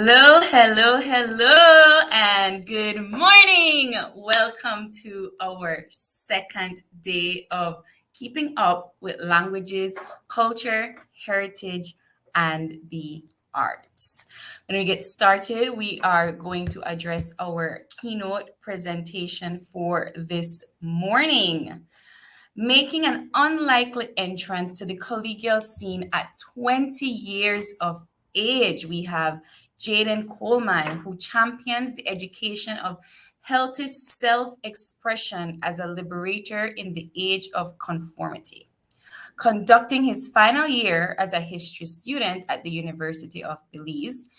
Hello, hello, hello, and good morning. Welcome to our second day of keeping up with languages, culture, heritage, and the arts. When we get started, we are going to address our keynote presentation for this morning. Making an unlikely entrance to the collegial scene at 20 years of age, we have Jaden Coleman, who champions the education of healthy self expression as a liberator in the age of conformity. Conducting his final year as a history student at the University of Belize,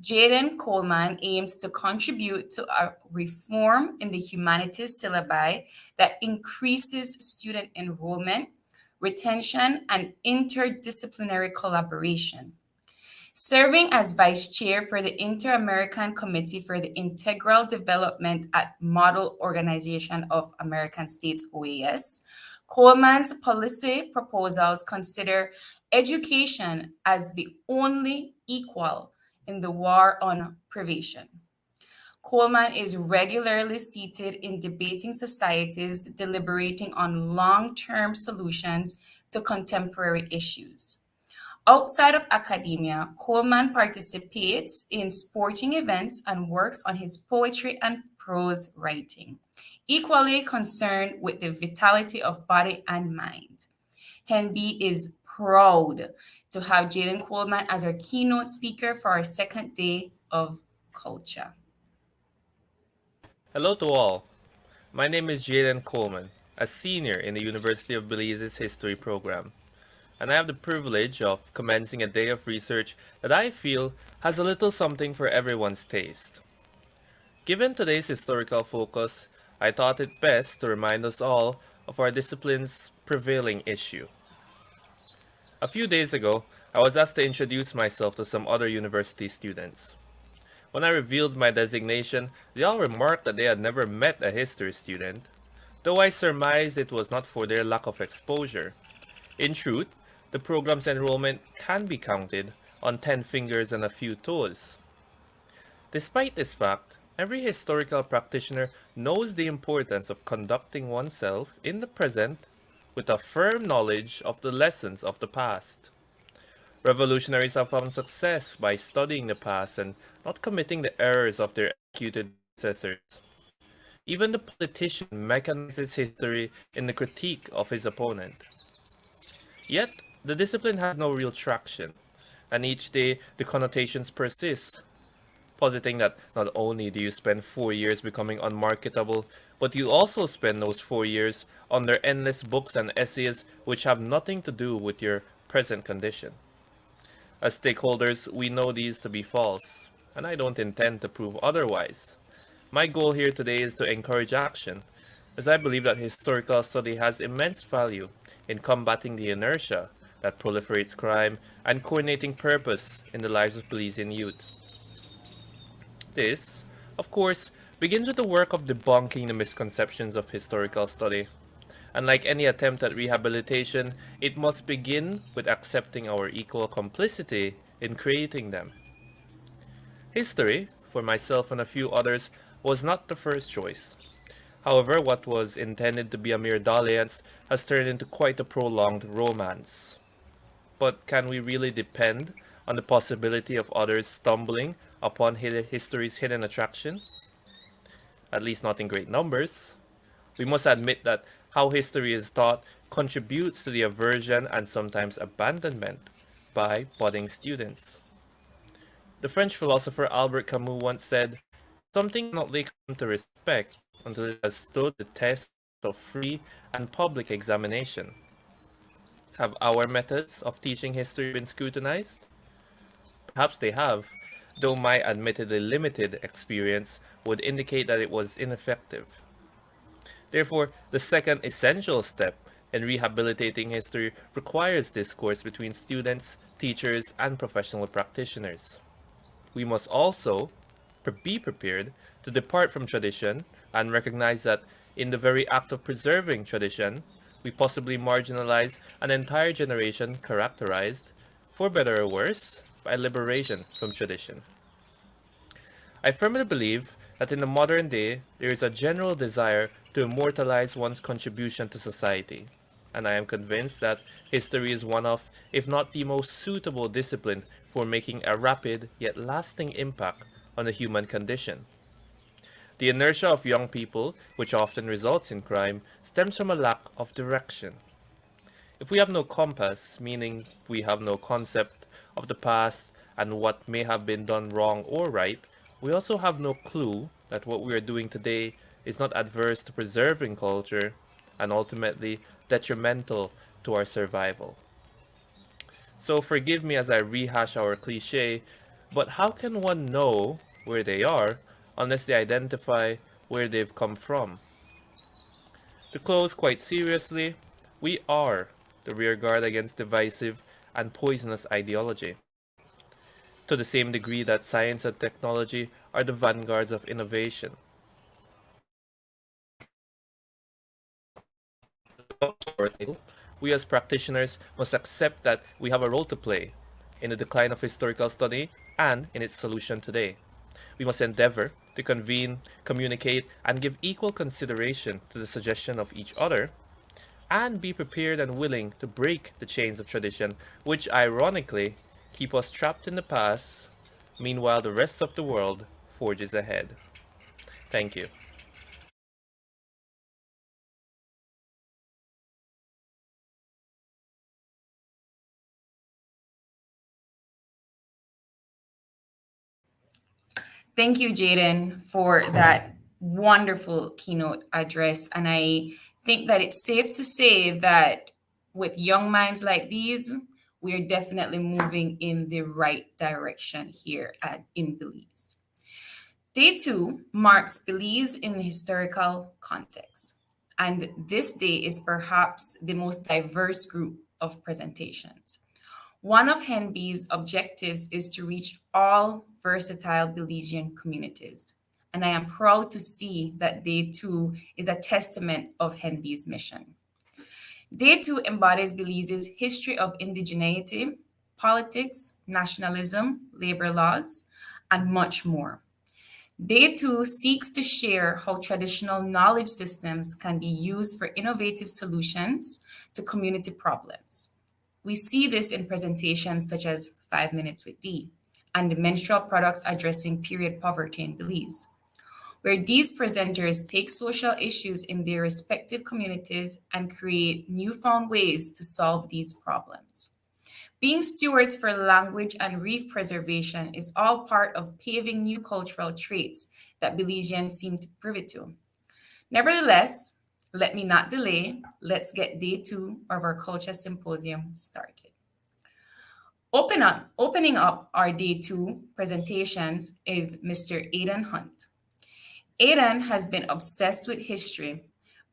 Jaden Coleman aims to contribute to a reform in the humanities syllabi that increases student enrollment, retention, and interdisciplinary collaboration. Serving as vice chair for the Inter American Committee for the Integral Development at Model Organization of American States OAS, Coleman's policy proposals consider education as the only equal in the war on privation. Coleman is regularly seated in debating societies deliberating on long term solutions to contemporary issues. Outside of academia, Coleman participates in sporting events and works on his poetry and prose writing, equally concerned with the vitality of body and mind. Henby is proud to have Jaden Coleman as our keynote speaker for our second day of KULCHA. Hello to all. My name is Aidan Coleman, a senior in the University of Belize's history program, and I have the privilege of commencing a day of research that I feel has a little something for everyone's taste. Given today's historical focus, I thought it best to remind us all of our discipline's prevailing issue. A few days ago, I was asked to introduce myself to some other university students. When I revealed my designation, they all remarked that they had never met a history student, though I surmised it was not for their lack of exposure. In truth, the program's enrollment can be counted on 10 fingers and a few toes. Despite this fact, every historical practitioner knows the importance of conducting oneself in the present with a firm knowledge of the lessons of the past. Revolutionaries have found success by studying the past and not committing the errors of their executed predecessors. Even the politician mechanizes history in the critique of his opponent. Yet, the discipline has no real traction, and each day the connotations persist, positing that not only do you spend 4 years becoming unmarketable, but you also spend those 4 years under endless books and essays which have nothing to do with your present condition. As stakeholders, we know these to be false, and I don't intend to prove otherwise. My goal here today is to encourage action, as I believe that historical study has immense value in combating the inertia that proliferates crime and coordinating purpose in the lives of Belizean youth. This, of course, begins with the work of debunking the misconceptions of historical study. And like any attempt at rehabilitation, it must begin with accepting our equal complicity in creating them. History, for myself and a few others, was not the first choice. However, what was intended to be a mere dalliance has turned into quite a prolonged romance. But can we really depend on the possibility of others stumbling upon history's hidden attraction? At least not in great numbers. We must admit that how history is taught contributes to the aversion and sometimes abandonment by budding students. The French philosopher Albert Camus once said, "Something cannot they come to respect until it has stood the test of free and public examination." Have our methods of teaching history been scrutinized? Perhaps they have, though my admittedly limited experience would indicate that it was ineffective. Therefore, the second essential step in rehabilitating history requires discourse between students, teachers, and professional practitioners. We must also be prepared to depart from tradition and recognize that in the very act of preserving tradition, we possibly marginalize an entire generation characterized, for better or worse, by liberation from tradition. I firmly believe that in the modern day, there is a general desire to immortalize one's contribution to society, and I am convinced that history is one of, if not the most suitable discipline for making a rapid yet lasting impact on the human condition. The inertia of young people, which often results in crime, stems from a lack of direction. If we have no compass, meaning we have no concept of the past and what may have been done wrong or right, we also have no clue that what we are doing today is not adverse to preserving culture and ultimately detrimental to our survival. So forgive me as I rehash our cliche, but how can one know where they are unless they identify where they've come from? To close quite seriously, we are the rearguard against divisive and poisonous ideology, to the same degree that science and technology are the vanguards of innovation. We as practitioners must accept that we have a role to play in the decline of historical study and in its solution today. We must endeavor to convene, communicate, and give equal consideration to the suggestion of each other, and be prepared and willing to break the chains of tradition, which ironically keep us trapped in the past, meanwhile the rest of the world forges ahead. Thank you. Thank you, Jaden, for that wonderful keynote address. And I think that it's safe to say that with young minds like these, we're definitely moving in the right direction here in Belize. Day two marks Belize in the historical context. And this day is perhaps the most diverse group of presentations. One of HENB's objectives is to reach all versatile Belizean communities. And I am proud to see that Day 2 is a testament of HENB's mission. Day 2 embodies Belize's history of indigeneity, politics, nationalism, labor laws, and much more. Day 2 seeks to share how traditional knowledge systems can be used for innovative solutions to community problems. We see this in presentations such as 5 Minutes with D and the menstrual products addressing period poverty in Belize, where these presenters take social issues in their respective communities and create newfound ways to solve these problems. Being stewards for language and reef preservation is all part of paving new cultural traits that Belizeans seem to privy to. Nevertheless, let me not delay. Let's get day 2 of our KULCHA Symposium started. Opening up our day 2 presentations is Mr. Aidan Hunt. Aidan has been obsessed with history,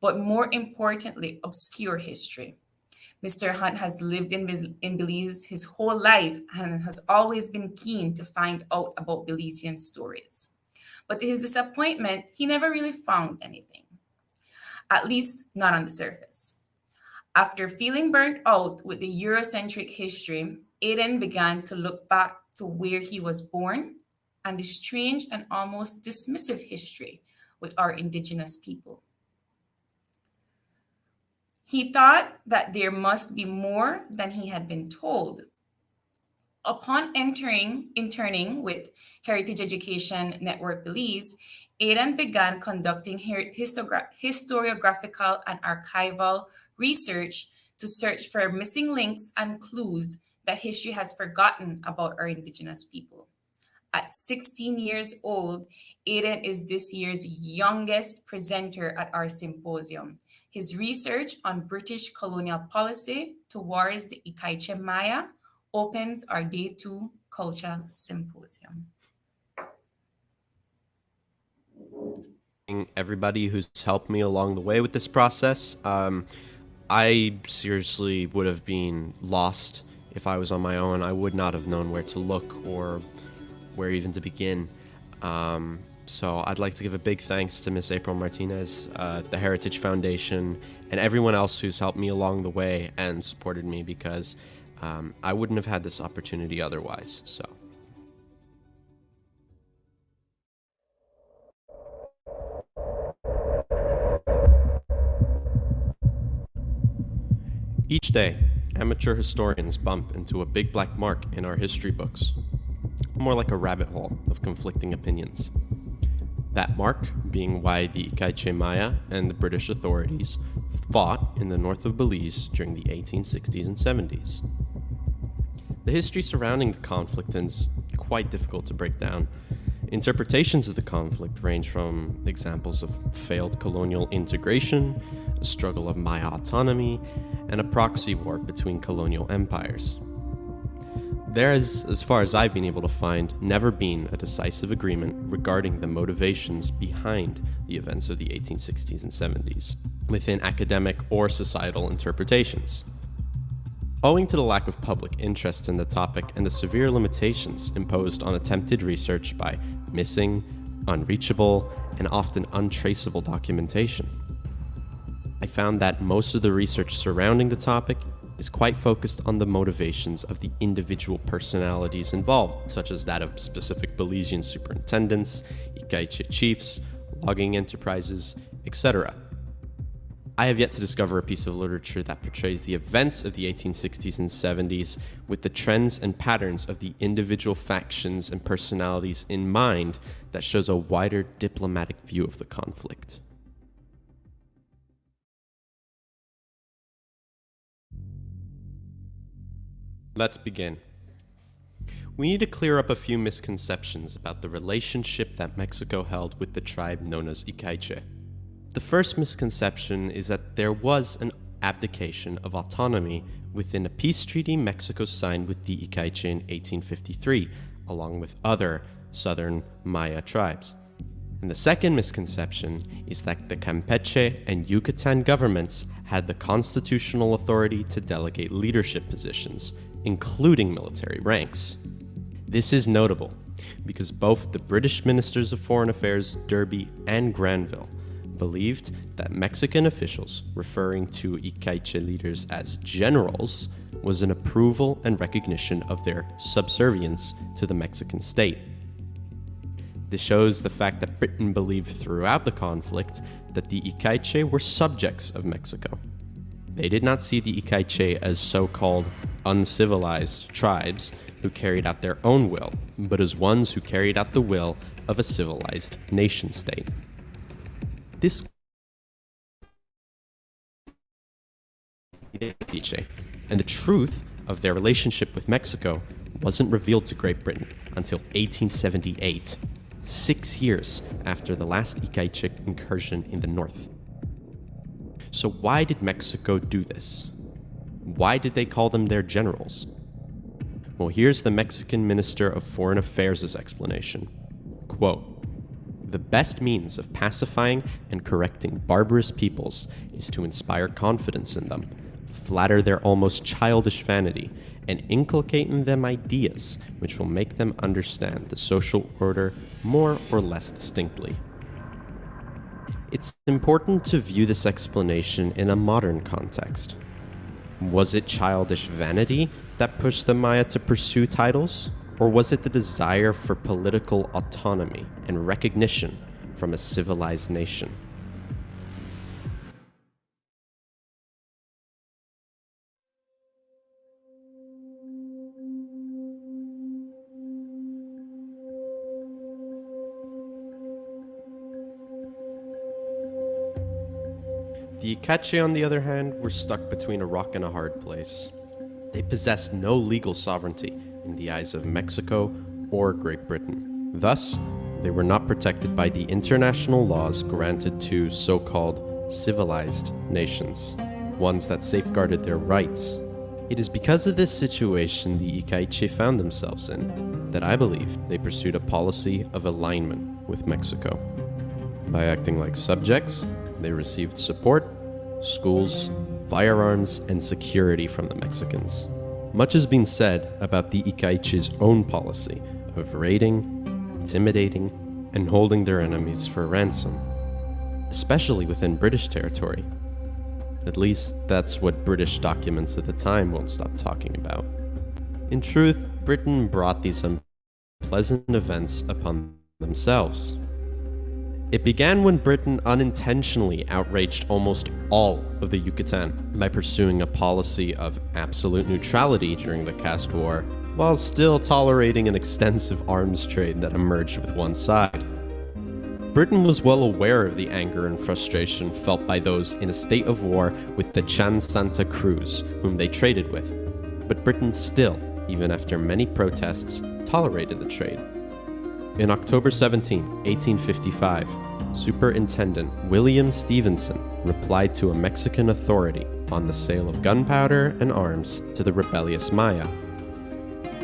but more importantly, obscure history. Mr. Hunt has lived in Belize his whole life and has always been keen to find out about Belizean stories. But to his disappointment, he never really found anything, at least not on the surface. After feeling burnt out with the Eurocentric history, Aidan began to look back to where he was born and the strange and almost dismissive history with our Indigenous people. He thought that there must be more than he had been told. Upon interning with Heritage Education Network Belize, Aidan began conducting historiographical and archival research to search for missing links and clues that history has forgotten about our Indigenous people. At 16 years old, Aidan is this year's youngest presenter at our symposium. His research on British colonial policy towards the Icaiche Maya opens our Day 2 KULCHA Symposium. Everybody who's helped me along the way with this process. I seriously would have been lost if I was on my own. I would not have known where to look or where even to begin. So I'd like to give a big thanks to Miss April Martinez, the Heritage Foundation, and everyone else who's helped me along the way and supported me, because I wouldn't have had this opportunity otherwise. So Each day, amateur historians bump into a big black mark in our history books, more like a rabbit hole of conflicting opinions. That mark being why the Icaiche Maya and the British authorities fought in the north of Belize during the 1860s and 70s. The history surrounding the conflict is quite difficult to break down. Interpretations of the conflict range from examples of failed colonial integration, a struggle of Maya autonomy, and a proxy war between colonial empires. There has, as far as I've been able to find, never been a decisive agreement regarding the motivations behind the events of the 1860s and 70s, within academic or societal interpretations. Owing to the lack of public interest in the topic and the severe limitations imposed on attempted research by missing, unreachable, and often untraceable documentation, I found that most of the research surrounding the topic is quite focused on the motivations of the individual personalities involved, such as that of specific Belizean superintendents, Icaiche chiefs, logging enterprises, etc. I have yet to discover a piece of literature that portrays the events of the 1860s and 70s with the trends and patterns of the individual factions and personalities in mind that shows a wider diplomatic view of the conflict. Let's begin. We need to clear up a few misconceptions about the relationship that Mexico held with the tribe known as Icaiche. The first misconception is that there was an abdication of autonomy within a peace treaty Mexico signed with the Icaiche in 1853, along with other southern Maya tribes. And the second misconception is that the Campeche and Yucatan governments had the constitutional authority to delegate leadership positions, including military ranks. This is notable because both the British Ministers of Foreign Affairs Derby and Granville believed that Mexican officials referring to Icaiche leaders as generals was an approval and recognition of their subservience to the Mexican state. This shows the fact that Britain believed throughout the conflict that the Icaiche were subjects of Mexico. They did not see the Icaiche as so-called uncivilized tribes who carried out their own will, but as ones who carried out the will of a civilized nation-state. This and the truth of their relationship with Mexico wasn't revealed to Great Britain until 1878, 6 years after the last Icaiche incursion in the north. So why did Mexico do this? Why did they call them their generals? Well, here's the Mexican Minister of Foreign Affairs' explanation. Quote, "The best means of pacifying and correcting barbarous peoples is to inspire confidence in them, flatter their almost childish vanity, and inculcate in them ideas which will make them understand the social order more or less distinctly." It's important to view this explanation in a modern context. Was it childish vanity that pushed the Maya to pursue titles? Or was it the desire for political autonomy and recognition from a civilized nation? The Icaiche, on the other hand, were stuck between a rock and a hard place. They possessed no legal sovereignty in the eyes of Mexico or Great Britain. Thus, they were not protected by the international laws granted to so-called civilized nations, ones that safeguarded their rights. It is because of this situation the Icaiche found themselves in that I believe they pursued a policy of alignment with Mexico. By acting like subjects, they received support, schools, firearms, and security from the Mexicans. Much has been said about the Icaiche's own policy of raiding, intimidating, and holding their enemies for ransom, especially within British territory. At least that's what British documents at the time won't stop talking about. In truth, Britain brought these unpleasant events upon themselves. It began when Britain unintentionally outraged almost all of the Yucatan by pursuing a policy of absolute neutrality during the caste war, while still tolerating an extensive arms trade that emerged with one side. Britain was well aware of the anger and frustration felt by those in a state of war with the Chan Santa Cruz, whom they traded with, but Britain still, even after many protests, tolerated the trade. In October 17, 1855, Superintendent William Stevenson replied to a Mexican authority on the sale of gunpowder and arms to the rebellious Maya.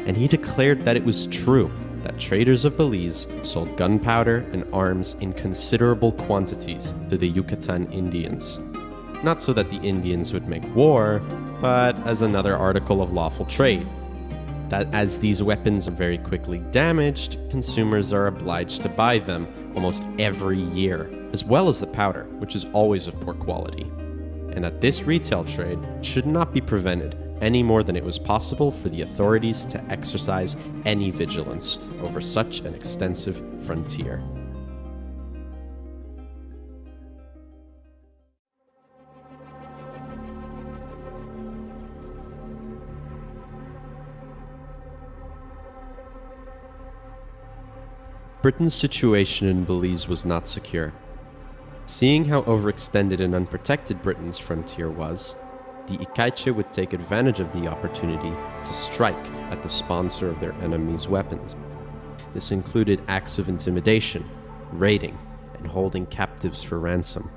And he declared that it was true that traders of Belize sold gunpowder and arms in considerable quantities to the Yucatan Indians. Not so that the Indians would make war, but as another article of lawful trade. That as these weapons are very quickly damaged, consumers are obliged to buy them almost every year, as well as the powder, which is always of poor quality. And that this retail trade should not be prevented any more than it was possible for the authorities to exercise any vigilance over such an extensive frontier. Britain's situation in Belize was not secure. Seeing how overextended and unprotected Britain's frontier was, the Icaiche would take advantage of the opportunity to strike at the sponsor of their enemies' weapons. This included acts of intimidation, raiding, and holding captives for ransom.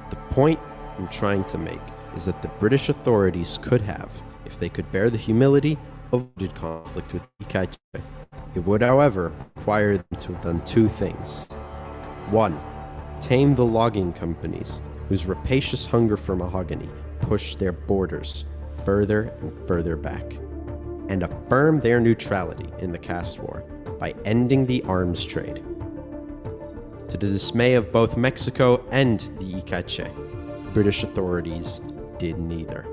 The point I'm trying to make is that the British authorities could have, if they could bear the humility, avoided conflict with the Icaiche. It would, however, require them to have done two things. One, tame the logging companies, whose rapacious hunger for mahogany pushed their borders further and further back, and affirm their neutrality in the caste war by ending the arms trade. To the dismay of both Mexico and the Icaiche, British authorities did neither.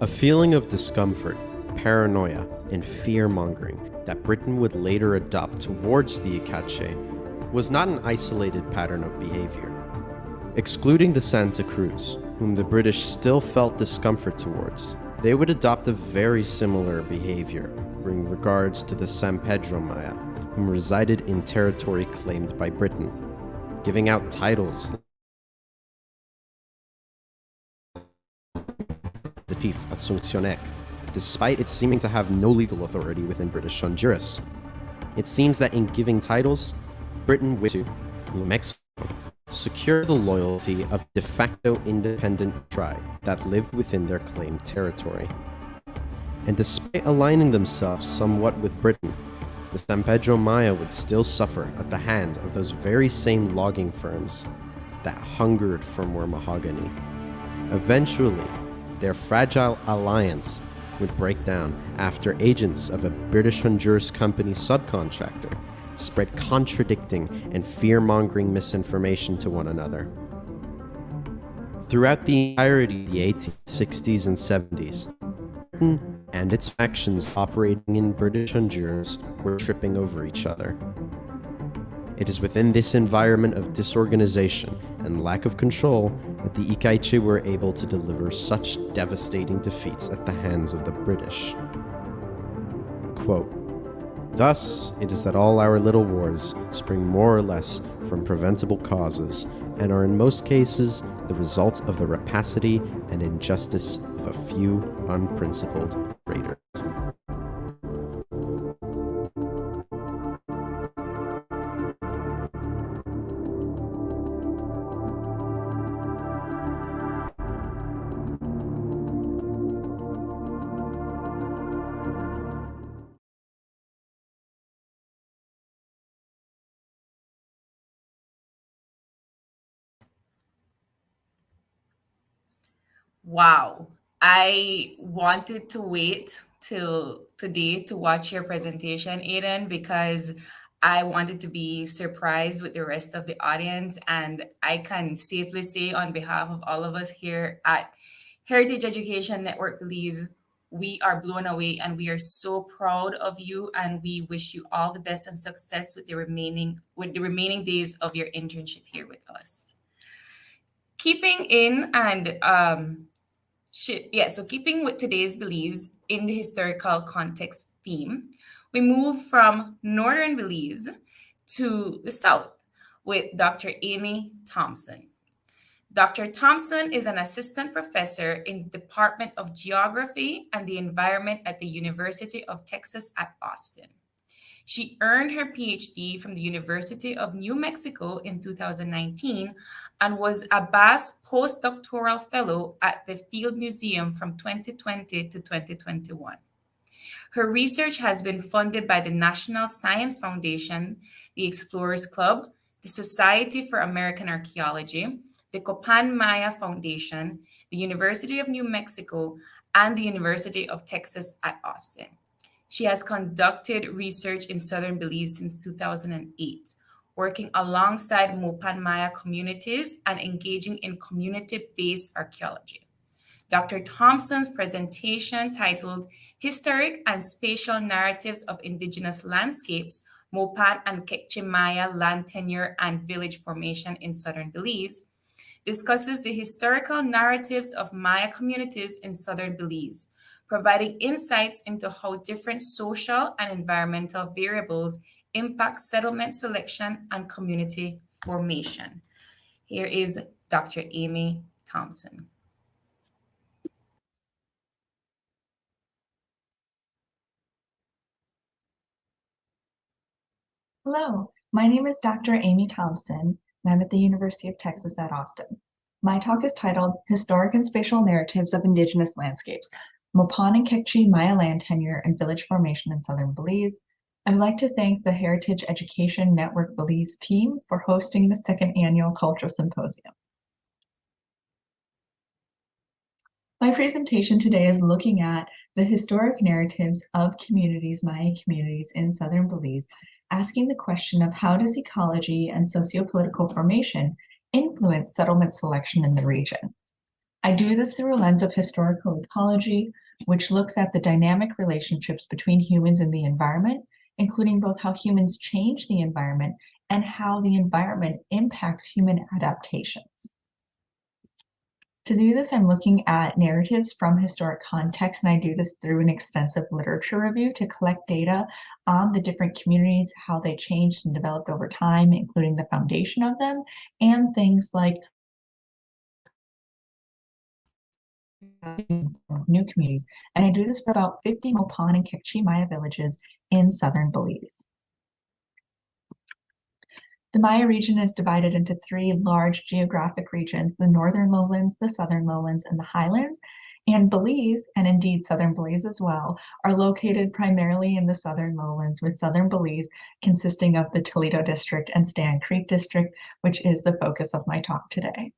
A feeling of discomfort, paranoia, and fear-mongering that Britain would later adopt towards the Icaiche was not an isolated pattern of behavior. Excluding the Santa Cruz, whom the British still felt discomfort towards, they would adopt a very similar behavior in regards to the San Pedro Maya, whom resided in territory claimed by Britain, giving out titles the chief Asuncionnec, despite it seeming to have no legal authority within British Honduras. It seems that in giving titles, Britain wished to, New Mexico, secure the loyalty of de facto independent tribe that lived within their claimed territory. And despite aligning themselves somewhat with Britain, the San Pedro Maya would still suffer at the hand of those very same logging firms that hungered for more mahogany. Eventually, their fragile alliance would break down after agents of a British Honduras company subcontractor spread contradicting and fear-mongering misinformation to one another. Throughout the entirety of the 1860s and 70s, Britain and its factions operating in British Honduras were tripping over each other. It is within this environment of disorganization and lack of control that the Icaiche were able to deliver such devastating defeats at the hands of the British. Quote, "Thus it is that all our little wars spring more or less from preventable causes, and are in most cases the result of the rapacity and injustice of a few unprincipled raiders." Wow. I wanted to wait till today to watch your presentation, Aidan, because I wanted to be surprised with the rest of the audience. And I can safely say, on behalf of all of us here at Heritage Education Network Belize, We are blown away and we are so proud of you, and we wish you all the best and success with the remaining days of your internship here with us. Keeping in and so keeping with today's Belize in the historical context theme, we move from northern Belize to the south with Dr. Amy Thompson. Dr. Thompson is an assistant professor in the Department of Geography and the Environment at the University of Texas at Austin. She earned her PhD from the University of New Mexico in 2019 and was a Bass postdoctoral fellow at the Field Museum from 2020 to 2021. Her research has been funded by the National Science Foundation, the Explorers Club, the Society for American Archaeology, the Copan Maya Foundation, the University of New Mexico, and the University of Texas at Austin. She has conducted research in southern Belize since 2008, working alongside Mopan Maya communities and engaging in community-based archaeology. Dr. Thompson's presentation, titled Historic and Spatial Narratives of Indigenous Landscapes, Mopan and Icaiche Maya Land Tenure and Village Formation in Southern Belize, discusses the historical narratives of Maya communities in southern Belize, providing insights into how different social and environmental variables impact settlement selection and community formation. Here is Dr. Amy Thompson. Hello, my name is Dr. Amy Thompson, and I'm at the University of Texas at Austin. My talk is titled Historic and Spatial Narratives of Indigenous Landscapes, Mopan and Icaiche Maya Land Tenure and Village Formation in Southern Belize. I would like to thank the Heritage Education Network Belize team for hosting the second annual KULCHA Symposium. My presentation today is looking at the historic narratives of communities, Maya communities in Southern Belize, asking the question of how does ecology and sociopolitical formation influence settlement selection in the region. I do this through a lens of historical ecology, which looks at the dynamic relationships between humans and the environment, including both how humans change the environment and how the environment impacts human adaptations. To do this, I'm looking at narratives from historic context, and I do this through an extensive literature review to collect data on the different communities, how they changed and developed over time, including the foundation of them, and things like new communities. And I do this for about 50 Mopan and Icaiche Maya villages in southern Belize. The Maya region is divided into three large geographic regions: the northern lowlands, the southern lowlands, and the highlands. And Belize, and indeed southern Belize as well, are located primarily in the southern lowlands, with southern Belize consisting of the Toledo district and Stan Creek district, which is the focus of my talk today.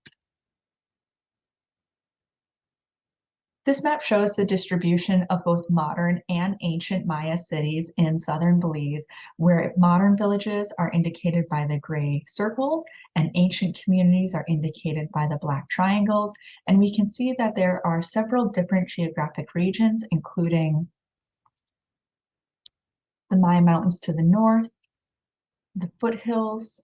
This map shows the distribution of both modern and ancient Maya cities in southern Belize, where modern villages are indicated by the gray circles and ancient communities are indicated by the black triangles. And we can see that there are several different geographic regions, including the Maya Mountains to the north, the foothills,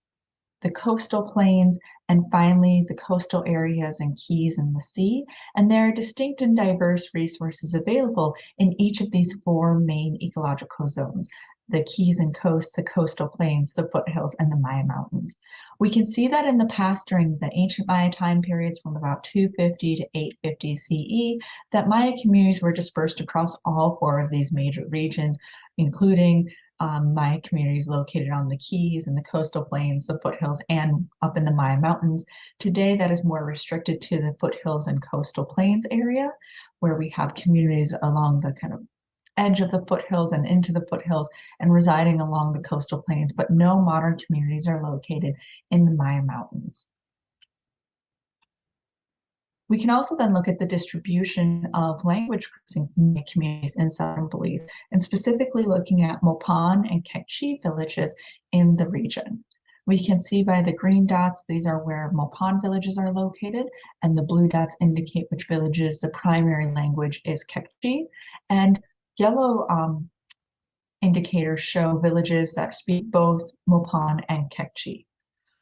the coastal plains, and finally the coastal areas and keys in the sea. And there are distinct and diverse resources available in each of these four main ecological zones: the keys and coasts, the coastal plains, the foothills, and the Maya Mountains. We can see that in the past, during the ancient Maya time periods from about 250 to 850 CE, that Maya communities were dispersed across all four of these major regions, including Maya communities located on the keys and the coastal plains, the foothills, and up in the Maya Mountains. Today, that is more restricted to the foothills and coastal plains area, where we have communities along the kind of edge of the foothills and into the foothills and residing along the coastal plains, but no modern communities are located in the Maya Mountains. We can also then look at the distribution of language groups in communities in southern Belize, and specifically looking at Mopan and Icaiche villages in the region. We can see by the green dots, these are where Mopan villages are located, and the blue dots indicate which villages the primary language is Kekchi, and yellow indicators show villages that speak both Mopan and Kekchi.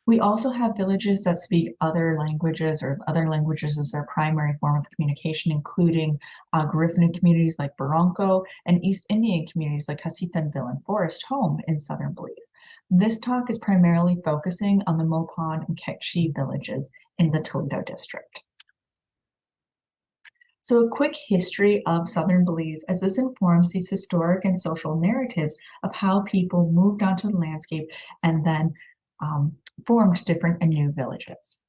We also have villages that speak other languages or other languages as their primary form of communication, including Garifuna communities like Barranco and East Indian communities like Hasitanville and Forest Home in southern Belize. This talk is primarily focusing on the Mopan and Kekchi villages in the Toledo district. So a quick history of southern Belize, as this informs these historic and social narratives of how people moved onto the landscape and then formed different and new villages.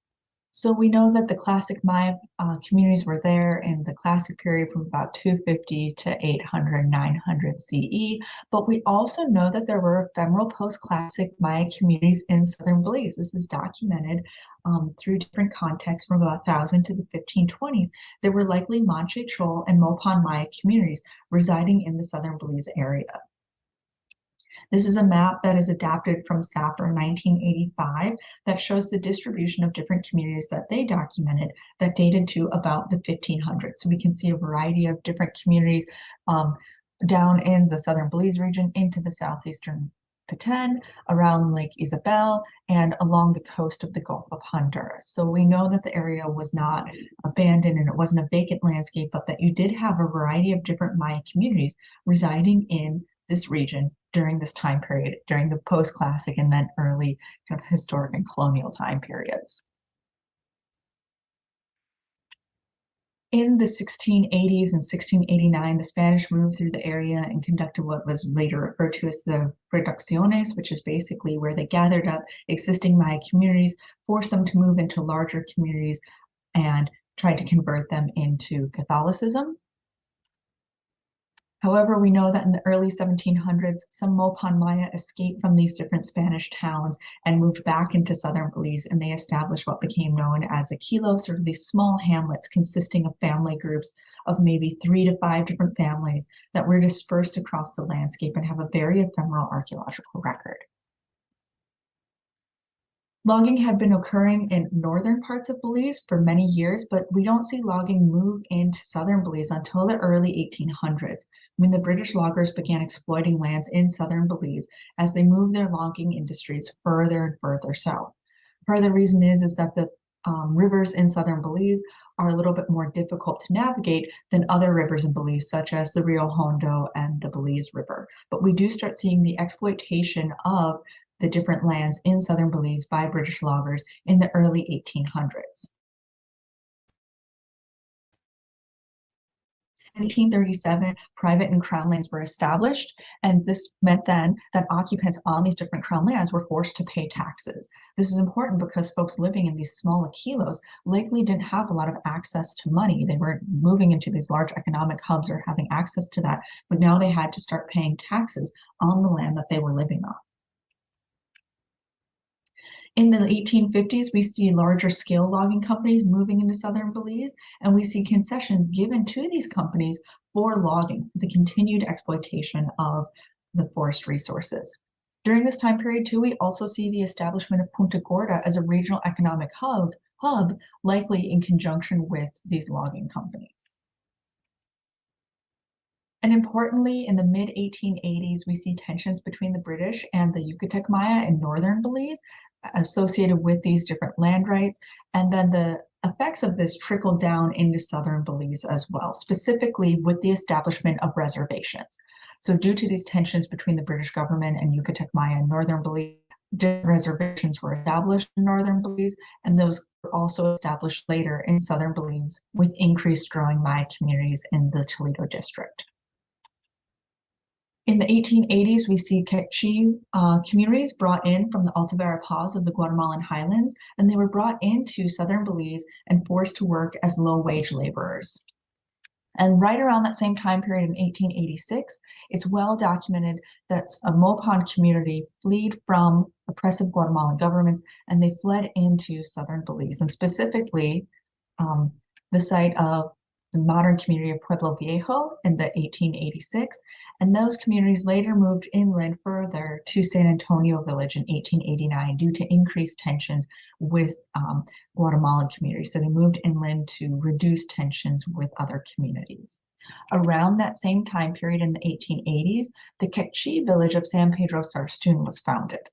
So we know that the classic Maya communities were there in the classic period from about 250 to 800, 900 CE, but we also know that there were ephemeral post-classic Maya communities in southern Belize. This is documented through different contexts from about 1000 to the 1520s. There were likely Manche Chol and Mopan Maya communities residing in the southern Belize area. This is a map that is adapted from SAPR 1985 that shows the distribution of different communities that they documented that dated to about the 1500s. So we can see a variety of different communities down in the southern Belize region into the southeastern Petén, around Lake Isabel, and along the coast of the Gulf of Honduras. So we know that the area was not abandoned and it wasn't a vacant landscape, but that you did have a variety of different Maya communities residing in this region during this time period, during the post-classic and then early kind of historic and colonial time periods. In the 1680s and 1689, the Spanish moved through the area and conducted what was later referred to as the reducciones, which is basically where they gathered up existing Maya communities, forced them to move into larger communities, and tried to convert them into Catholicism. However, we know that in the early 1700s, some Mopan Maya escaped from these different Spanish towns and moved back into southern Belize, and they established what became known as Iquilos, sort of these small hamlets consisting of family groups of maybe 3 to 5 different families that were dispersed across the landscape and have a very ephemeral archaeological record. Logging had been occurring in northern parts of Belize for many years, but we don't see logging move into southern Belize until the early 1800s, when the British loggers began exploiting lands in southern Belize as they moved their logging industries further and further south. Part of the reason is that the rivers in southern Belize are a little bit more difficult to navigate than other rivers in Belize, such as the Rio Hondo and the Belize River. But we do start seeing the exploitation of the different lands in southern Belize by British loggers in the early 1800s. In 1837, private and crown lands were established, and this meant then that occupants on these different crown lands were forced to pay taxes. This is important because folks living in these small Iquilos likely didn't have a lot of access to money. They weren't moving into these large economic hubs or having access to that, but now they had to start paying taxes on the land that they were living on. In the 1850s, we see larger scale logging companies moving into southern Belize, and we see concessions given to these companies for logging, the continued exploitation of the forest resources. During this time period too, we also see the establishment of Punta Gorda as a regional economic hub, likely in conjunction with these logging companies. And importantly, in the mid-1880s, we see tensions between the British and the Yucatec Maya in northern Belize associated with these different land rights. And then the effects of this trickle down into southern Belize as well, specifically with the establishment of reservations. So due to these tensions between the British government and Yucatec Maya in northern Belize, different reservations were established in northern Belize, and those were also established later in southern Belize with increased growing Maya communities in the Toledo district. In the 1880s, we see Kekchi communities brought in from the Alta Verapaz of the Guatemalan highlands, and they were brought into southern Belize and forced to work as low-wage laborers. And right around that same time period in 1886, it's well documented that a Mopan community fled from oppressive Guatemalan governments, and they fled into southern Belize, and specifically the site of the modern community of Pueblo Viejo in the 1886, and those communities later moved inland further to San Antonio Village in 1889 due to increased tensions with Guatemalan communities. So they moved inland to reduce tensions with other communities. Around that same time period in the 1880s, the Icaiche village of San Pedro Sarstún was founded.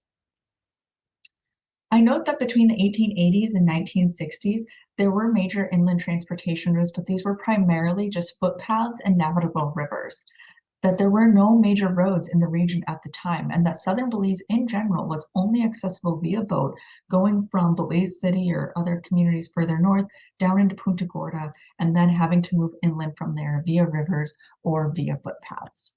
I note that between the 1880s and 1960s, there were major inland transportation routes, but these were primarily just footpaths and navigable rivers. That there were no major roads in the region at the time, and that southern Belize in general was only accessible via boat going from Belize City or other communities further north down into Punta Gorda, and then having to move inland from there via rivers or via footpaths.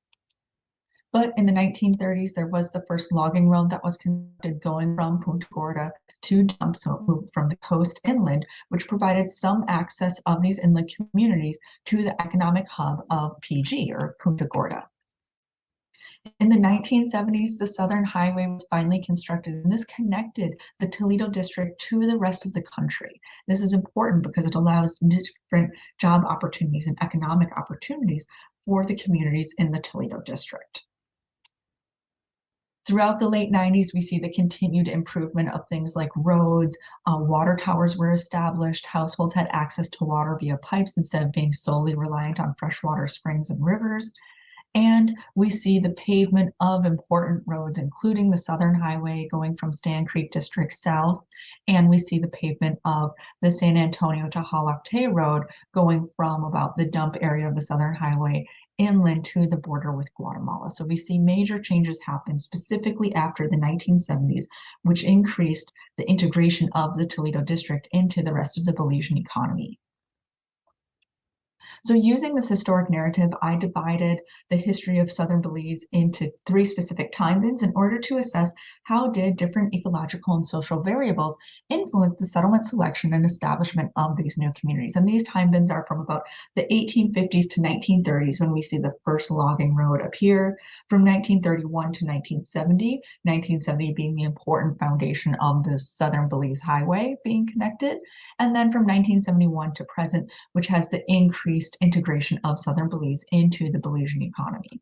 But in the 1930s, there was the first logging road that was constructed going from Punta Gorda to Dump, so it moved from the coast inland, which provided some access of these inland communities to the economic hub of PG, or Punta Gorda. In the 1970s, the Southern Highway was finally constructed, and this connected the Toledo district to the rest of the country. This is important because it allows different job opportunities and economic opportunities for the communities in the Toledo district. Throughout the late 90s, we see the continued improvement of things like roads, water towers were established, households had access to water via pipes instead of being solely reliant on freshwater springs and rivers. And we see the pavement of important roads, including the Southern Highway going from Stan Creek District south. And we see the pavement of the San Antonio to Halacte Road going from about the dump area of the Southern Highway inland to the border with Guatemala. So we see major changes happen specifically after the 1970s, which increased the integration of the Toledo district into the rest of the Belizean economy. So using this historic narrative, I divided the history of Southern Belize into 3 specific time bins in order to assess how did different ecological and social variables influence the settlement selection and establishment of these new communities. And these time bins are from about the 1850s to 1930s when we see the first logging road appear, from 1931 to 1970, 1970 being the important foundation of the Southern Belize Highway being connected, and then from 1971 to present, which has the increased integration of Southern Belize into the Belizean economy.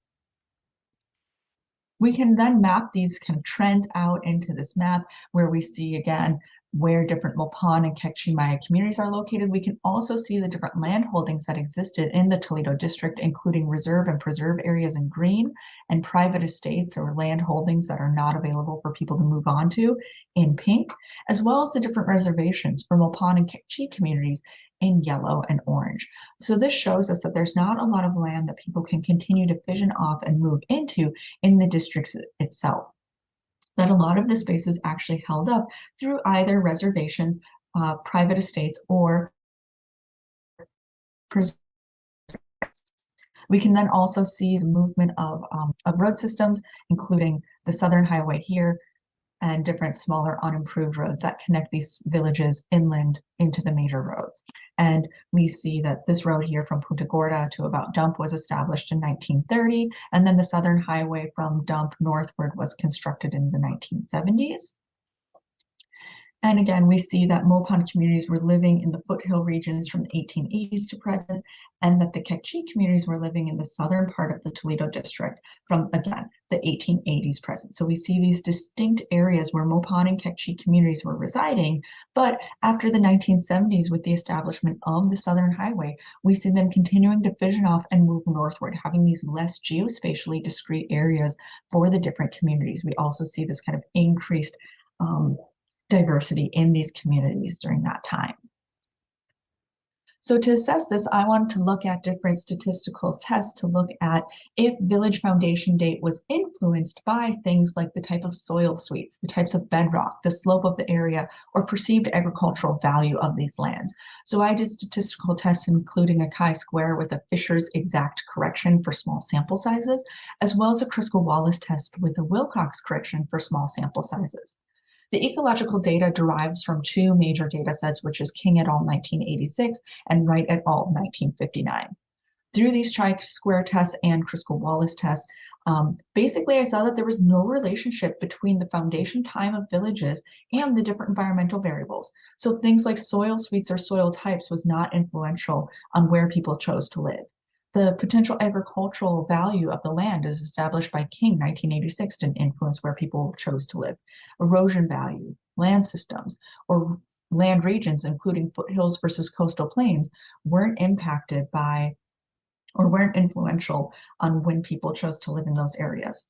We can then map these kind of trends out into this map where we see again where different Mopan and Icaiche Maya communities are located. We can also see the different land holdings that existed in the Toledo district, including reserve and preserve areas in green, and private estates or land holdings that are not available for people to move on to in pink, as well as the different reservations for Mopan and Icaiche communities in yellow and orange. So this shows us that there's not a lot of land that people can continue to fission off and move into in the districts itself. That a lot of the space is actually held up through either reservations, private estates, or preserves. We can then also see the movement of road systems, including the Southern Highway here, and different smaller unimproved roads that connect these villages inland into the major roads. And we see that this road here from Punta Gorda to about Dump was established in 1930, and then the Southern Highway from Dump northward was constructed in the 1970s. And again, we see that Mopan communities were living in the foothill regions from the 1880s to present, and that the Icaiche communities were living in the southern part of the Toledo district from, again, the 1880s present. So we see these distinct areas where Mopan and Icaiche communities were residing, but after the 1970s, with the establishment of the Southern Highway, we see them continuing to fission off and move northward, having these less geospatially discrete areas for the different communities. We also see this kind of increased diversity in these communities during that time. So to assess this, I wanted to look at different statistical tests to look at if village foundation date was influenced by things like the type of soil suites, the types of bedrock, the slope of the area, or perceived agricultural value of these lands. So I did statistical tests including a chi-square with a Fisher's exact correction for small sample sizes, as well as a Kruskal-Wallis test with a Wilcox correction for small sample sizes. The ecological data derives from 2 major data sets, which is King et al. 1986 and Wright et al. 1959. through these chi-square tests and Kruskal-Wallis tests, basically I saw that there was no relationship between the foundation time of villages and the different environmental variables. So things like soil suites or soil types was not influential on where people chose to live. The potential agricultural value of the land as established by King 1986 didn't influence where people chose to live. Erosion value, land systems, or land regions, including foothills versus coastal plains, weren't impacted by or weren't influential on when people chose to live in those areas.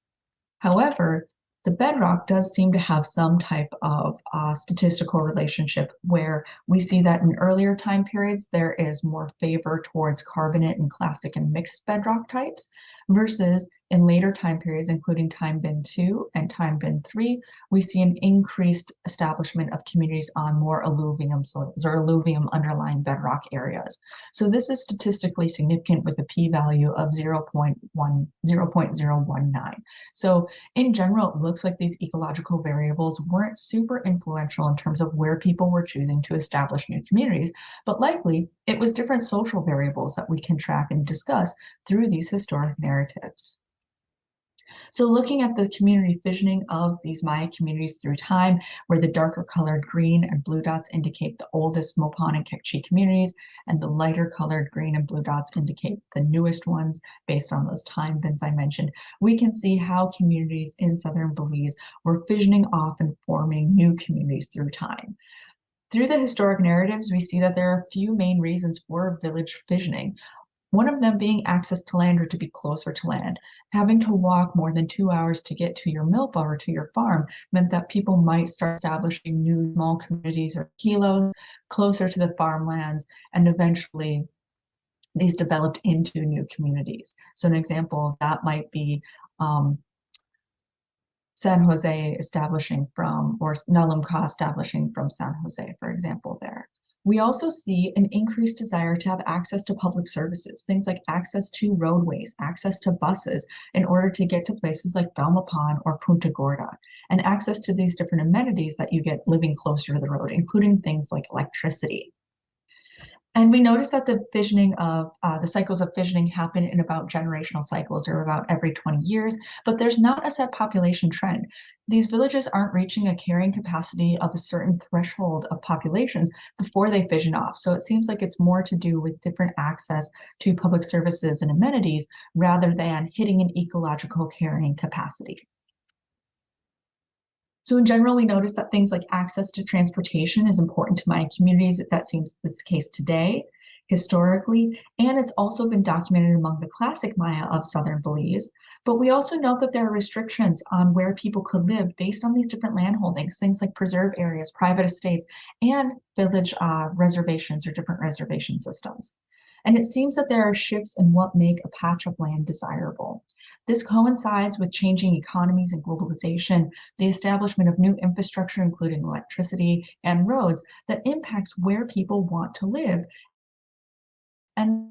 However, the bedrock does seem to have some type of statistical relationship where we see that in earlier time periods, there is more favor towards carbonate and clastic and mixed bedrock types versus in later time periods, including time bin 2 and time bin 3, we see an increased establishment of communities on more alluvium soils or alluvium underlying bedrock areas. So this is statistically significant with a p-value of 0.019. So in general, it looks like these ecological variables weren't super influential in terms of where people were choosing to establish new communities, but likely it was different social variables that we can track and discuss through these historic narratives. So looking at the community fissioning of these Maya communities through time, where the darker colored green and blue dots indicate the oldest Mopan and Icaiche communities, and the lighter colored green and blue dots indicate the newest ones based on those time bins I mentioned, we can see how communities in southern Belize were fissioning off and forming new communities through time. Through the historic narratives, we see that there are a few main reasons for village fissioning. One of them being access to land or to be closer to land. Having to walk more than 2 hours to get to your milpa or to your farm meant that people might start establishing new small communities or kilos closer to the farmlands, and eventually these developed into new communities. So an example of that might be San Jose establishing from, or Nalumka establishing from San Jose, for example, there. We also see an increased desire to have access to public services, things like access to roadways, access to buses in order to get to places like Belmopan or Punta Gorda, and access to these different amenities that you get living closer to the road, including things like electricity. And we notice that the fissioning of the cycles of fissioning happen in about generational cycles or about every 20 years, but there's not a set population trend. These villages aren't reaching a carrying capacity of a certain threshold of populations before they fission off. So it seems like it's more to do with different access to public services and amenities rather than hitting an ecological carrying capacity. So in general, we notice that things like access to transportation is important to Maya communities. That seems this case today, historically, and it's also been documented among the classic Maya of southern Belize. But we also note that there are restrictions on where people could live based on these different land holdings, things like preserve areas, private estates, and village reservations or different reservation systems. And it seems that there are shifts in what make a patch of land desirable. This coincides with changing economies and globalization, the establishment of new infrastructure, including electricity and roads, that impacts where people want to live. And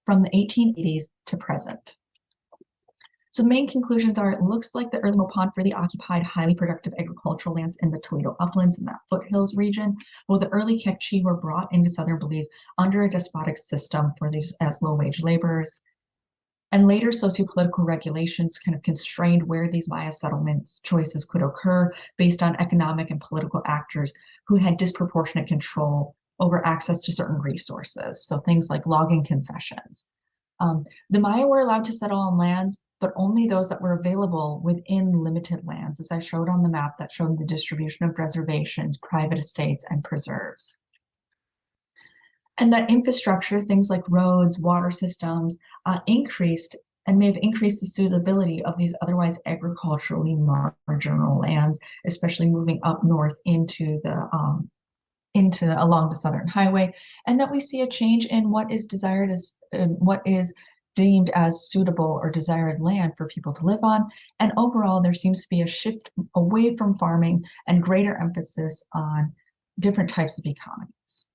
from the 1880s to present. So the main conclusions are, it looks like the early Mopan freely occupied highly productive agricultural lands in the Toledo uplands and that foothills region, while the early Icaiche were brought into southern Belize under a despotic system for these as low-wage laborers. And later sociopolitical regulations kind of constrained where these Maya settlements choices could occur based on economic and political actors who had disproportionate control over access to certain resources. So things like logging concessions. The Maya were allowed to settle on lands, but only those that were available within limited lands, as I showed on the map that showed the distribution of reservations, private estates, and preserves. And that infrastructure, things like roads, water systems, increased and may have increased the suitability of these otherwise agriculturally marginal lands, especially moving up north into the along the Southern Highway, and that we see a change in what is desired as what is deemed as suitable or desired land for people to live on. And overall, there seems to be a shift away from farming and greater emphasis on different types of economies.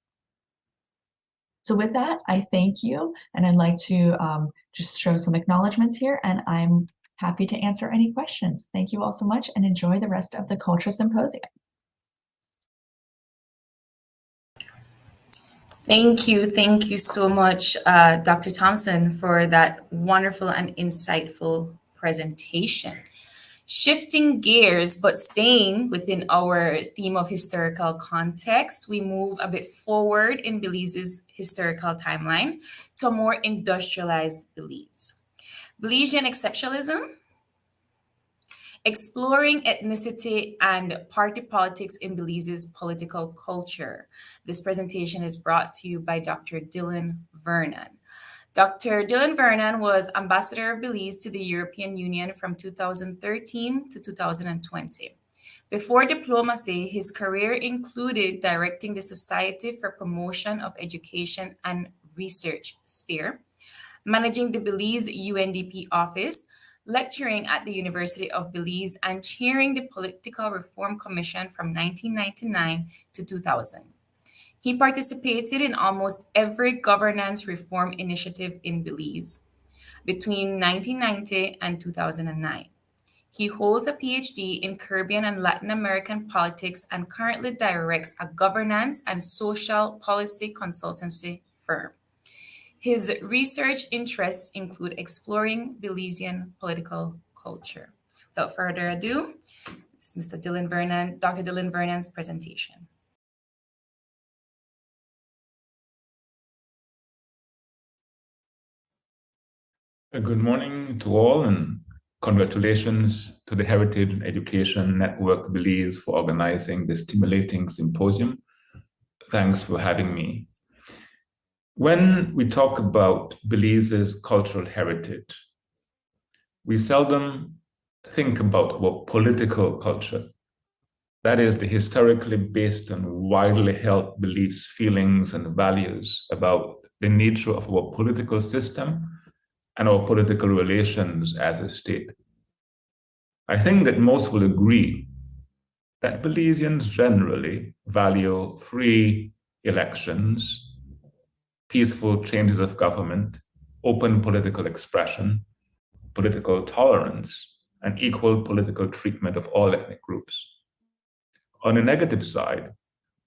So with that, I thank you, and I'd like to just show some acknowledgements here, and I'm happy to answer any questions. Thank you all so much, and enjoy the rest of the KULCHA Symposium. Thank you so much, Dr. Thompson, for that wonderful and insightful presentation. Shifting gears, but staying within our theme of historical context, we move a bit forward in Belize's historical timeline to a more industrialized Belize. Belizean exceptionalism, exploring ethnicity and party politics in Belize's political culture. This presentation is brought to you by Dr. Dylan Vernon. Dr. Dylan Vernon was ambassador of Belize to the European Union from 2013 to 2020. Before diplomacy, his career included directing the Society for Promotion of Education and Research, SPEAR, managing the Belize UNDP office, lecturing at the University of Belize, and chairing the Political Reform Commission from 1999 to 2000. He participated in almost every governance reform initiative in Belize between 1990 and 2009. He holds a PhD in Caribbean and Latin American politics and currently directs a governance and social policy consultancy firm. His research interests include exploring Belizean political culture. Without further ado, this is Mr. Dylan Vernon, Dr. Dylan Vernon's presentation. Good morning to all, and congratulations to the Heritage and Education Network Belize for organizing this stimulating symposium. Thanks for having me. When we talk about Belize's cultural heritage, we seldom think about our political culture. That is the historically based and widely held beliefs, feelings, and values about the nature of our political system and our political relations as a state. I think that most will agree that Belizeans generally value free elections, peaceful changes of government, open political expression, political tolerance, and equal political treatment of all ethnic groups. On the negative side,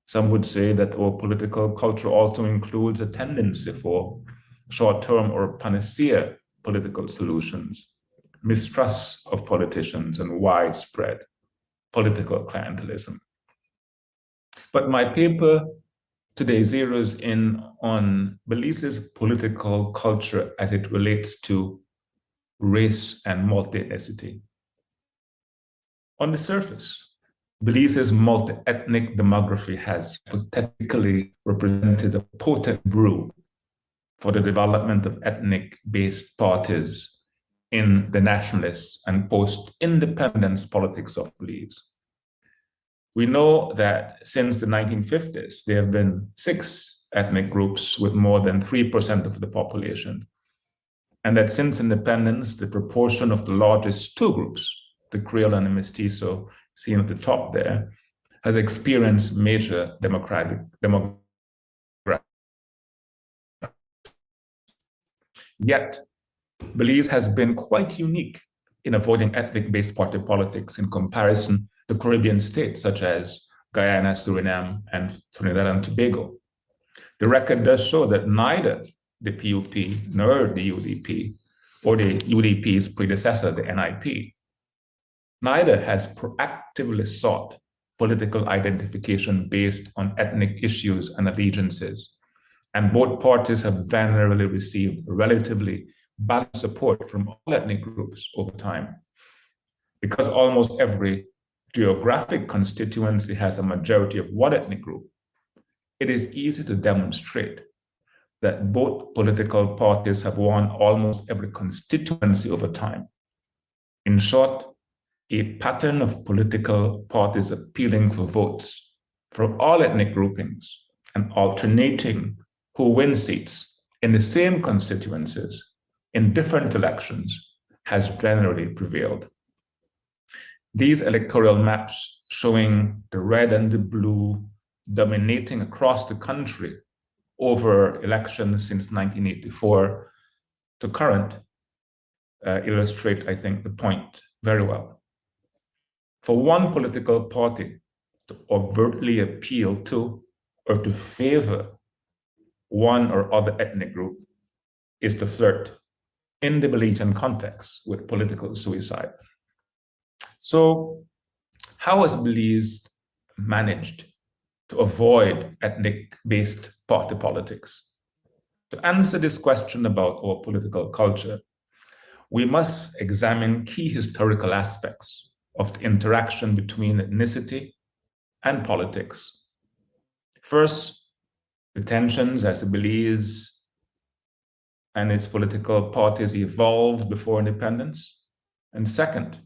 some would say that our political culture also includes a tendency for short-term or panacea political solutions, mistrust of politicians, and widespread political clientelism. But my paper today zeroes in on Belize's political culture as it relates to race and multi-ethnicity. On the surface, Belize's multi-ethnic demography has hypothetically represented a potent brew for the development of ethnic-based parties in the nationalist and post-independence politics of Belize. We know that since the 1950s, there have been 6 ethnic groups with more than 3% of the population, and that since independence, the proportion of the largest 2 groups, the Creole and the Mestizo, seen at the top there, has experienced major demographic. Yet, Belize has been quite unique in avoiding ethnic-based party politics in comparison to Caribbean states such as Guyana, Suriname, and Trinidad and Tobago. The record does show that neither the PUP nor the UDP, or the UDP's predecessor, the NIP, neither has proactively sought political identification based on ethnic issues and allegiances, and both parties have generally received relatively balanced support from all ethnic groups over time. Because almost every geographic constituency has a majority of one ethnic group, it is easy to demonstrate that both political parties have won almost every constituency over time. In short, a pattern of political parties appealing for votes from all ethnic groupings and alternating who win seats in the same constituencies in different elections has generally prevailed. These electoral maps showing the red and the blue dominating across the country over elections since 1984 to current illustrate, I think, the point very well. For one political party to overtly appeal to or to favor one or other ethnic group is to flirt in the Belizean context with political suicide. So how has Belize managed to avoid ethnic-based party politics? To answer this question about our political culture, we must examine key historical aspects of the interaction between ethnicity and politics. First, the tensions as Belize and its political parties evolved before independence. And second,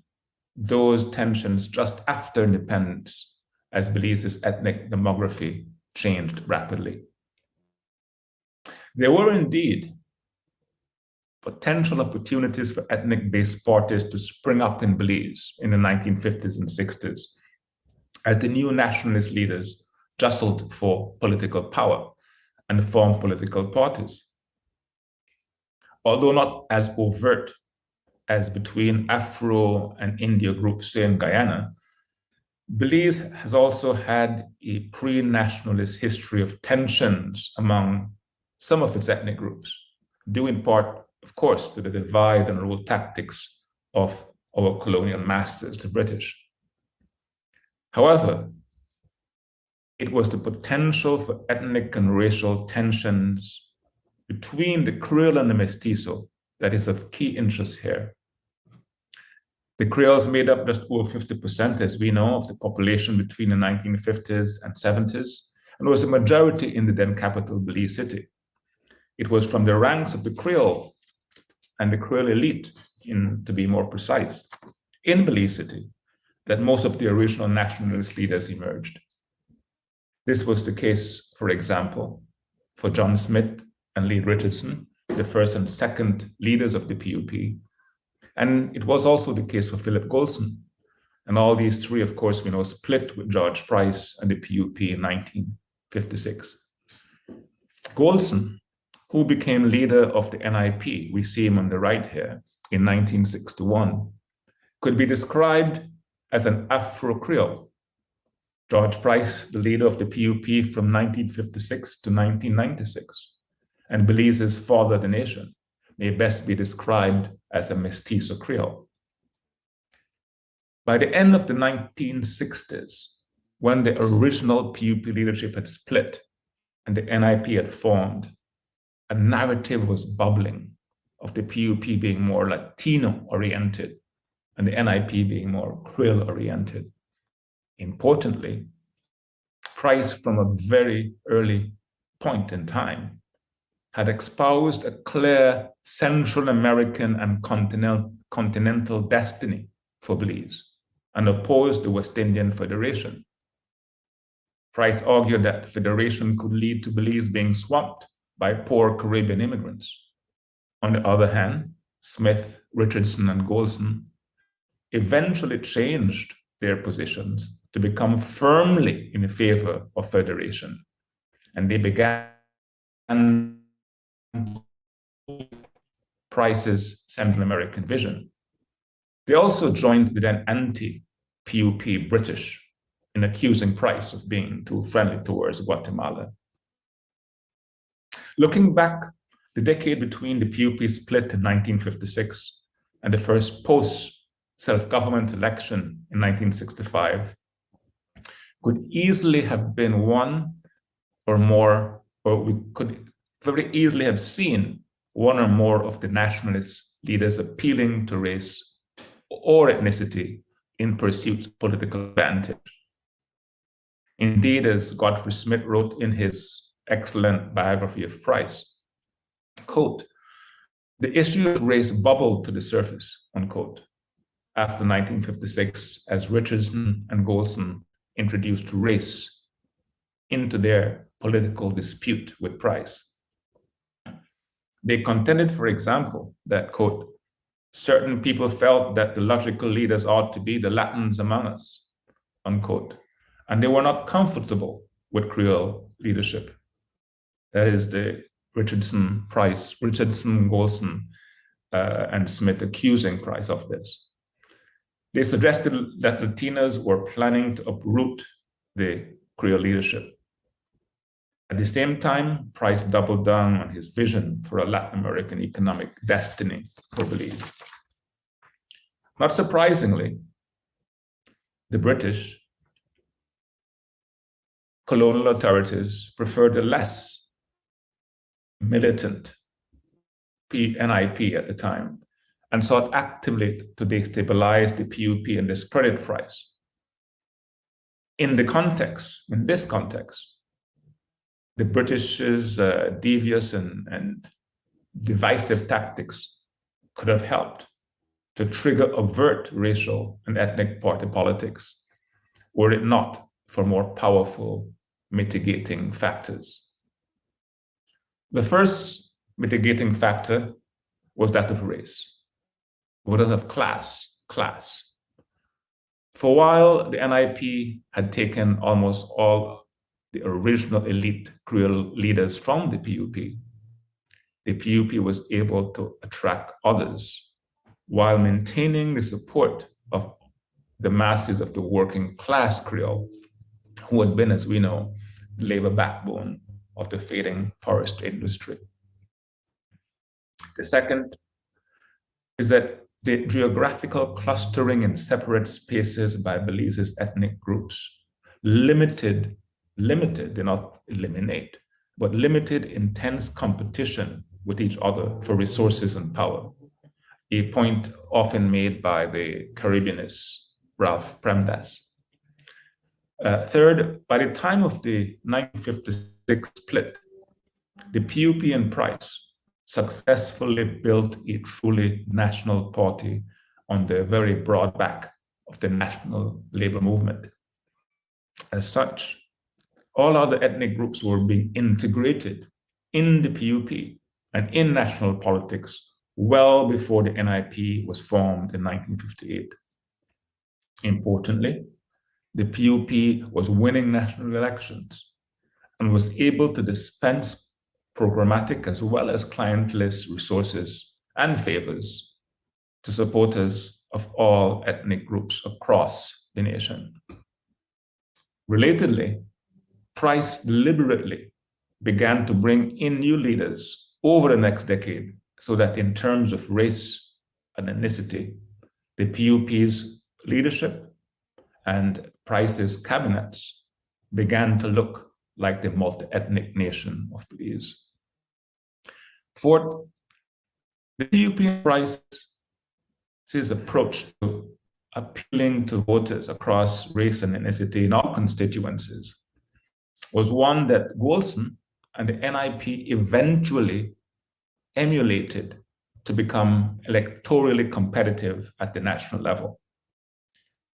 those tensions just after independence as Belize's ethnic demography changed rapidly. There were indeed potential opportunities for ethnic-based parties to spring up in Belize in the 1950s and 60s as the new nationalist leaders jostled for political power and formed political parties. Although not as overt as between Afro and India groups, say in Guyana, Belize has also had a pre-nationalist history of tensions among some of its ethnic groups, due in part, of course, to the divide and rule tactics of our colonial masters, the British. However, it was the potential for ethnic and racial tensions between the Creole and the Mestizo that is of key interest here. The Creoles made up just over 50%, as we know, of the population between the 1950s and 70s, and was a majority in the then capital, Belize City. It was from the ranks of the Creole and the Creole elite, to be more precise, in Belize City, that most of the original nationalist leaders emerged. This was the case, for example, for John Smith and Lee Richardson, the first and second leaders of the PUP. And it was also the case for Philip Golson. And all these three, of course, we know, split with George Price and the PUP in 1956. Golson, who became leader of the NIP, we see him on the right here, in 1961, could be described as an Afro-Creole. George Price, the leader of the PUP from 1956 to 1996, and Belize's father of the nation, may best be described as a Mestizo Creole. By the end of the 1960s, when the original PUP leadership had split and the NIP had formed, a narrative was bubbling of the PUP being more Latino-oriented and the NIP being more Creole-oriented. Importantly, Price, from a very early point in time, had espoused a clear Central American and continental destiny for Belize and opposed the West Indian Federation. Price argued that the federation could lead to Belize being swamped by poor Caribbean immigrants. On the other hand, Smith, Richardson, and Golson eventually changed their positions to become firmly in favor of federation, and they began Price's Central American vision. They also joined the then anti-PUP British in accusing Price of being too friendly towards Guatemala. Looking back, the decade between the PUP split in 1956 and the first post-self-government election in 1965 could easily have been one or more, or we could very easily have seen one or more of the nationalist leaders appealing to race or ethnicity in pursuit of political advantage. Indeed, as Godfrey Smith wrote in his excellent biography of Price, quote, "The issue of race bubbled to the surface," unquote, after 1956, as Richardson and Golson introduced race into their political dispute with Price. They contended, for example, that, quote, "certain people felt that the logical leaders ought to be the Latins among us," unquote, and they were not comfortable with Creole leadership. That is the Richardson, Golson, and Smith accusing Price of this. They suggested that Latinos were planning to uproot the Creole leadership. At the same time, Price doubled down on his vision for a Latin American economic destiny for Belize. Not surprisingly, the British colonial authorities preferred a less militant NIP at the time and sought actively to destabilize the PUP and discredit Price. In this context, the British's devious and divisive tactics could have helped to trigger overt racial and ethnic party politics, were it not for more powerful mitigating factors. The first mitigating factor was that of race, was that of class. For a while, the NIP had taken almost all the original elite Creole leaders from the PUP was able to attract others while maintaining the support of the masses of the working class Creole, who had been, as we know, the labor backbone of the fading forestry industry. The second is that the geographical clustering in separate spaces by Belize's ethnic groups limited, did not eliminate, but limited intense competition with each other for resources and power, a point often made by the Caribbeanist Ralph Premdas. Third, by the time of the 1956 split, the PUP and Price successfully built a truly national party on the very broad back of the national labor movement. As such, all other ethnic groups were being integrated in the PUP and in national politics well before the NIP was formed in 1958. Importantly, the PUP was winning national elections and was able to dispense programmatic as well as clientelist resources and favors to supporters of all ethnic groups across the nation. Relatedly, Price deliberately began to bring in new leaders over the next decade so that in terms of race and ethnicity, the PUP's leadership and Price's cabinets began to look like the multi-ethnic nation of Belize. Fourth, the PUP and Price's approach to appealing to voters across race and ethnicity in all constituencies was one that Golson and the NIP eventually emulated to become electorally competitive at the national level.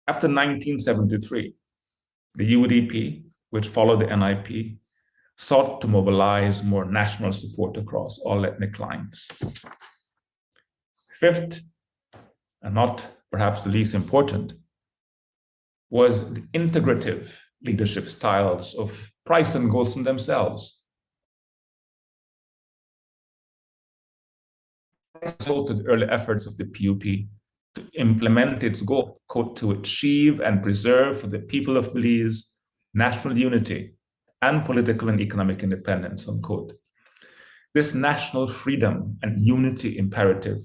After 1973, the UDP, which followed the NIP, sought to mobilize more national support across all ethnic lines. Fifth, and not perhaps the least important, was the integrative leadership styles of Price and Golson themselves. Supported early efforts of the PUP to implement its goal, quote, to achieve and preserve for the people of Belize national unity and political and economic independence, unquote. This national freedom and unity imperative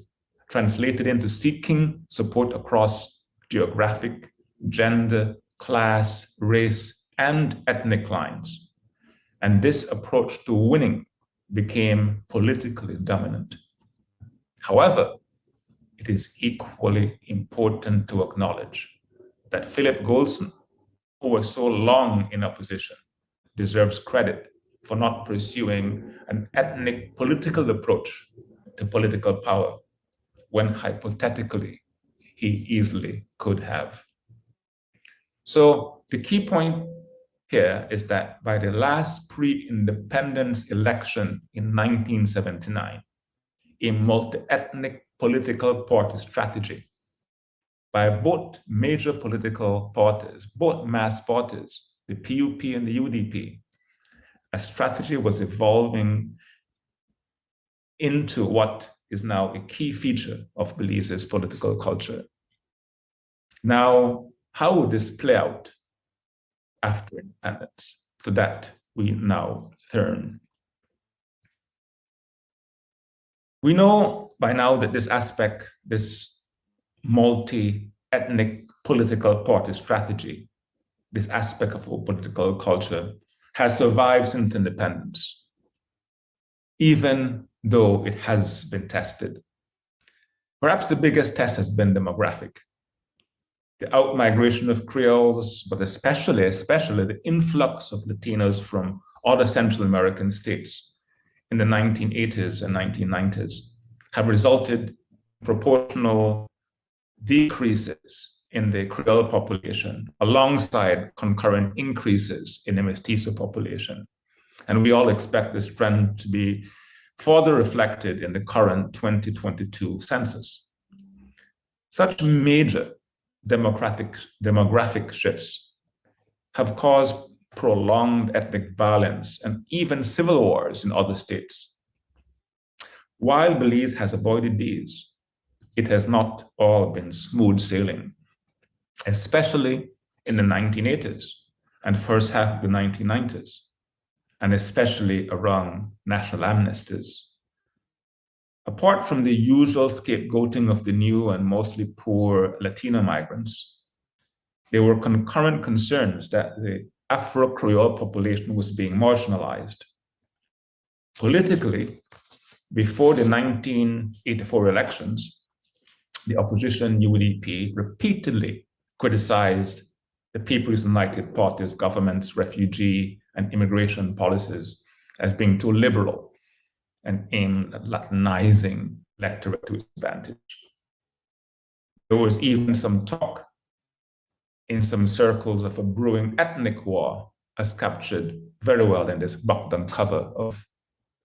translated into seeking support across geographic, gender, class, race, and ethnic lines. And this approach to winning became politically dominant. However, it is equally important to acknowledge that Philip Golson, who was so long in opposition, deserves credit for not pursuing an ethnic political approach to political power when hypothetically he easily could have. So the key point here is that by the last pre-independence election in 1979, a multi-ethnic political party strategy by both major political parties, both mass parties, the PUP and the UDP, a strategy was evolving into what is now a key feature of Belize's political culture. Now, how would this play out after independence? To that, we now turn. We know by now that this aspect, this multi-ethnic political party strategy, this aspect of our political culture, has survived since independence, even though it has been tested. Perhaps the biggest test has been demographic. The outmigration of Creoles, but especially the influx of Latinos from other Central American states in the 1980s and 1990s have resulted in proportional decreases in the Creole population alongside concurrent increases in the Mestizo population. And we all expect this trend to be further reflected in the current 2022 census. Such major demographic shifts have caused prolonged ethnic violence and even civil wars in other states. While Belize has avoided these, it has not all been smooth sailing, especially in the 1980s and first half of the 1990s, and especially around national amnesties. Apart from the usual scapegoating of the new and mostly poor Latino migrants, there were concurrent concerns that the Afro-Creole population was being marginalized. Politically, before the 1984 elections, the opposition UDP repeatedly criticized the People's United Party's government's refugee and immigration policies as being too liberal and aimed at Latinizing electorate to its advantage. There was even some talk in some circles of a brewing ethnic war, as captured very well in this Buckdown cover of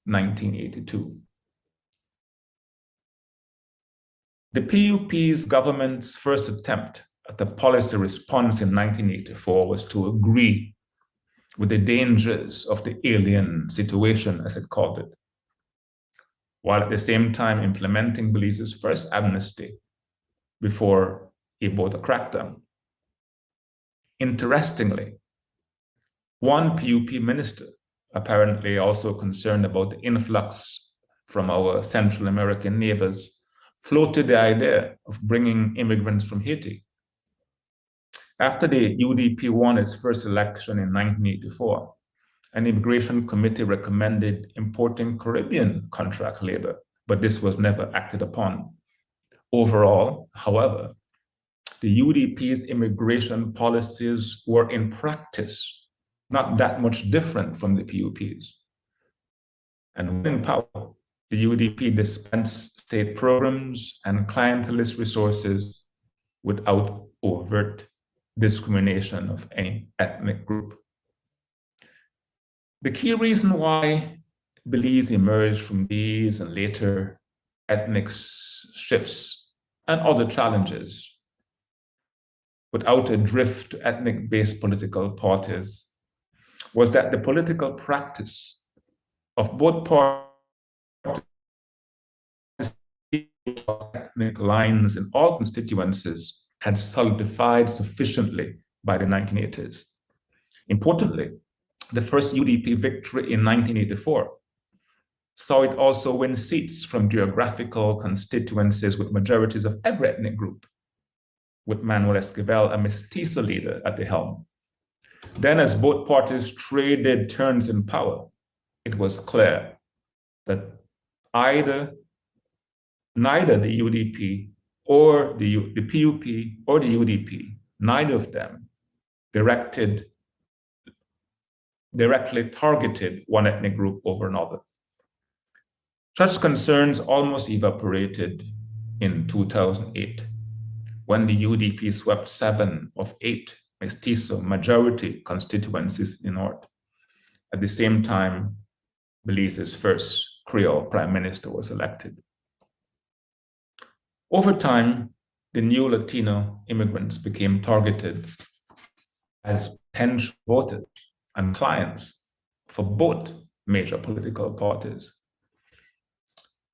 1982. The PUP's government's first attempt at a policy response in 1984 was to agree with the dangers of the alien situation, as it called it, while at the same time implementing Belize's first amnesty before he brought a crackdown. Interestingly, one PUP minister, apparently also concerned about the influx from our Central American neighbors, floated the idea of bringing immigrants from Haiti. After the UDP won its first election in 1984, an immigration committee recommended importing Caribbean contract labor, but this was never acted upon. Overall, however, the UDP's immigration policies were in practice not that much different from the PUP's. And when in power, the UDP dispensed state programs and clientelist resources without overt discrimination of any ethnic group. The key reason why Belize emerged from these and later ethnic shifts and other challenges without a drift to ethnic-based political parties was that the political practice of both parties ethnic lines in all constituencies had solidified sufficiently by the 1980s. Importantly, the first UDP victory in 1984 saw it also win seats from geographical constituencies with majorities of every ethnic group, with Manuel Esquivel, a mestizo leader, at the helm. Then, as both parties traded turns in power, it was clear that neither the UDP or the PUP or the UDP, neither of them directly targeted one ethnic group over another. Such concerns almost evaporated in 2008, when the UDP swept 7 of 8 mestizo majority constituencies in the north. At the same time, Belize's first Creole prime minister was elected. Over time, the new Latino immigrants became targeted as potential voters and clients for both major political parties.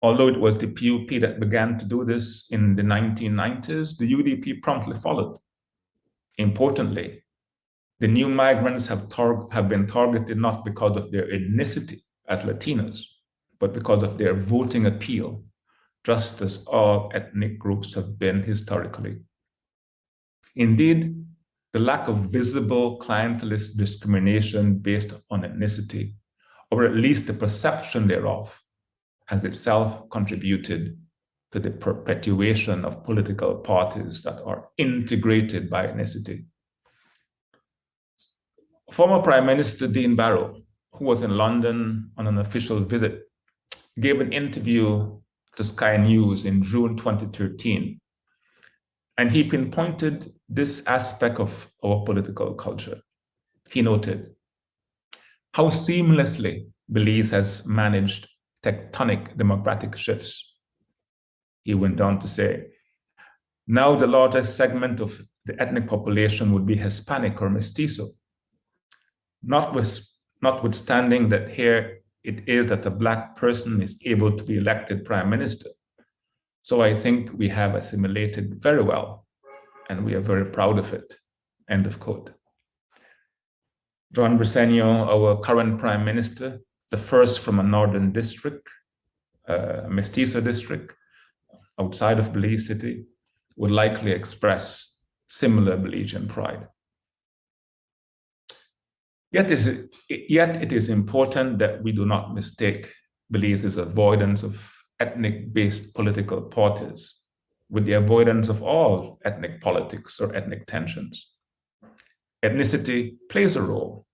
Although it was the PUP that began to do this in the 1990s, the UDP promptly followed. Importantly, The new migrants have been targeted not because of their ethnicity as Latinos, but because of their voting appeal, just as all ethnic groups have been historically. Indeed, the lack of visible clientelist discrimination based on ethnicity, or at least the perception thereof, has itself contributed to the perpetuation of political parties that are integrated by ethnicity. Former Prime Minister Dean Barrow, who was in London on an official visit, gave an interview to Sky News in June 2013, and he pinpointed this aspect of our political culture. He noted how seamlessly Belize has managed tectonic democratic shifts. He went on to say, now the largest segment of the ethnic population would be Hispanic or Mestizo. Notwithstanding that here it is that a Black person is able to be elected prime minister. So I think we have assimilated very well, and we are very proud of it, end of quote. John Briceño, our current prime minister, the first from a northern district, a Mestizo district, outside of Belize City, would likely express similar Belizean pride. Yet it is important that we do not mistake Belize's avoidance of ethnic-based political parties with the avoidance of all ethnic politics or ethnic tensions. Ethnicity plays a role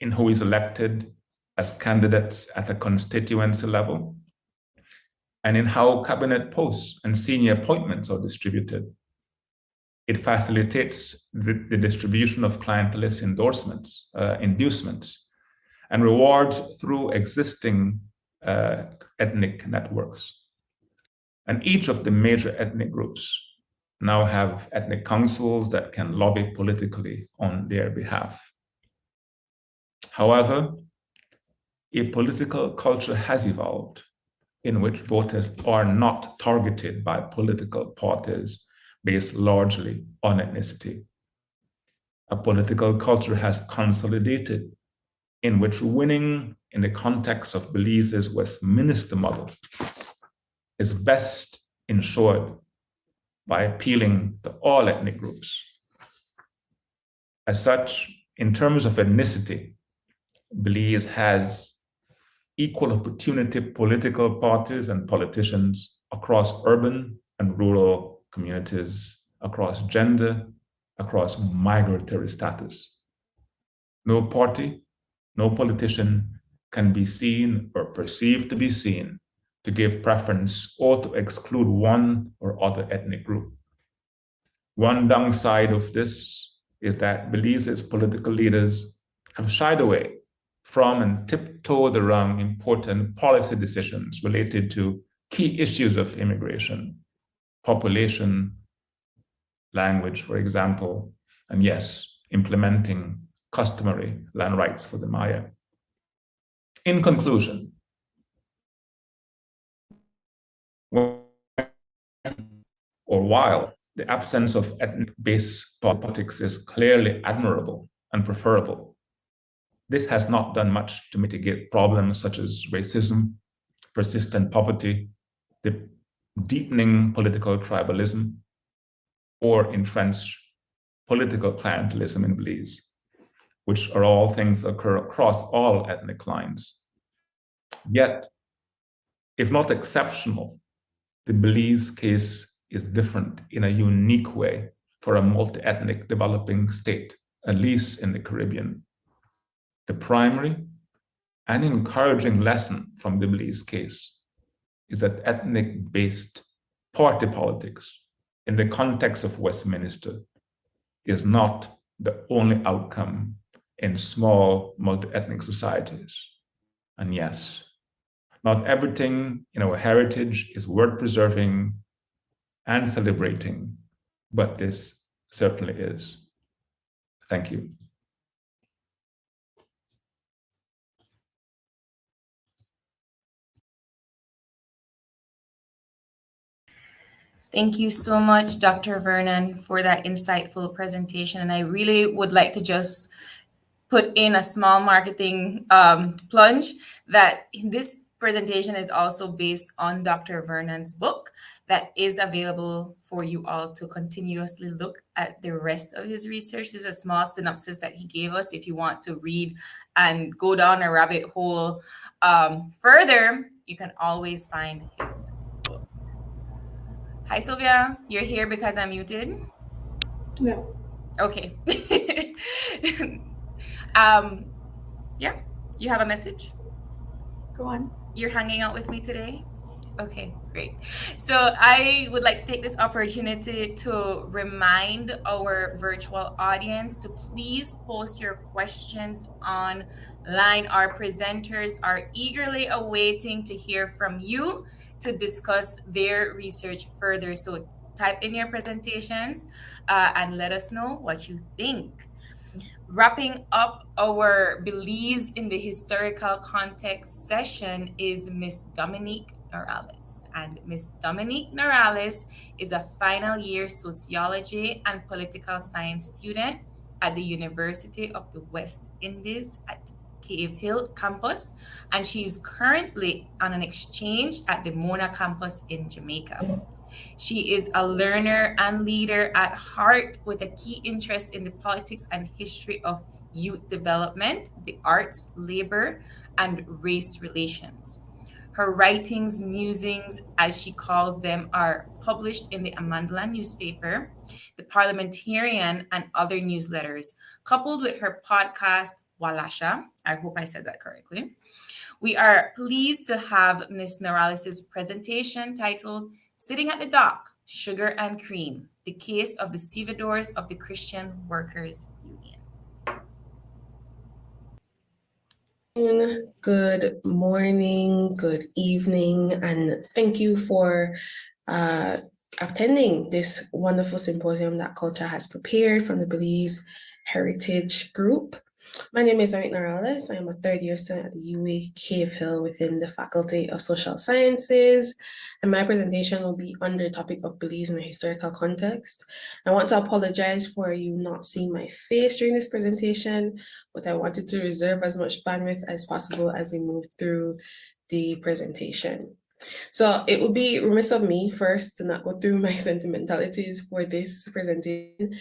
in who is elected as candidates at a constituency level and in how cabinet posts and senior appointments are distributed. It facilitates the distribution of clientelist inducements, and rewards through existing ethnic networks. And each of the major ethnic groups now have ethnic councils that can lobby politically on their behalf. However, a political culture has evolved in which voters are not targeted by political parties based largely on ethnicity. A political culture has consolidated in which winning in the context of Belize's Westminster model is best ensured by appealing to all ethnic groups. As such, in terms of ethnicity, Belize has equal opportunity political parties and politicians across urban and rural communities, across gender, across migratory status. No party, no politician can be seen or perceived to be seen to give preference or to exclude one or other ethnic group. One downside of this is that Belize's political leaders have shied away from and tiptoed around important policy decisions related to key issues of immigration, population, language, for example, and yes, implementing customary land rights for the Maya. In conclusion, while the absence of ethnic-based politics is clearly admirable and preferable, this has not done much to mitigate problems such as racism, persistent poverty, the deepening political tribalism, or entrenched political clientelism in Belize, which are all things that occur across all ethnic lines. Yet, if not exceptional, the Belize case is different in a unique way for a multi-ethnic developing state, at least in the Caribbean. The primary and encouraging lesson from the Belize case is that ethnic-based party politics in the context of Westminster is not the only outcome in small multi-ethnic societies. And yes, not everything in our heritage is worth preserving and celebrating, but this certainly is. Thank you. Thank you so much, Dr. Vernon, for that insightful presentation. And I really would like to just put in a small marketing plunge that this presentation is also based on Dr. Vernon's book that is available for you all to continuously look at the rest of his research. There's a small synopsis that he gave us if you want to read and go down a rabbit hole further. You can always find his book. Hi, Sylvia. You're here because I'm muted? No. Okay. Yeah, you have a message? Go on. You're hanging out with me today? Okay, great. So I would like to take this opportunity to remind our virtual audience to please post your questions online. Our presenters are eagerly awaiting to hear from you to discuss their research further. So type in your presentations and let us know what you think. Wrapping up our Belize in the historical context session is Miss Dominique Noralez. And Miss Dominique Noralez is a final year sociology and political science student at the University of the West Indies at Cave Hill campus, and she's currently on an exchange at the Mona campus in Jamaica. She is a learner and leader at heart with a key interest in the politics and history of youth development, the arts, labor, and race relations. Her writings, musings, as she calls them, are published in the Amandla newspaper, the Parliamentarian, and other newsletters, coupled with her podcast, Walasha. I hope I said that correctly. We are pleased to have Ms. Noralez's presentation titled Sitting at the Dock, Sugar and Cream, the Case of the Stevedores of the Christian Workers Union. Good morning, good evening, and thank you for attending this wonderful symposium that KULCHA has prepared from the Belize Heritage Group. My name is Dominique Noralez. I am a third-year student at the UA Cave Hill within the Faculty of Social Sciences, and my presentation will be under the topic of Belize in a historical context. I want to apologize for you not seeing my face during this presentation, but I wanted to reserve as much bandwidth as possible as we move through the presentation. So it would be remiss of me first to not go through my sentimentalities for this presentation.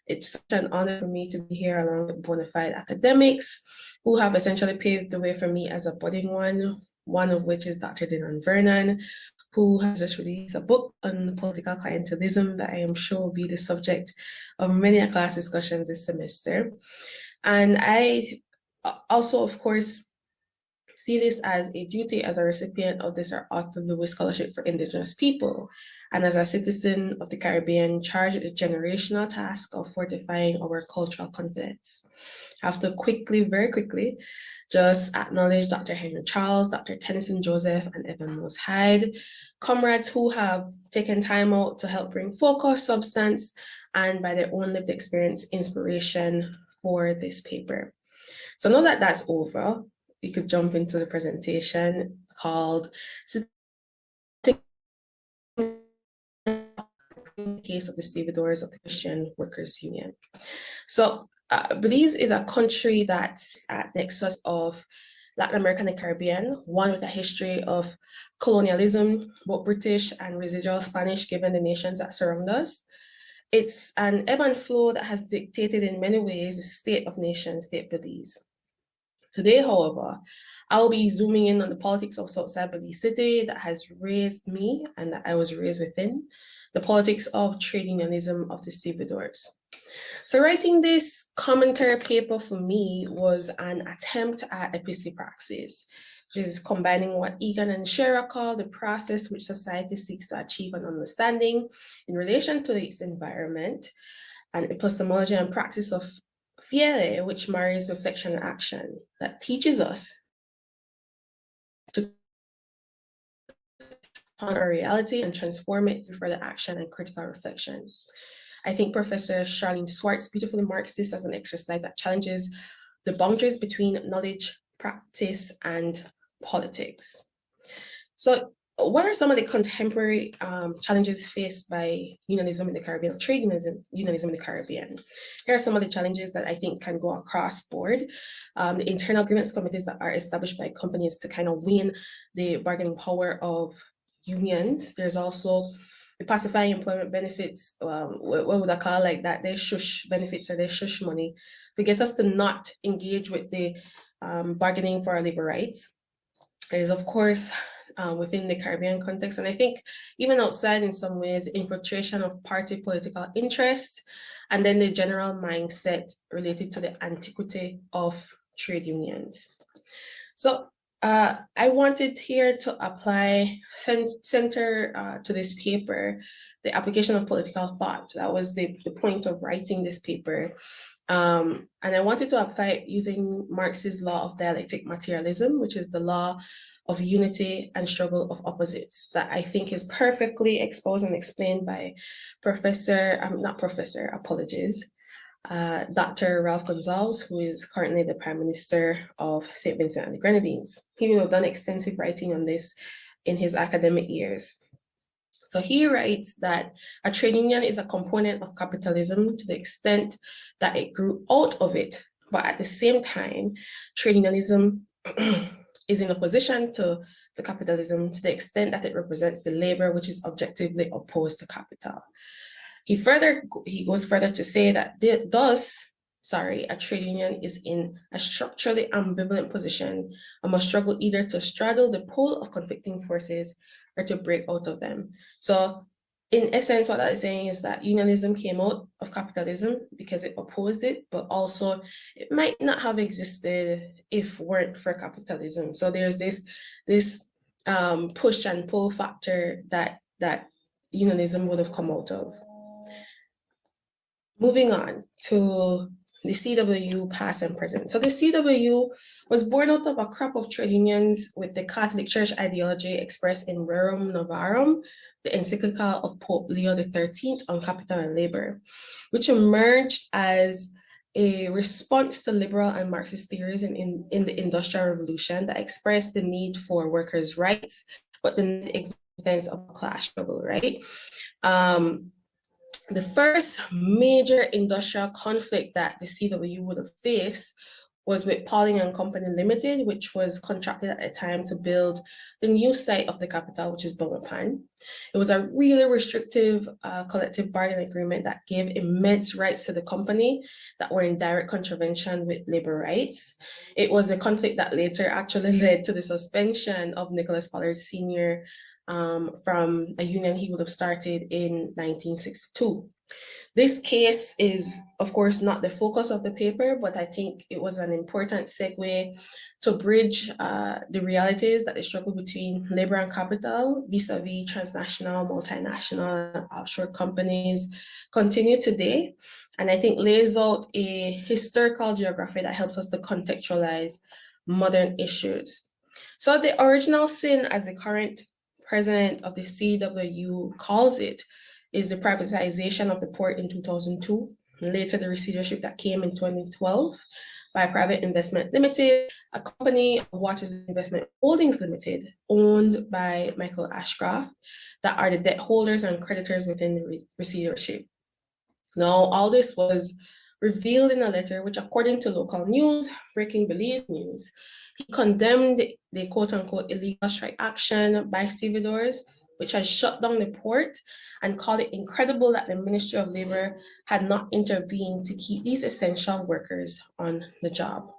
It's such an honor for me to be here along with bona fide academics who have essentially paved the way for me as a budding one of which is Dr. Vernon, who has just released a book on political clientelism that I am sure will be the subject of many class discussions this semester. And I also, of course, see this as a duty as a recipient of this Arthur Lewis Scholarship for Indigenous People, and as a citizen of the Caribbean charged with the generational task of fortifying our cultural confidence. I have to very quickly, just acknowledge Dr. Henry Charles, Dr. Tennyson Joseph, and Evan Mose Hyde, comrades who have taken time out to help bring focus, substance, and by their own lived experience, inspiration for this paper. So now that that's over, we could jump into the presentation called Case of the Stevedores of the Christian Workers Union. So Belize is a country that's at the nexus of Latin America and the Caribbean, one with a history of colonialism, both British and residual Spanish, given the nations that surround us. It's an ebb and flow that has dictated in many ways the state of nation, state Belize. Today, however, I'll be zooming in on the politics of Southside Belize City that has raised me and that I was raised within, the politics of trade unionism of the Stevedores. So writing this commentary paper for me was an attempt at epistapraxis, which is combining what Aidan and Shera call the process which society seeks to achieve an understanding in relation to its environment, and epistemology and practice of Verde, which marries reflection and action, that teaches us to on our reality and transform it through further action and critical reflection. I think Professor Charlene Swartz beautifully marks this as an exercise that challenges the boundaries between knowledge, practice, and politics. So what are some of the contemporary challenges faced by unionism in the Caribbean, trade unionism in the Caribbean? Here are some of the challenges that I think can go across board. The internal grievance committees that are established by companies to kind of win the bargaining power of unions. There's also the pacifying employment benefits, what would I call like that? Their shush benefits or their shush money to get us to not engage with the bargaining for our labor rights. There's, of course, within the Caribbean context, and I think even outside in some ways, infiltration of party political interest, and then the general mindset related to the antiquity of trade unions. So I wanted here to apply, center to this paper, the application of political thought. That was the point of writing this paper. And I wanted to apply it using Marx's law of dialectic materialism, which is the law of unity and struggle of opposites, that I think is perfectly exposed and explained by Dr. Ralph Gonsalves, who is currently the Prime Minister of St. Vincent and the Grenadines. He would have done extensive writing on this in his academic years. So he writes that a trade union is a component of capitalism to the extent that it grew out of it, but at the same time, trade unionism is in opposition to capitalism to the extent that it represents the labor which is objectively opposed to capital. He goes further to say that a trade union is in a structurally ambivalent position and must struggle either to straddle the pole of conflicting forces or to break out of them. So in essence, what that is saying is that unionism came out of capitalism because it opposed it, but also it might not have existed if weren't for capitalism. So there's this push and pull factor that unionism would have come out of. Moving on to the CW past and present. So the CW was born out of a crop of trade unions with the Catholic Church ideology expressed in Rerum Novarum, the encyclical of Pope Leo XIII on capital and labor, which emerged as a response to liberal and Marxist theories in the Industrial Revolution that expressed the need for workers' rights, but the existence of a class struggle, right? The first major industrial conflict that the CW would have faced was with Pauling and Company Limited, which was contracted at the time to build the new site of the capital, which is Mopan. It was a really restrictive collective bargaining agreement that gave immense rights to the company that were in direct contravention with labor rights. It was a conflict that later actually led to the suspension of Nicholas Pollard Sr. From a union he would have started in 1962. This case is, of course, not the focus of the paper, but I think it was an important segue to bridge the realities that the struggle between labor and capital vis-a-vis transnational, multinational, and offshore companies continue today. And I think lays out a historical geography that helps us to contextualize modern issues. So the original sin, as the current president of the CW calls it, is the privatization of the port in 2002, later the receivership that came in 2012 by Private Investment Limited, a company of Water Investment Holdings Limited, owned by Michael Ashcroft, that are the debt holders and creditors within the receivership. Now, all this was revealed in a letter which, according to local news, Breaking Belize News, he condemned the quote-unquote illegal strike action by Stevedores, which has shut down the port, and called it incredible that the Ministry of Labor had not intervened to keep these essential workers on the job.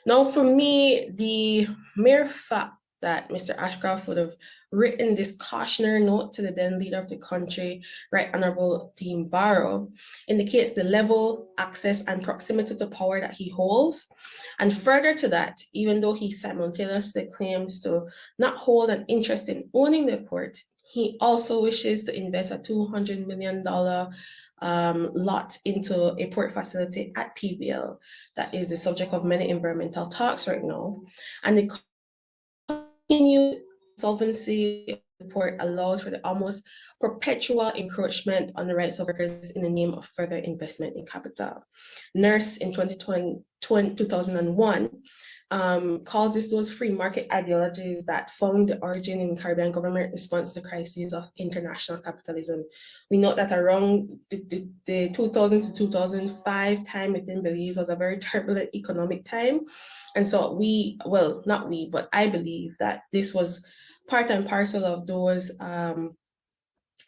Now, for me, the mere fact that Mr. Ashcroft would have written this cautionary note to the then leader of the country, Right Honorable Dean Barrow, indicates the level, access, and proximity to power that he holds. And further to that, even though he simultaneously claims to not hold an interest in owning the port, he also wishes to invest a $200 million lot into a port facility at PBL that is the subject of many environmental talks right now. And the continued solvency of the port allows for the almost perpetual encroachment on the rights of workers in the name of further investment in capital. Nurse in 2001 calls this those free market ideologies that found the origin in Caribbean government response to crises of international capitalism. We note that around the 2000 to 2005 time within Belize was a very turbulent economic time. And so not we, but I believe that this was part and parcel of those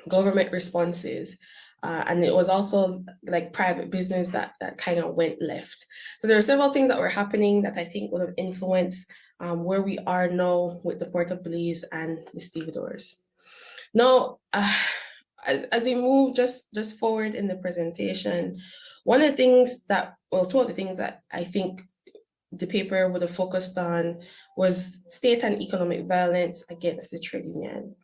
government responses. And it was also like private business that kind of went left. So there are several things that were happening that I think would have influenced where we are now with the Port of Belize and the Stevedores. Now, as we move just forward in the presentation, two of the things that I think the paper would have focused on was state and economic violence against the trade union.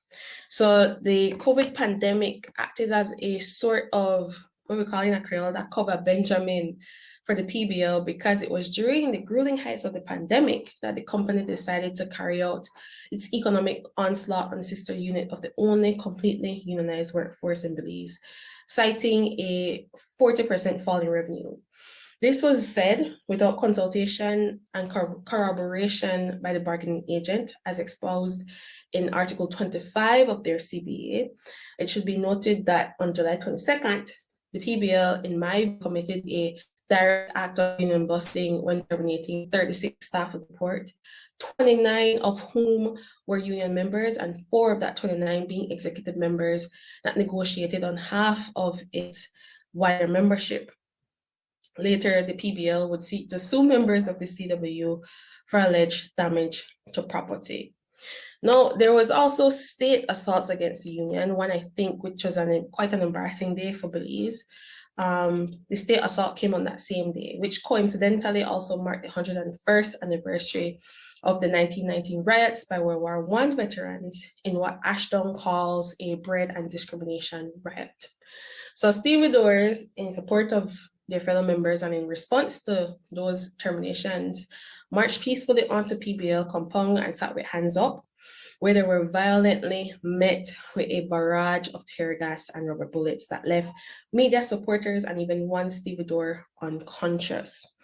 So the COVID pandemic acted as a sort of, what we call in a Creole, that cover Benjamin for the PBL, because it was during the grueling heights of the pandemic that the company decided to carry out its economic onslaught on the sister unit of the only completely unionized workforce in Belize, citing a 40% fall in revenue. This was said without consultation and corroboration by the bargaining agent, as exposed in Article 25 of their CBA. It should be noted that on July 22nd, the PBL, in my view, committed a direct act of union busting when terminating 36 staff of the port, 29 of whom were union members, and 4 of that 29 being executive members that negotiated on half of its wider membership. Later, the PBL would seek to sue members of the CW for alleged damage to property. Now, there was also state assaults against the union, one I think which was quite an embarrassing day for Belize. The state assault came on that same day, which coincidentally also marked the 101st anniversary of the 1919 riots by World War I veterans in what Ashton calls a bread and discrimination riot. So Stevedores, in support of their fellow members and in response to those terminations, marched peacefully onto PBL compound and sat with hands up, where they were violently met with a barrage of tear gas and rubber bullets that left media supporters and even one stevedore unconscious.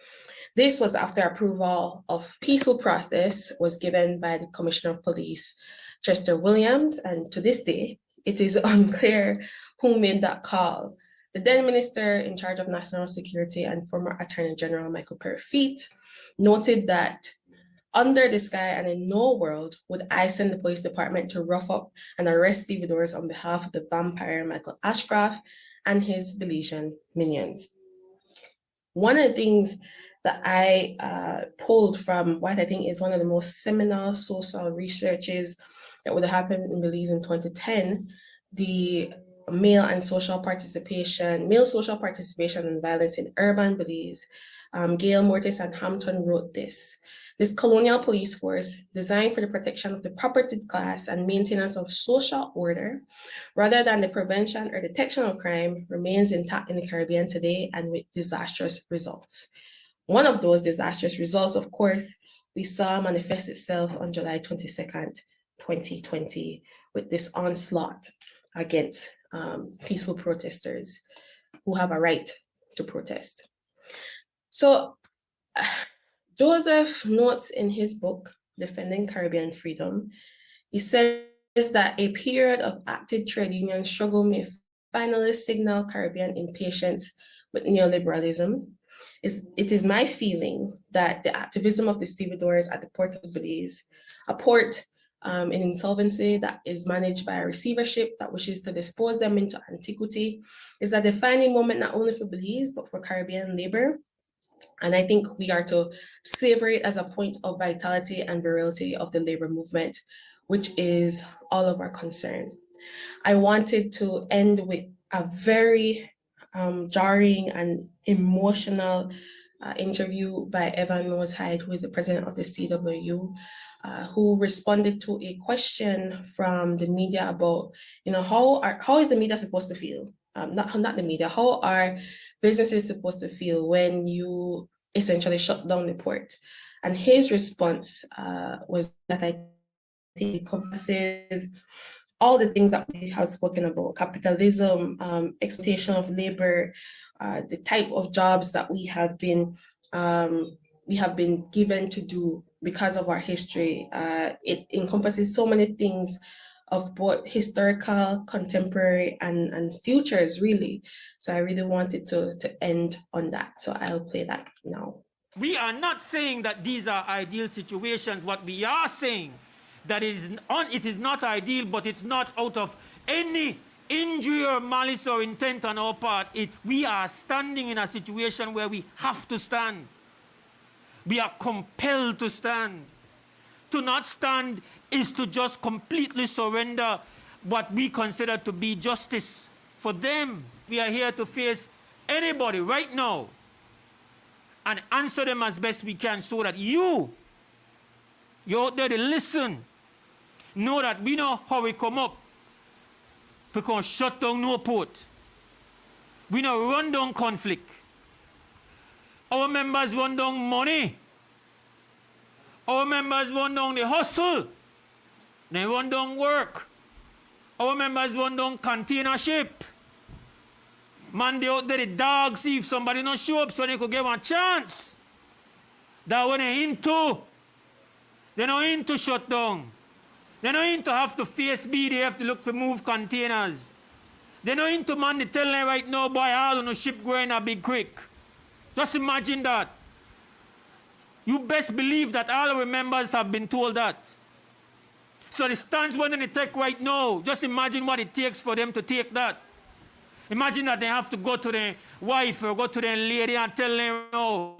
This was after approval of peaceful protest was given by the Commissioner of Police, Chester Williams, and to this day, it is unclear who made that call. The then minister in charge of national security and former Attorney General Michael Perfeet noted that under the sky and in no world would I send the police department to rough up and arrest stevedores on behalf of the vampire Michael Ashcroft and his Belizean minions. One of the things that I pulled from what I think is one of the most seminal social researches that would have happened in Belize in 2010, the male social participation and violence in urban Belize. Gail Mortis and Hampton wrote this. This colonial police force, designed for the protection of the property class and maintenance of social order, rather than the prevention or detection of crime, remains intact in the Caribbean today and with disastrous results. One of those disastrous results, of course, we saw manifest itself on July 22nd, 2020, with this onslaught against peaceful protesters who have a right to protest. So Joseph notes in his book, Defending Caribbean Freedom, he says that a period of active trade union struggle may finally signal Caribbean impatience with neoliberalism. It is my feeling that the activism of the stevedores at the Port of Belize, a port in insolvency that is managed by a receivership that wishes to dispose them into antiquity, is a defining moment not only for Belize, but for Caribbean labor. And I think we are to savor it as a point of vitality and virility of the labor movement, which is all of our concern. I wanted to end with a very jarring and emotional interview by Evan Mosehide, who is the president of the CW, who responded to a question from the media about, how is the media supposed to feel? Not the media, how are businesses supposed to feel when you essentially shut down the port? And his response was that I think encompasses all the things that we have spoken about: capitalism, exploitation of labor, the type of jobs that we have been we have been given to do because of our history. It encompasses so many things of both historical, contemporary, and futures, really. So I really wanted to end on that. So I'll play that now. We are not saying that these are ideal situations. What we are saying that it is not ideal, but it's not out of any injury or malice or intent on our part. We are standing in a situation where we have to stand. We are compelled to stand. To not stand is to just completely surrender what we consider to be justice for them. We are here to face anybody right now and answer them as best we can, so that you're out there to listen. Know that we know how we come up. We can shut down no port. We know run down conflict. Our members run down money. Our members run down the hustle. They run down work. Our members run down containership. Man, they out there, the dog, see if somebody not show up so they could give them a chance. That when they're not into shut down. They're not into have to face BDF to look for move containers. They're not into man, they tell them right now, boy, all on a ship going a big creek. Just imagine that. You best believe that all our members have been told that. So the stance when they take right now, just imagine what it takes for them to take that. Imagine that they have to go to their wife or go to their lady and tell them, no,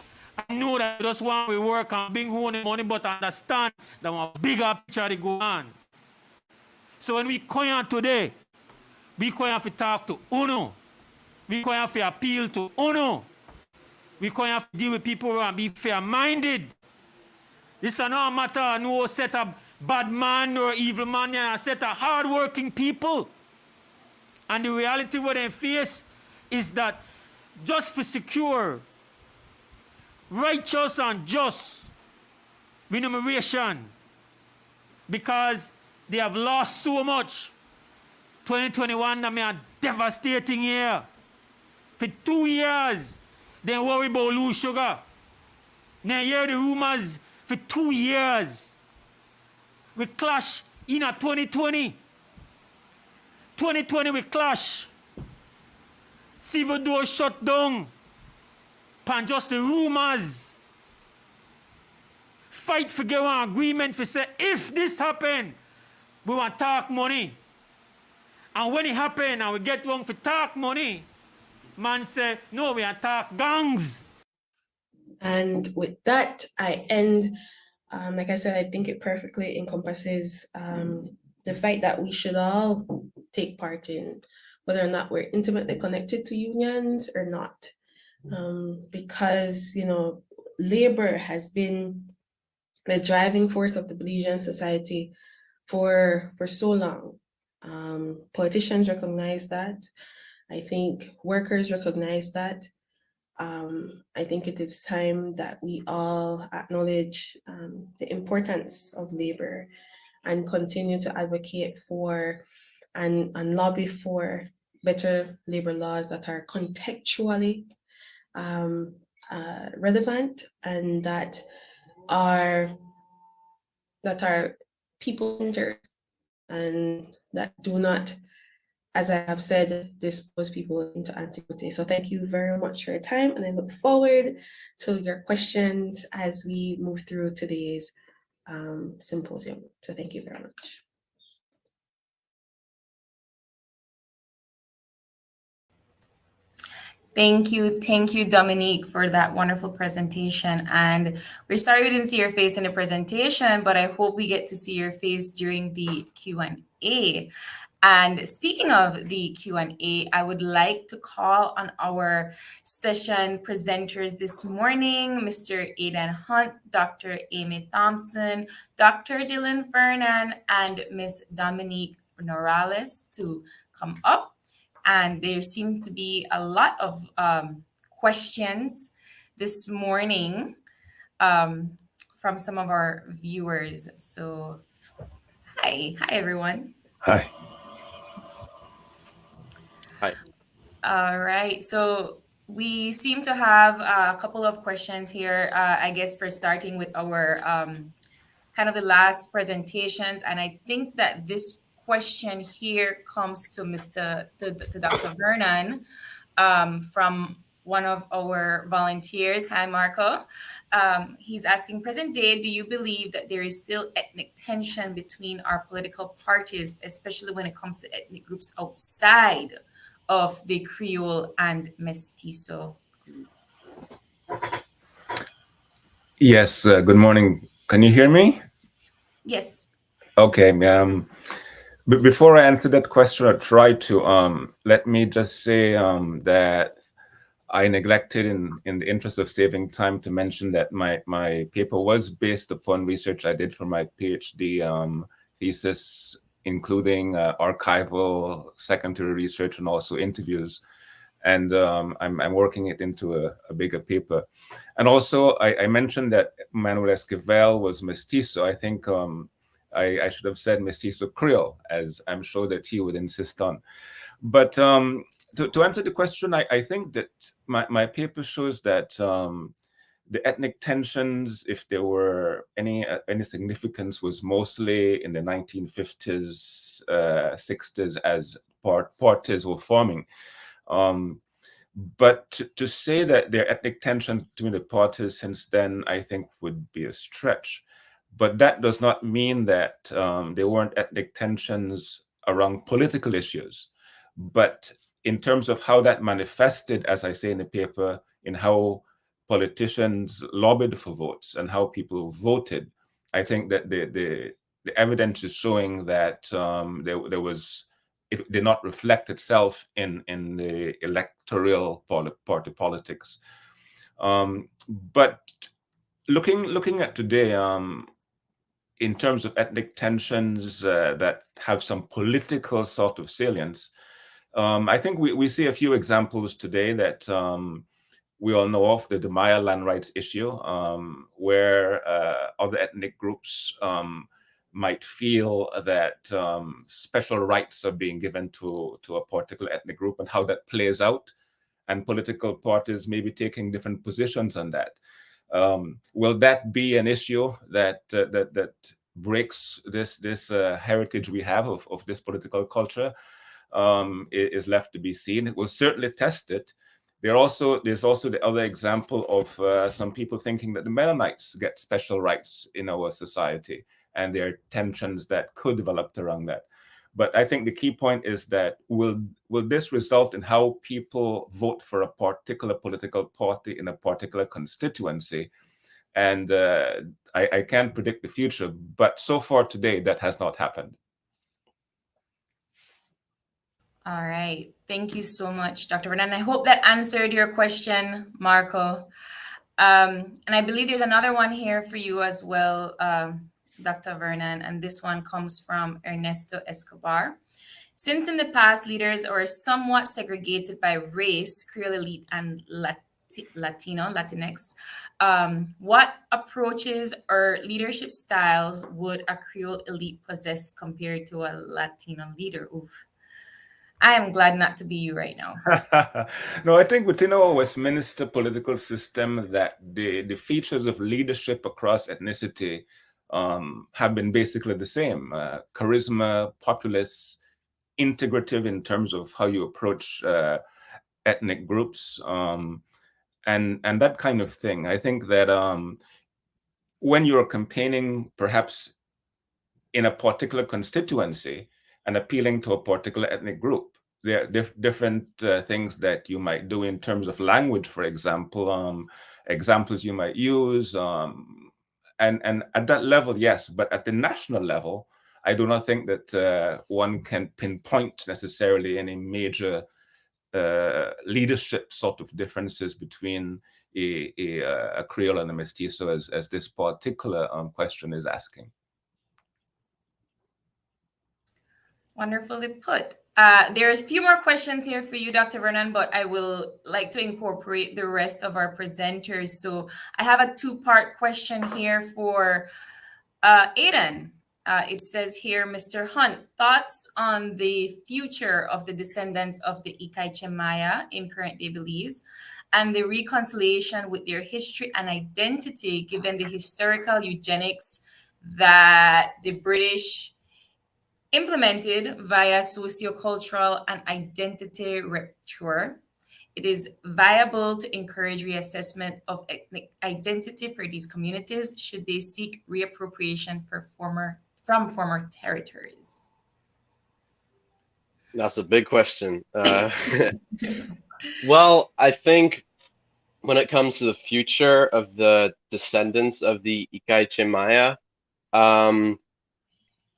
I know that you just want to work and bring home the money, but understand that one bigger picture to go on. So when we come here today, we come here to talk to UNO. We come here to appeal to UNO. We come here to deal with people who are be fair-minded. This is not a matter of no set of bad man or evil man, and a set of hard-working people. And the reality what they face is that just for secure, righteous and just remuneration, because they have lost so much. 2021 I mean a devastating year. For 2 years, they worry about loose sugar. They hear the rumors for 2 years. We clash in a 2020. 2020 we clash. Stevedores shut down. Pan just the rumors. Fight for get an agreement for say, if this happen, we want talk money. And when it happen and we get one for talk money, man say, no, we want talk gangs. And with that, I end. Like I said, I think it perfectly encompasses the fight that we should all take part in, whether or not we're intimately connected to unions or not. Because, labor has been the driving force of the Belizean society for so long. Politicians recognize that. I think workers recognize that. I think it is time that we all acknowledge the importance of labor and continue to advocate for and lobby for better labor laws that are contextually relevant and that are people-centered and that do not, as I have said, dispose people into antiquity. So thank you very much for your time, and I look forward to your questions as we move through today's symposium. So thank you very much. Thank you, Dominique, for that wonderful presentation. And we're sorry we didn't see your face in the presentation, but I hope we get to see your face during the Q&A. And speaking of the Q&A, I would like to call on our session presenters this morning, Mr. Aidan Hunt, Dr. Amy Thompson, Dr. Dylan Vernon, and Ms. Dominique Noralez to come up. And there seems to be a lot of questions this morning from some of our viewers. So, hi everyone. Hi. Hi. All right. So we seem to have a couple of questions here, I guess, for starting with our kind of the last presentations. And I think that this question here comes to Dr. Vernon from one of our volunteers. Hi, Marco. He's asking, present day, do you believe that there is still ethnic tension between our political parties, especially when it comes to ethnic groups outside of the Creole and Mestizo groups? Yes, good morning. Can you hear me? Yes. Okay. Before I answer that question, I try to let me just say that I neglected, in the interest of saving time, to mention that my paper was based upon research I did for my PhD thesis, including archival, secondary research, and also interviews. And I'm working it into a bigger paper. And also, I mentioned that Manuel Esquivel was mestizo. I think I should have said mestizo Creole, as I'm sure that he would insist on. But to answer the question, I think that my paper shows that the ethnic tensions, if there were any significance, was mostly in the 1950s, 60s, as parties were forming. But to say that there are ethnic tensions between the parties since then, I think would be a stretch. But that does not mean that there weren't ethnic tensions around political issues. But in terms of how that manifested, as I say in the paper, in how politicians lobbied for votes and how people voted, I think that the evidence is showing that there was, it did not reflect itself in the electoral party politics. But looking at today, in terms of ethnic tensions that have some political sort of salience, I think we see a few examples today that we all know of. The Maya land rights issue, where other ethnic groups might feel that special rights are being given to a particular ethnic group, and how that plays out, and political parties may be taking different positions on that. Will that be an issue that breaks this heritage we have of this political culture? Is left to be seen. It will certainly test it. There's also the other example of some people thinking that the Mennonites get special rights in our society, and there are tensions that could develop around that. But I think the key point is that will this result in how people vote for a particular political party in a particular constituency? And I can't predict the future, but so far today, that has not happened. All right. Thank you so much, Dr. Vernon. I hope that answered your question, Marco. And I believe there's another one here for you as well, Dr. Vernon, and this one comes from Ernesto Escobar. Since in the past, leaders are somewhat segregated by race, Creole elite and Latinx, what approaches or leadership styles would a Creole elite possess compared to a Latino leader? Oof. I am glad not to be you right now. No, I think within our Westminster political system, that the features of leadership across ethnicity have been basically the same. Charisma, populist, integrative in terms of how you approach ethnic groups, and that kind of thing. I think that when you're campaigning, perhaps in a particular constituency, and appealing to a particular ethnic group, there are different things that you might do in terms of language, for example, examples you might use, and at that level, yes. But at the national level, I do not think that one can pinpoint necessarily any major leadership sort of differences between a Creole and a Mestizo, as this particular question is asking. Wonderfully put. There's a few more questions here for you, Dr. Vernon, but I will like to incorporate the rest of our presenters. So I have a two-part question here for Aidan. It says here, Mr. Hunt, thoughts on the future of the descendants of the Icaiche Maya in current-day Belize, and the reconciliation with their history and identity, given the historical eugenics that the British implemented via sociocultural and identity rupture. It is viable to encourage reassessment of ethnic identity for these communities should they seek reappropriation from former territories. That's a big question. Well, I think when it comes to the future of the descendants of the Icaiche Maya,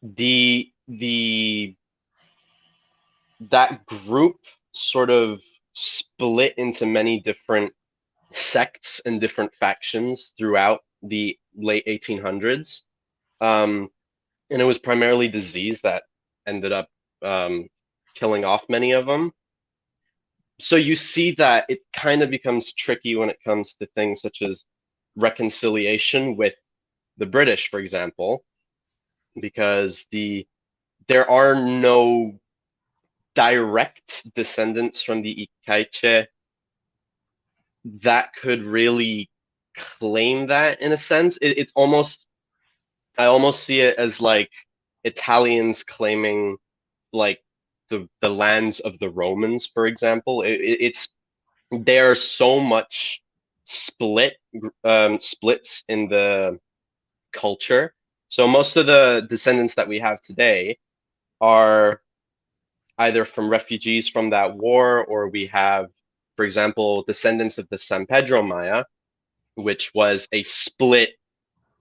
the that group sort of split into many different sects and different factions throughout the late 1800s. And it was primarily disease that ended up killing off many of them. So you see that it kind of becomes tricky when it comes to things such as reconciliation with the British, for example, because there are no direct descendants from the Icaiche that could really claim that in a sense. It's almost, I almost see it as like Italians claiming like the lands of the Romans, for example. It's there's so much splits in the culture. So most of the descendants that we have today are either from refugees from that war, or we have, for example, descendants of the San Pedro Maya, which was a split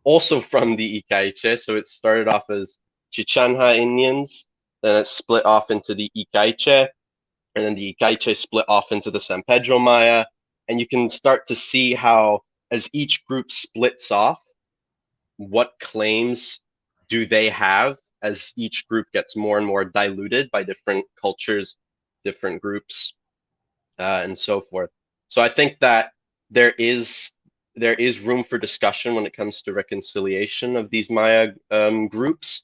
also from the Icaiche. So it started off as Chichanha Indians, then it split off into the Icaiche, and then the Icaiche split off into the San Pedro Maya. And you can start to see how, as each group splits off, what claims do they have as each group gets more and more diluted by different cultures, different groups, and so forth. So I think that there is room for discussion when it comes to reconciliation of these Maya groups,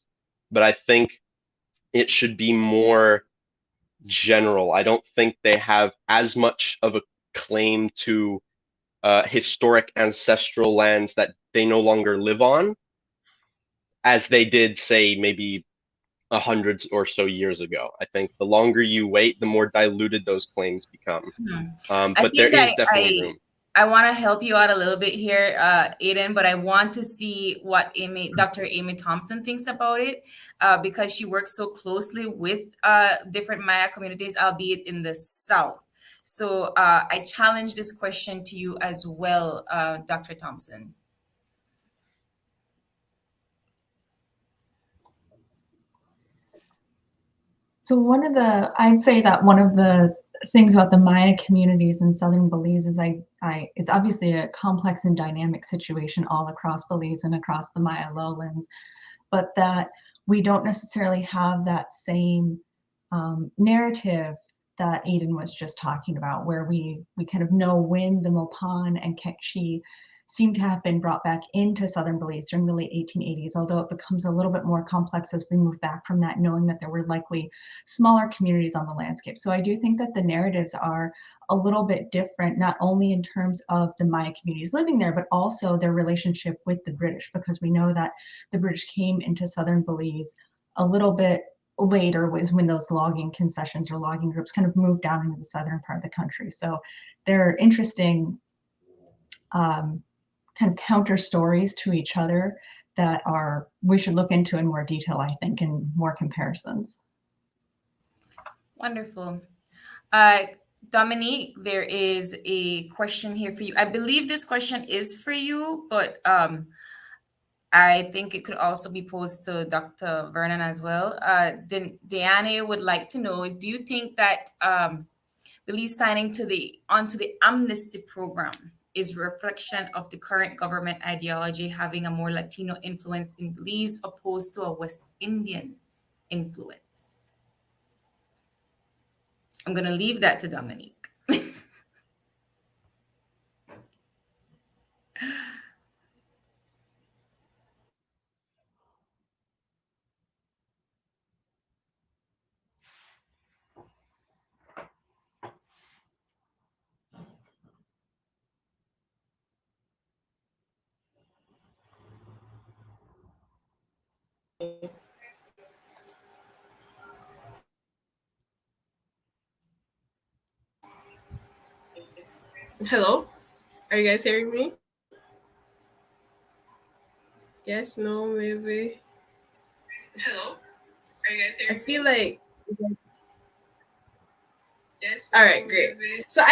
but I think it should be more general. I don't think they have as much of a claim to historic ancestral lands that they no longer live on as they did, say, maybe 100 or so years ago. I think the longer you wait, the more diluted those claims become. I But there think is definitely room. I want to help you out a little bit here, Aidan, but I want to see what Dr. Amy Thompson thinks about it, because she works so closely with different Maya communities, albeit in the South. So I challenge this question to you as well, Dr. Thompson. So I'd say that one of the things about the Maya communities in southern Belize is it's obviously a complex and dynamic situation all across Belize and across the Maya lowlands, but that we don't necessarily have that same narrative that Aidan was just talking about, where we kind of know when the Mopan and Kekchi seem to have been brought back into southern Belize during the late 1880s, although it becomes a little bit more complex as we move back from that, knowing that there were likely smaller communities on the landscape. So I do think that the narratives are a little bit different, not only in terms of the Maya communities living there, but also their relationship with the British, because we know that the British came into southern Belize a little bit later, was when those logging concessions or logging groups kind of moved down into the southern part of the country. So they're interesting kind of counter stories to each other that we should look into in more detail, I think, and more comparisons. Wonderful. Dominique, there is a question here for you. I believe this question is for you, but I think it could also be posed to Dr. Vernon as well. Diane would like to know, do you think that Belize signing onto the amnesty program is a reflection of the current government ideology having a more Latino influence in Belize opposed to a West Indian influence? I'm going to leave that to Dominique. Hello? Are you guys hearing me? Yes, no, maybe. Hello? Are you guys hearing me? I feel like yes. All right, great. So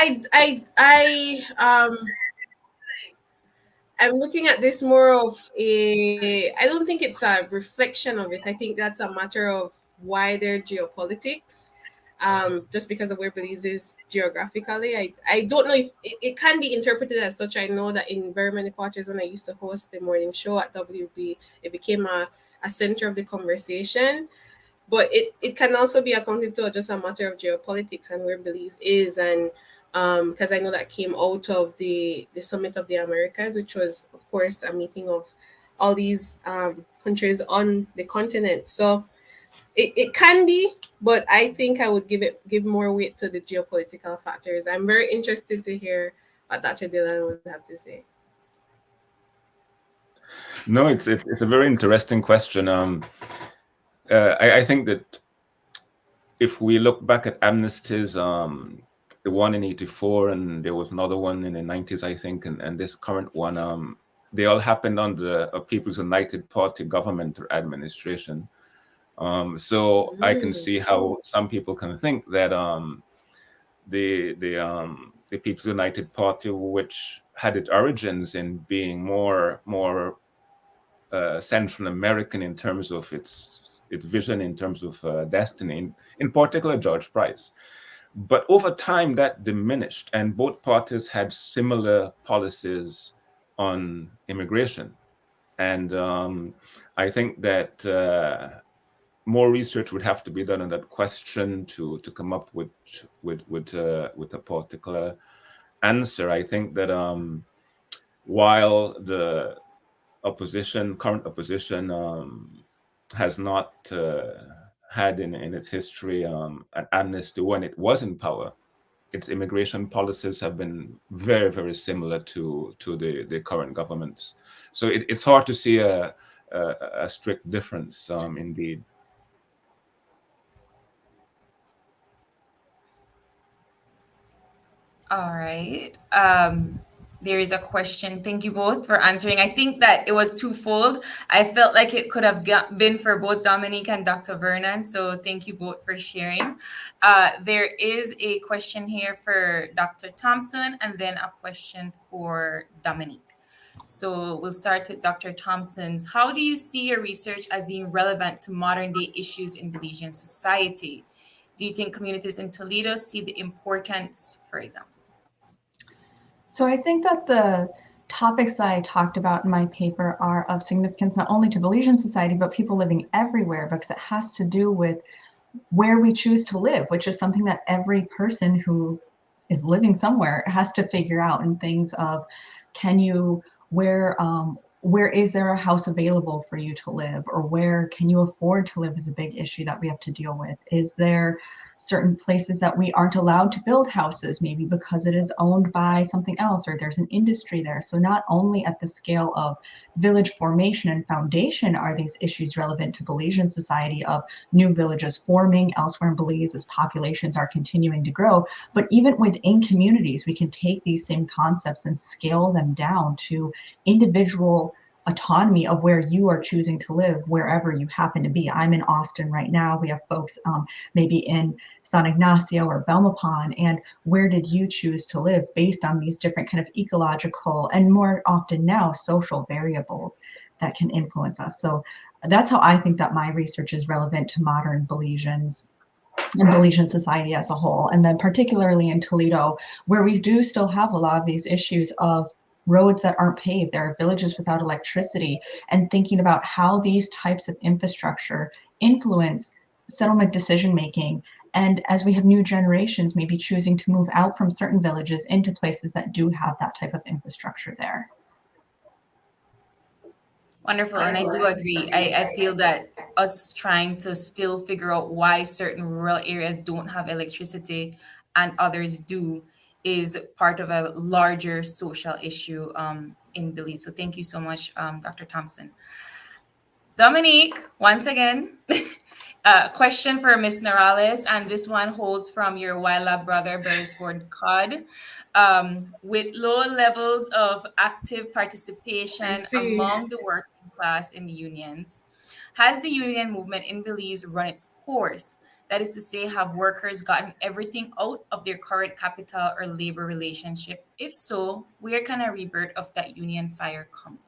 I'm looking at this more of a, I don't think it's a reflection of it. I think that's a matter of wider geopolitics. Just because of where Belize is geographically, I don't know if it can be interpreted as such. I know that in very many quarters, when I used to host the morning show at WB, it became a center of the conversation. But it can also be accounted to just a matter of geopolitics and where Belize is, and because I know that came out of the summit of the Americas, which was of course a meeting of all these countries on the continent. So it can be, but I think I would give more weight to the geopolitical factors. I'm very interested to hear what Dr. Dylan would have to say. No, it's a very interesting question. I think that if we look back at amnesties, the one in '84 and there was another one in the '90s, I think, and this current one, they all happened under a People's United Party government or administration. So I can see how some people can think that the People's United Party, which had its origins in being more Central American in terms of its vision, in terms of destiny, in particular George Price. But over time, that diminished, and both parties had similar policies on immigration. And I think that more research would have to be done on that question to come up with a particular answer. I think that while the current opposition, has not had in its history an amnesty when it was in power, its immigration policies have been very, very similar to the current governments. So it's hard to see a strict difference, indeed. All right. There is a question. Thank you both for answering. I think that it was twofold. I felt like it could have been for both Dominique and Dr. Vernon. So thank you both for sharing. There is a question here for Dr. Thompson and then a question for Dominique. So we'll start with Dr. Thompson's. How do you see your research as being relevant to modern day issues in Belizean society? Do you think communities in Toledo see the importance, for example? So I think that the topics that I talked about in my paper are of significance not only to Belizean society, but people living everywhere, because it has to do with where we choose to live, which is something that every person who is living somewhere has to figure out, in things of, can you, where is there a house available for you to live, or where can you afford to live is a big issue that we have to deal with. Is there certain places that we aren't allowed to build houses, maybe because it is owned by something else or there's an industry there? So not only at the scale of village formation and foundation are these issues relevant to Belizean society, of new villages forming elsewhere in Belize as populations are continuing to grow, but even within communities, we can take these same concepts and scale them down to individual autonomy of where you are choosing to live, wherever you happen to be. I'm in Austin right now. We have folks maybe in San Ignacio or Mopan, and where did you choose to live based on these different kind of ecological and more often now social variables that can influence us. So that's how I think that my research is relevant to modern Belizeans and Belizean society as a whole. And then particularly in Toledo, where we do still have a lot of these issues of roads that aren't paved, there are villages without electricity, and thinking about how these types of infrastructure influence settlement decision making. And as we have new generations maybe choosing to move out from certain villages into places that do have that type of infrastructure there. Wonderful. And I do agree. I feel that us trying to still figure out why certain rural areas don't have electricity and others do is part of a larger social issue in Belize. So thank you so much, Dr. Thompson. Dominique, once again, question for Miss Noralez, and this one holds from your Wildlab brother, Beresford Cod. With low levels of active I participation see. among the working class in the unions, has the union movement in Belize run its course? That is to say, have workers gotten everything out of their current capital or labor relationship? If so, where can a rebirth of that union fire come from?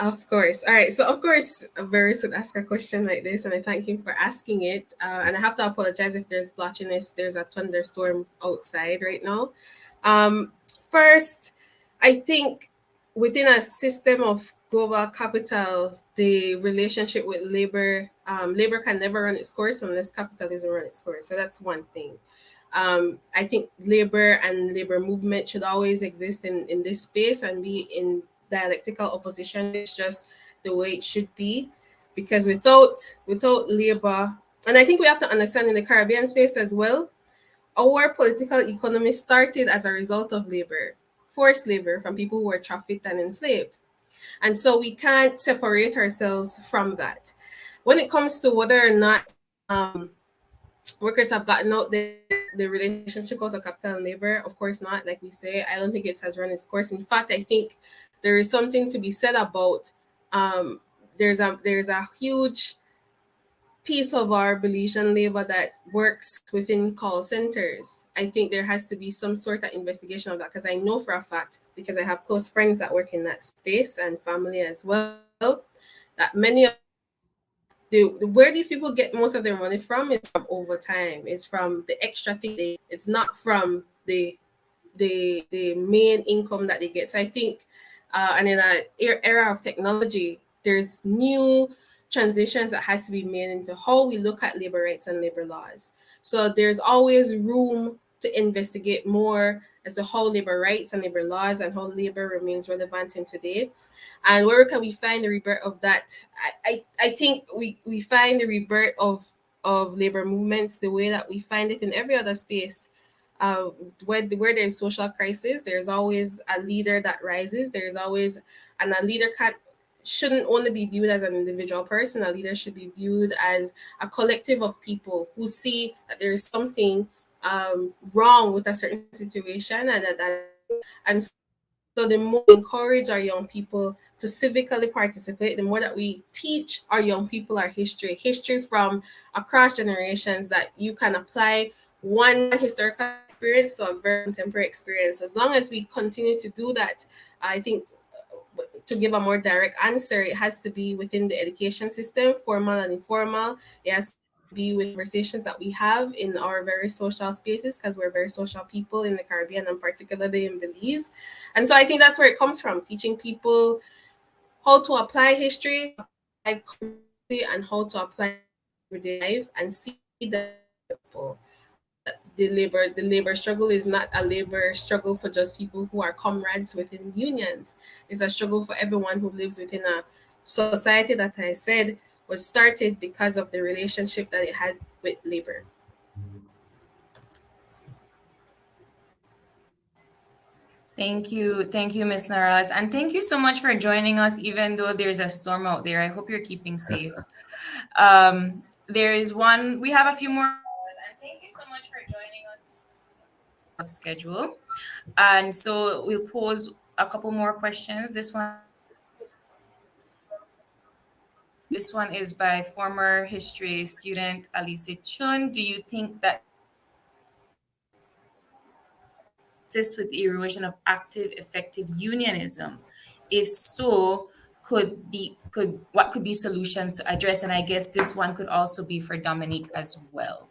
Of course. All right. So, of course, Varys would ask a question like this, and I thank him for asking it. And I have to apologize if there's blotchiness. There's a thunderstorm outside right now. Um, First, I think within a system of global capital, the relationship with labor, labor can never run its course unless capitalism run its course. So that's one thing. I think labor and labor movement should always exist in this space and be in dialectical opposition. It's just the way it should be, because without labor, and I think we have to understand in the Caribbean space as well, our political economy started as a result of labor, forced labor from people who were trafficked and enslaved. And so we can't separate ourselves from that. When it comes to whether or not workers have gotten out the relationship out of capital and labor, of course not. Like we say, I don't think it has run its course. In fact, I think there is something to be said about there's a huge piece of our Belizean labor that works within call centers. I think there has to be some sort of investigation of that, because I know for a fact, because I have close friends that work in that space and family as well, that many of where these people get most of their money from is from overtime. It's from the extra thing it's not from the main income that they get. So I think and in an era of technology, there's new transitions that has to be made into how we look at labor rights and labor laws. So there's always room to investigate more as to how labor rights and labor laws and how labor remains relevant in today. And where can we find the rebirth of that? I think we find the rebirth of labor movements the way that we find it in every other space. uh, where there's social crisis, there's always a leader that rises. There's always, and a leader shouldn't only be viewed as an individual person. A leader should be viewed as a collective of people who see that there is something wrong with a certain situation, and so the more we encourage our young people to civically participate, the more that we teach our young people our history from across generations, that you can apply one historical experience to a very contemporary experience. As long as we continue to do that, I think to give a more direct answer, it has to be within the education system, formal and informal. It has to be with conversations that we have in our very social spaces, because we're very social people in the Caribbean and particularly in Belize. And so I think that's where it comes from, teaching people how to apply history, apply community, and how to apply everyday life and see the people. The labor struggle is not a labor struggle for just people who are comrades within unions. It's a struggle for everyone who lives within a society that I said was started because of the relationship that it had with labor. Thank you, Miss Norales, and thank you so much for joining us. Even though there's a storm out there, I hope you're keeping safe. There is one. We have a few more, and thank you so much for joining us. Of schedule, and so we'll pose a couple more questions. This one is by former history student Alice Chun. Do you think that assist with the erosion of active, effective unionism? If so, could what could be solutions to address? And I guess this one could also be for Dominique as well.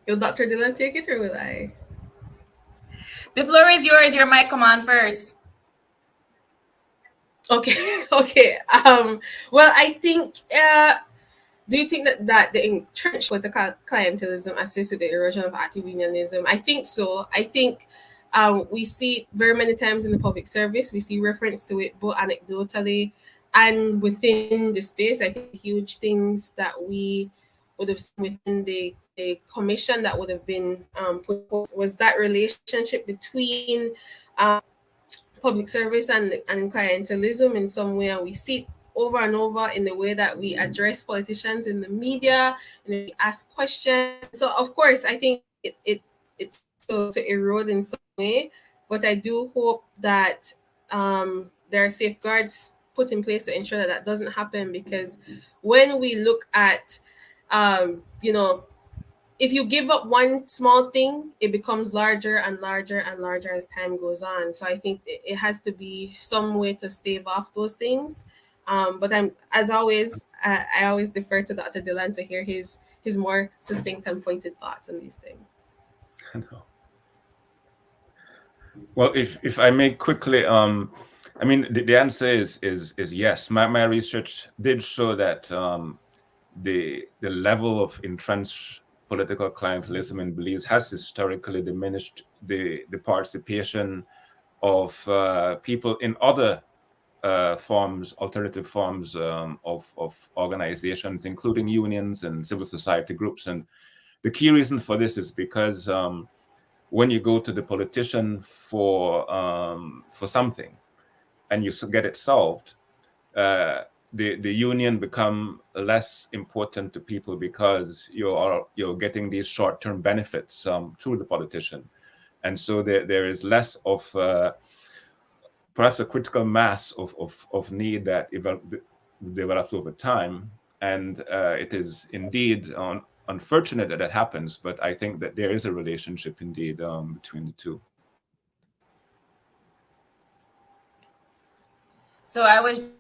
Will Dr. Dylan take it, or will I? The floor is yours. Your mic come on first. Okay, okay. Well, I think do you think that the entrenched political clientelism assists with the erosion of active unionism? I think so. I think we see it very many times in the public service. We see reference to it both anecdotally And within the space, I think huge things that we would have seen within the commission that would have been put forth was that relationship between public service and clientelism in some way, and we see it over and over in the way that we address politicians in the media and we ask questions. So of course, I think it's to erode in some way, but I do hope that there are safeguards put in place to ensure that that doesn't happen, because when we look at if you give up one small thing, it becomes larger and larger and larger as time goes on. So I think it has to be some way to stave off those things. But as always, I always defer to Dr. Dylan to hear his more succinct and pointed thoughts on these things. Well, if I may quickly, I mean, the answer is yes. My research did show that the level of entrenched political clientelism in Belize has historically diminished the participation of people in other alternative forms of organizations, including unions and civil society groups. And the key reason for this is because when you go to the politician for something and you get it solved, the union become less important to people because you're getting these short-term benefits through the politician, and so there is less of perhaps a critical mass of need that develops over time, and it is indeed unfortunate that happens, but I think that there is a relationship indeed between the two. So I was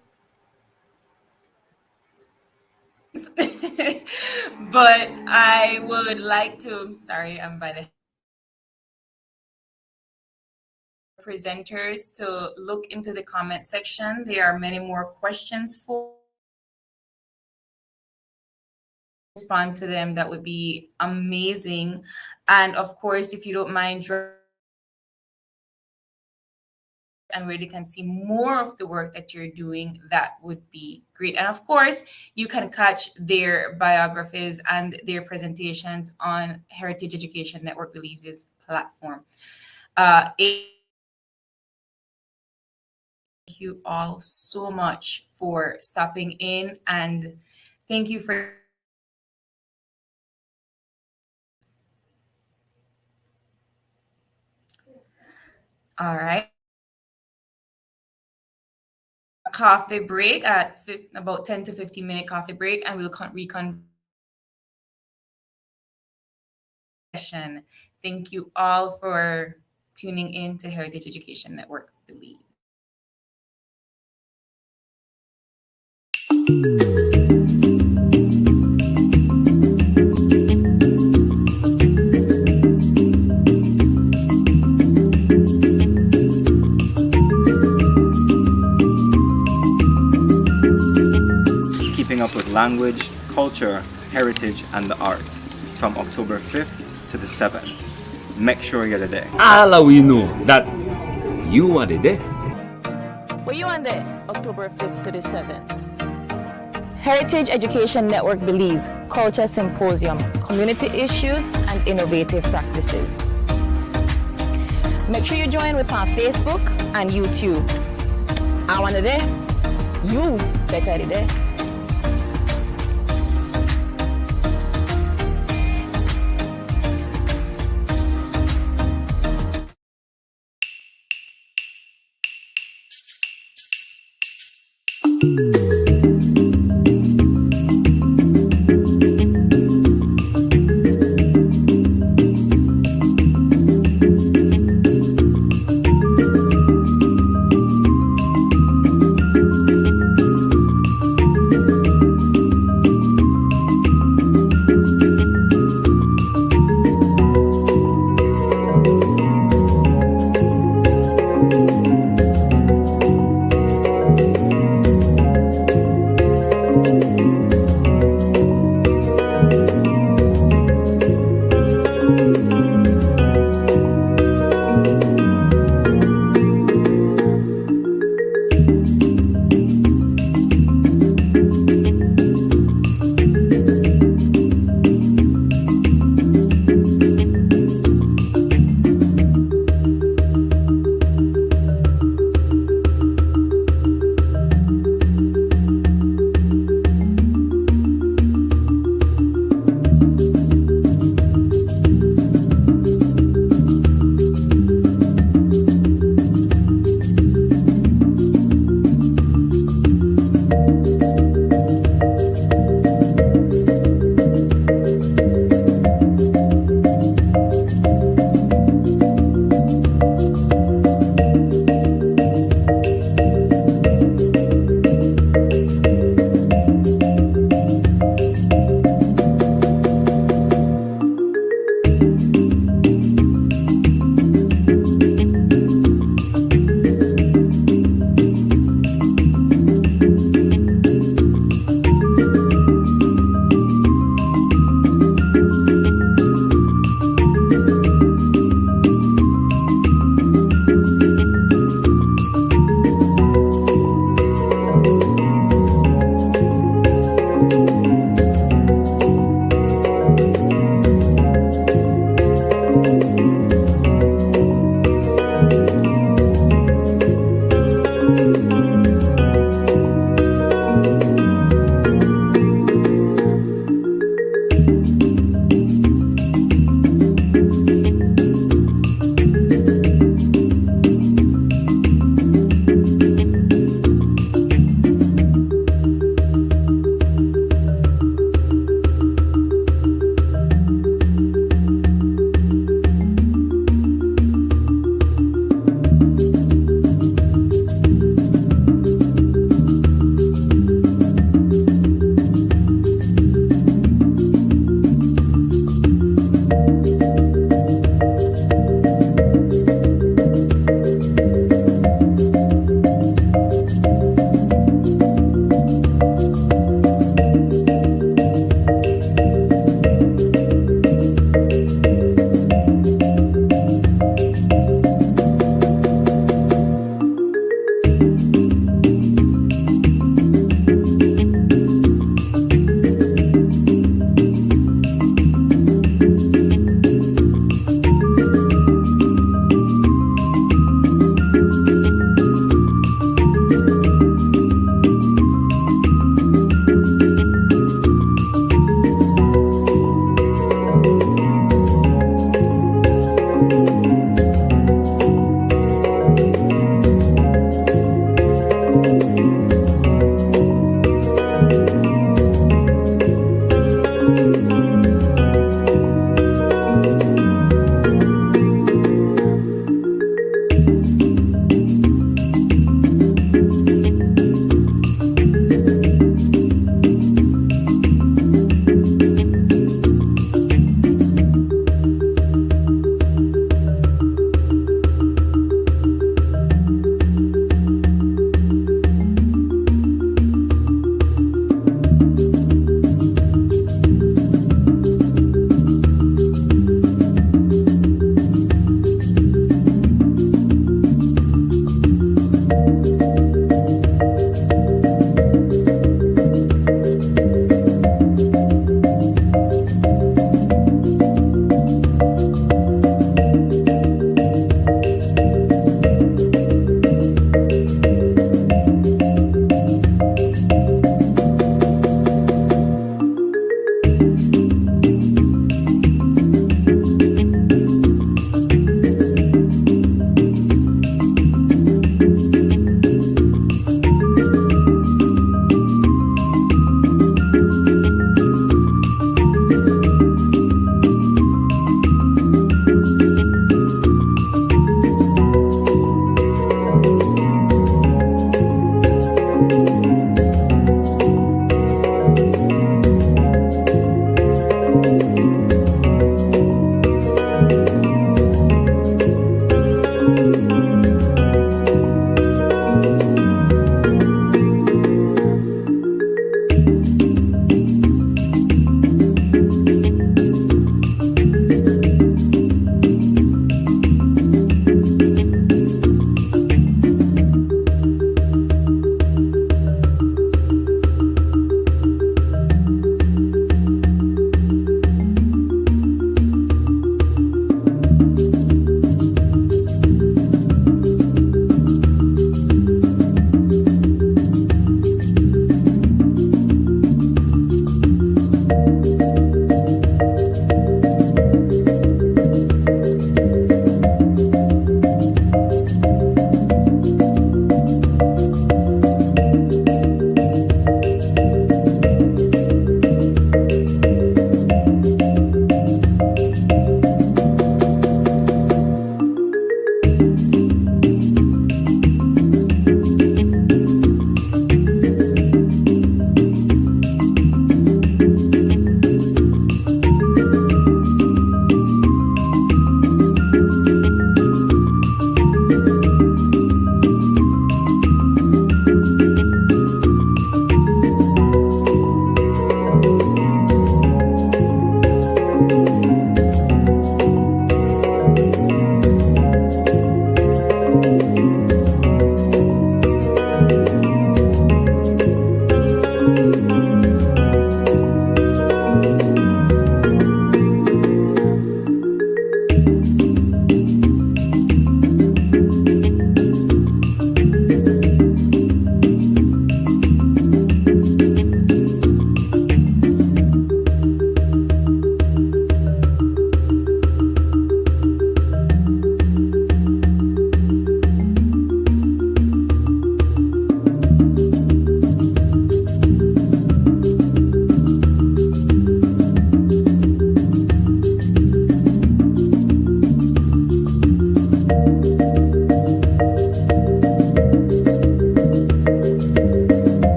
but I would like to, sorry, I'm by the presenters to look into the comment section. There are many more questions for respond to them. That would be amazing. And of course, if you don't mind, and where they can see more of the work that you're doing, that would be great. And of course, you can catch their biographies and their presentations on Heritage Education Network Belize's platform. Thank you all so much for stopping in, and thank you for all right. Coffee break at about 10 to 15-minute coffee break, and we'll reconvene. Thank you all for tuning in to Heritage Education Network Belize. Up with language, culture, heritage, and the arts from October 5th to the 7th. Make sure you're there. All we know that you are there. Were you on there October 5th to the 7th? Heritage Education Network Belize Culture Symposium, Community Issues and Innovative Practices. Make sure you join with our Facebook and YouTube. I want to there. You better be there.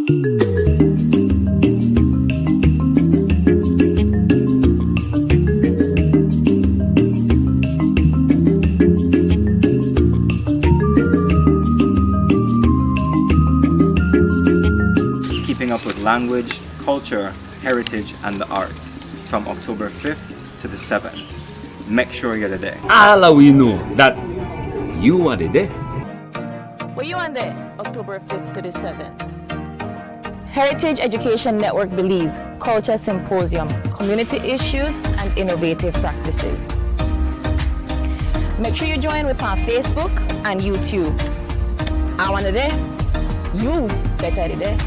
Keeping up with language, culture, heritage, and the arts from October 5th to the 7th. Make sure you're there. All we know that you are there. Were you on the October 5th to the 7th? Heritage Education Network Belize Culture Symposium, Community Issues and Innovative Practices. Make sure you join with our Facebook and YouTube. I want to there. You better be there.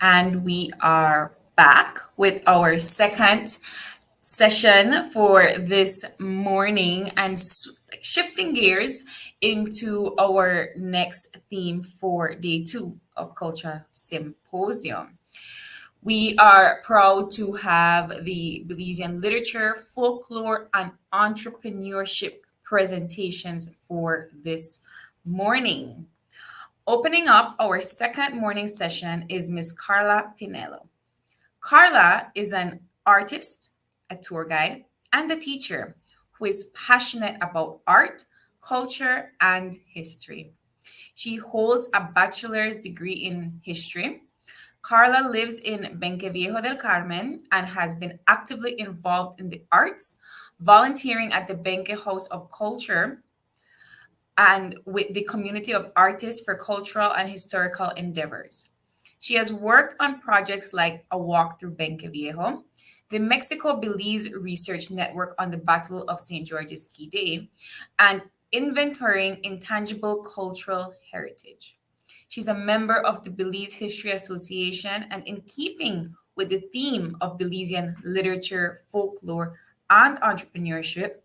And we are back with our second session for this morning and shifting gears into our next theme for day 2 of Culture Symposium. We are proud to have the Belizean literature, folklore, and entrepreneurship presentations for this morning. Opening up our second morning session is Ms. Karla Pinelo. Karla is an artist, a tour guide, and a teacher who is passionate about art, culture, and history. She holds a bachelor's degree in history. Karla lives in Benque Viejo del Carmen and has been actively involved in the arts, volunteering at the Benque House of Culture and with the community of artists for cultural and historical endeavors. She has worked on projects like A Walk Through Benque Viejo, the Mexico-Belize Research Network on the Battle of St. George's Key Day, and inventorying intangible cultural heritage. She's a member of the Belize History Association, and in keeping with the theme of Belizean literature, folklore, and entrepreneurship,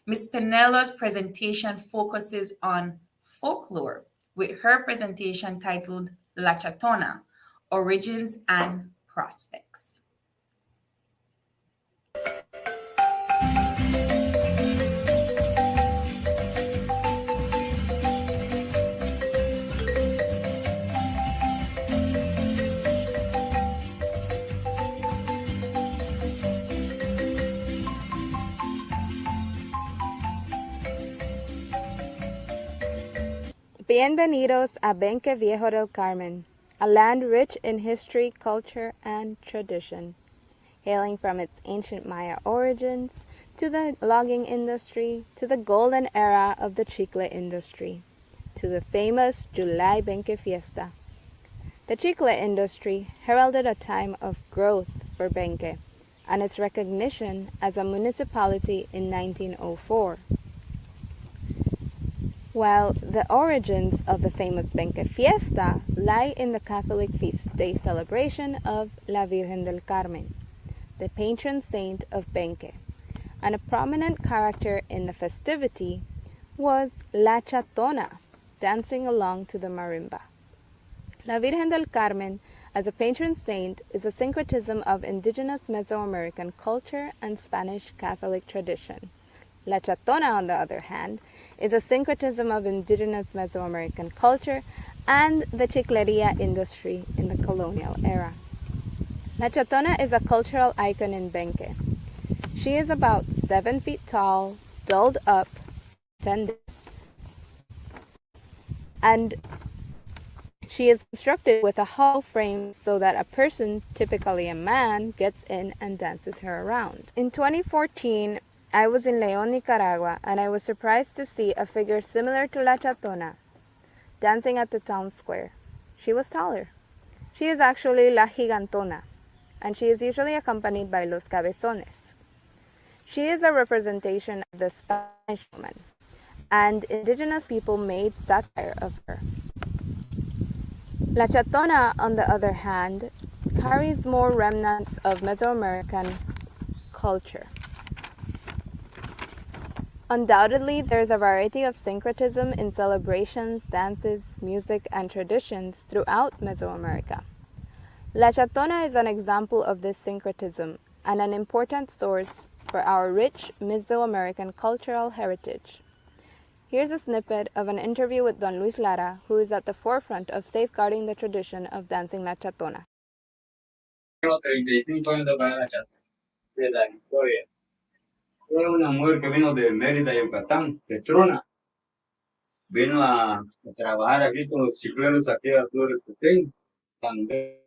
Ms. Pinelo's presentation focuses on folklore, with her presentation titled La Chatona, Origins and Prospects. Bienvenidos a Benque Viejo del Carmen, a land rich in history, culture, and tradition. Hailing from its ancient Maya origins, to the logging industry, to the golden era of the chicle industry, to the famous July Benque Fiesta. The chicle industry heralded a time of growth for Benque and its recognition as a municipality in 1904. While the origins of the famous Benque Fiesta lie in the Catholic feast day celebration of La Virgen del Carmen, the patron saint of Benque, and a prominent character in the festivity was La Chatona, dancing along to the marimba. La Virgen del Carmen, as a patron saint, is a syncretism of indigenous Mesoamerican culture and Spanish Catholic tradition. La Chatona, on the other hand, is a syncretism of indigenous Mesoamerican culture and the chicleria industry in the colonial era. La Chatona is a cultural icon in Benque. She is about 7 feet tall, dolled up, tended, and she is constructed with a hollow frame so that a person, typically a man, gets in and dances her around. In 2014, I was in León, Nicaragua, and I was surprised to see a figure similar to La Chatona dancing at the town square. She was taller. She is actually La Gigantona, and she is usually accompanied by Los Cabezones. She is a representation of the Spanish woman, and indigenous people made satire of her. La Chatona, on the other hand, carries more remnants of Mesoamerican culture. Undoubtedly, there is a variety of syncretism in celebrations, dances, music, and traditions throughout Mesoamerica. La Chatona is an example of this syncretism and an important source for our rich Mesoamerican cultural heritage. Here's a snippet of an interview with Don Luis Lara, who is at the forefront of safeguarding the tradition of dancing La Chatona. Tengo 35 años de bailar la chata, de la historia. Fue una mujer que vino de Mérida, Yucatán, de Trona. Vino a trabajar aquí con los chicleros aquí a Flores Pequeños. André,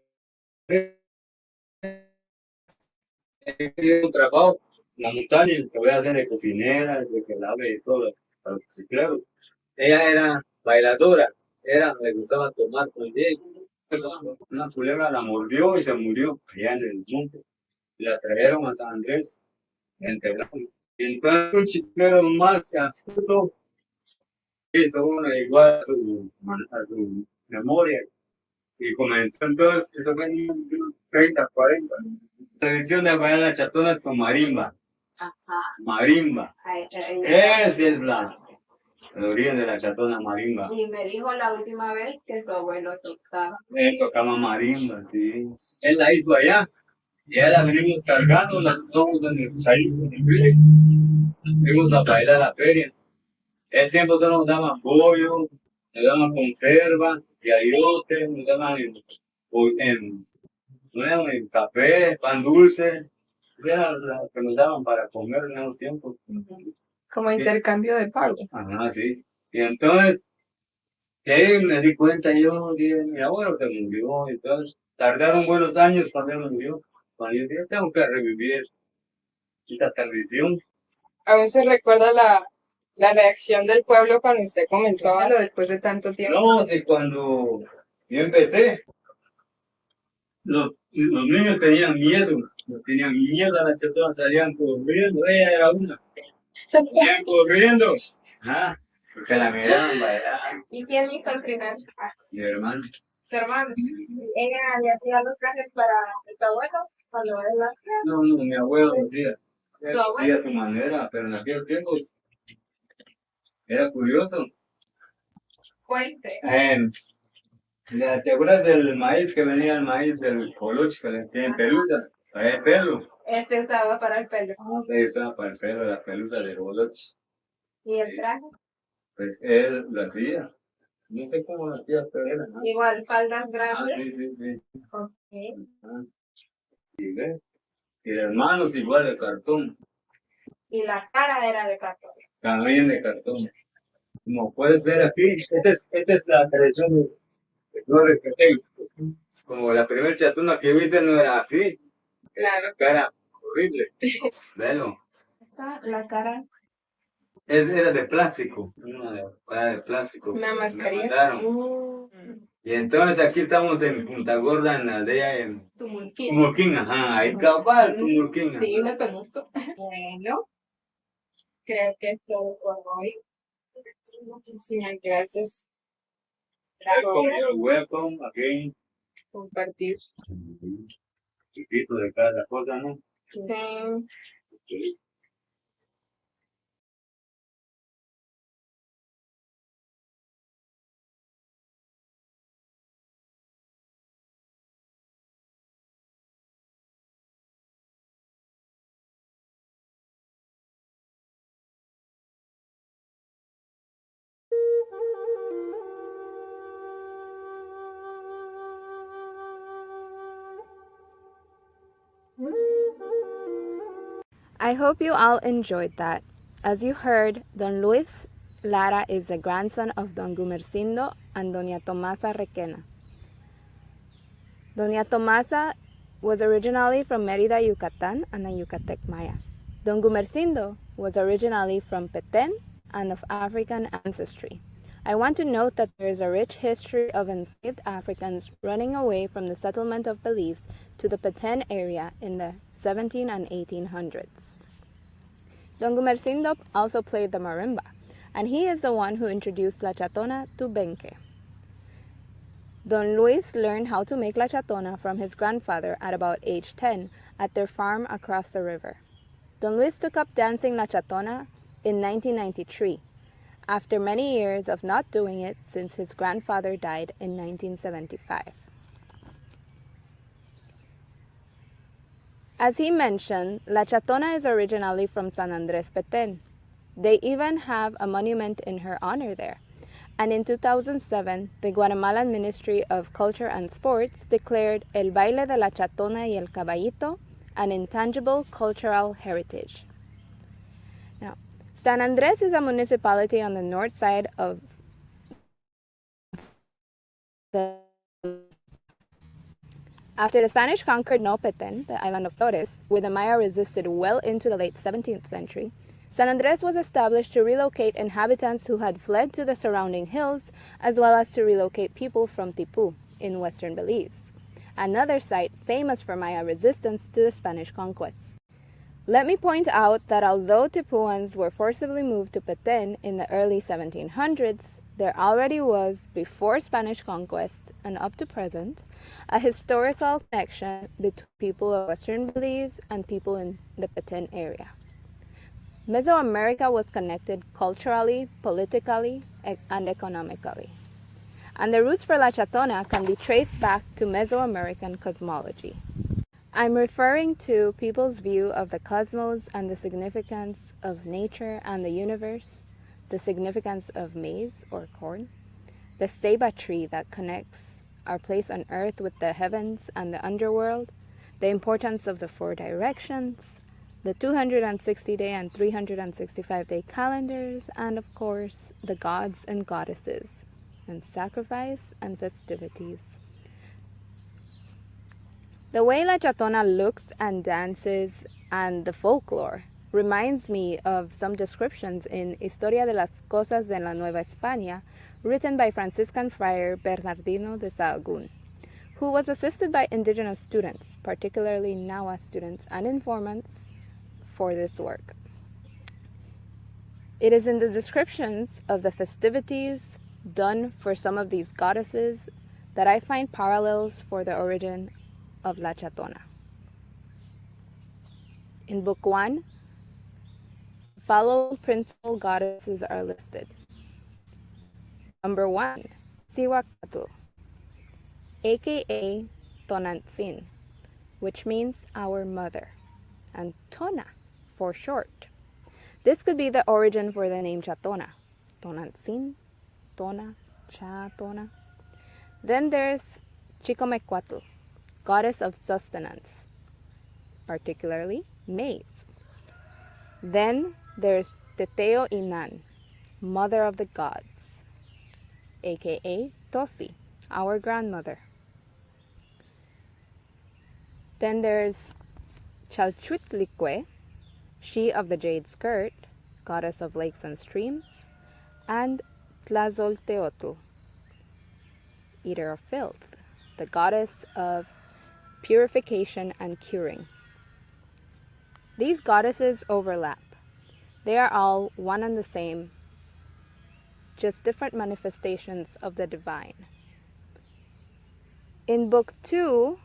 un trabajo en la montaña, que voy a hacer de cocinera, de que lave y todo, para los chicleros. Ella era bailadora, le gustaba tomar también. Una culebra la mordió y se murió allá en el monte. La trajeron a San Andrés, la enterraron. Y entonces un chiclero más astuto hizo una igual a su memoria. Y comenzó entonces, eso fue en 30, 40. La tradición de bailar la chatona es con marimba. Ajá. Marimba. Esa es la origen de la chatona, marimba. Y me dijo la última vez que su abuelo tocaba. Él tocaba marimba, sí. Él la hizo allá. Y ya la venimos cargando, la usamos en el país. Fuimos a bailar a la feria. El tiempo solo nos daban pollo, nos daban conserva, y ayote, nos daban en café, pan dulce. Eso era lo que nos daban para comer en esos tiempos. Como intercambio de pago. Ajá, sí. Y entonces, ahí me di cuenta, yo dije, mi abuelo se murió, y entonces tardaron buenos años cuando él murió. Cuando yo dije, tengo que revivir esta tradición. A veces recuerda la reacción del pueblo cuando usted comenzó a después de tanto tiempo. No, sí, cuando yo empecé, los niños tenían miedo a la chatona, salían corriendo, ella era una. Salían corriendo. Ah, porque la miraban bailar. ¿Y quién hizo el primer? Mi hermano. Su hermano. ¿Ella le hacía los trajes para tu abuelo cuando él lo hacía? No, mi abuelo lo hacía. Él ¿Su abuelo? hacía a su manera, pero en aquellos tiempos era curioso. Cuente. ¿Te acuerdas del maíz que venía el maíz del KULCHA, que tiene pelusa? Trae pelo. Este usaba para el pelo. Usted usaba para el pelo la pelusa del KULCHA. ¿Y el traje? Pues él lo hacía. No sé cómo lo hacía, pero era. Igual, faldas grandes. Sí. Ok. Y las manos igual de cartón. Y la cara era de cartón. También de cartón. Como puedes ver aquí, esta es la tradición de flores que tengo. Como la primera chatona que viste no era así. Claro. La cara horrible. Velo. La cara. Era de plástico. Una cara de plástico. Una mascarilla. Y entonces aquí estamos en Punta Gorda, en la aldea en Tumulquín. Ajá, ahí cabal, Tumulquín. Sí, me conozco. Bueno, creo que es todo por hoy. Muchísimas gracias. Welcome again. Compartir. Chiquito de cada cosa, ¿no? Sí. I hope you all enjoyed that. As you heard, Don Luis Lara is the grandson of Don Gumercindo and Doña Tomasa Requena. Doña Tomasa was originally from Mérida, Yucatán, and a Yucatec Maya. Don Gumercindo was originally from Petén and of African ancestry. I want to note that there is a rich history of enslaved Africans running away from the settlement of Belize to the Petén area in the 17 and 1800s. Don Gumercindo also played the marimba, and he is the one who introduced La Chatona to Benque. Don Luis learned how to make La Chatona from his grandfather at about age 10 at their farm across the river. Don Luis took up dancing La Chatona in 1993, after many years of not doing it since his grandfather died in 1975. As he mentioned, La Chatona is originally from San Andrés Petén. They even have a monument in her honor there. And in 2007, the Guatemalan Ministry of Culture and Sports declared El Baile de la Chatona y el Caballito an intangible cultural heritage. Now, San Andrés is a municipality on the north side of the... After the Spanish conquered Nopeten, the island of Flores, where the Maya resisted well into the late 17th century, San Andrés was established to relocate inhabitants who had fled to the surrounding hills, as well as to relocate people from Tipu in western Belize, another site famous for Maya resistance to the Spanish conquest. Let me point out that although Tipuans were forcibly moved to Petén in the early 1700s, there already was, before Spanish conquest and up to present, a historical connection between people of western Belize and people in the Petén area. Mesoamerica was connected culturally, politically, and economically. And the roots for La Chatona can be traced back to Mesoamerican cosmology. I'm referring to people's view of the cosmos and the significance of nature and the universe, the significance of maize or corn, the ceiba tree that connects our place on earth with the heavens and the underworld, the importance of the 4 directions, the 260-day and 365-day calendars, and of course, the gods and goddesses, and sacrifice and festivities. The way La Chatona looks and dances and the folklore reminds me of some descriptions in Historia de las Cosas de la Nueva España, written by Franciscan friar Bernardino de Sahagún, who was assisted by indigenous students, particularly Nahua students and informants, for this work. It is in the descriptions of the festivities done for some of these goddesses that I find parallels for the origin of La Chatona. In Book 1, the following principal goddesses are listed. Number 1, Cihuacatl, aka Tonantzin, which means our mother, and Tona for short. This could be the origin for the name Chatona. Tonantzin, Tona, Chatona. Then there's Chicomecuatl, goddess of sustenance, particularly maize. Then there's Teteo Inan, mother of the gods, aka Tosi, our grandmother. Then there's Chalchuitlicue, she of the jade skirt, goddess of lakes and streams, and Tlazolteotl, eater of filth, the goddess of purification and curing. These goddesses overlap. They are all one and the same, just different manifestations of the divine. In Book 2,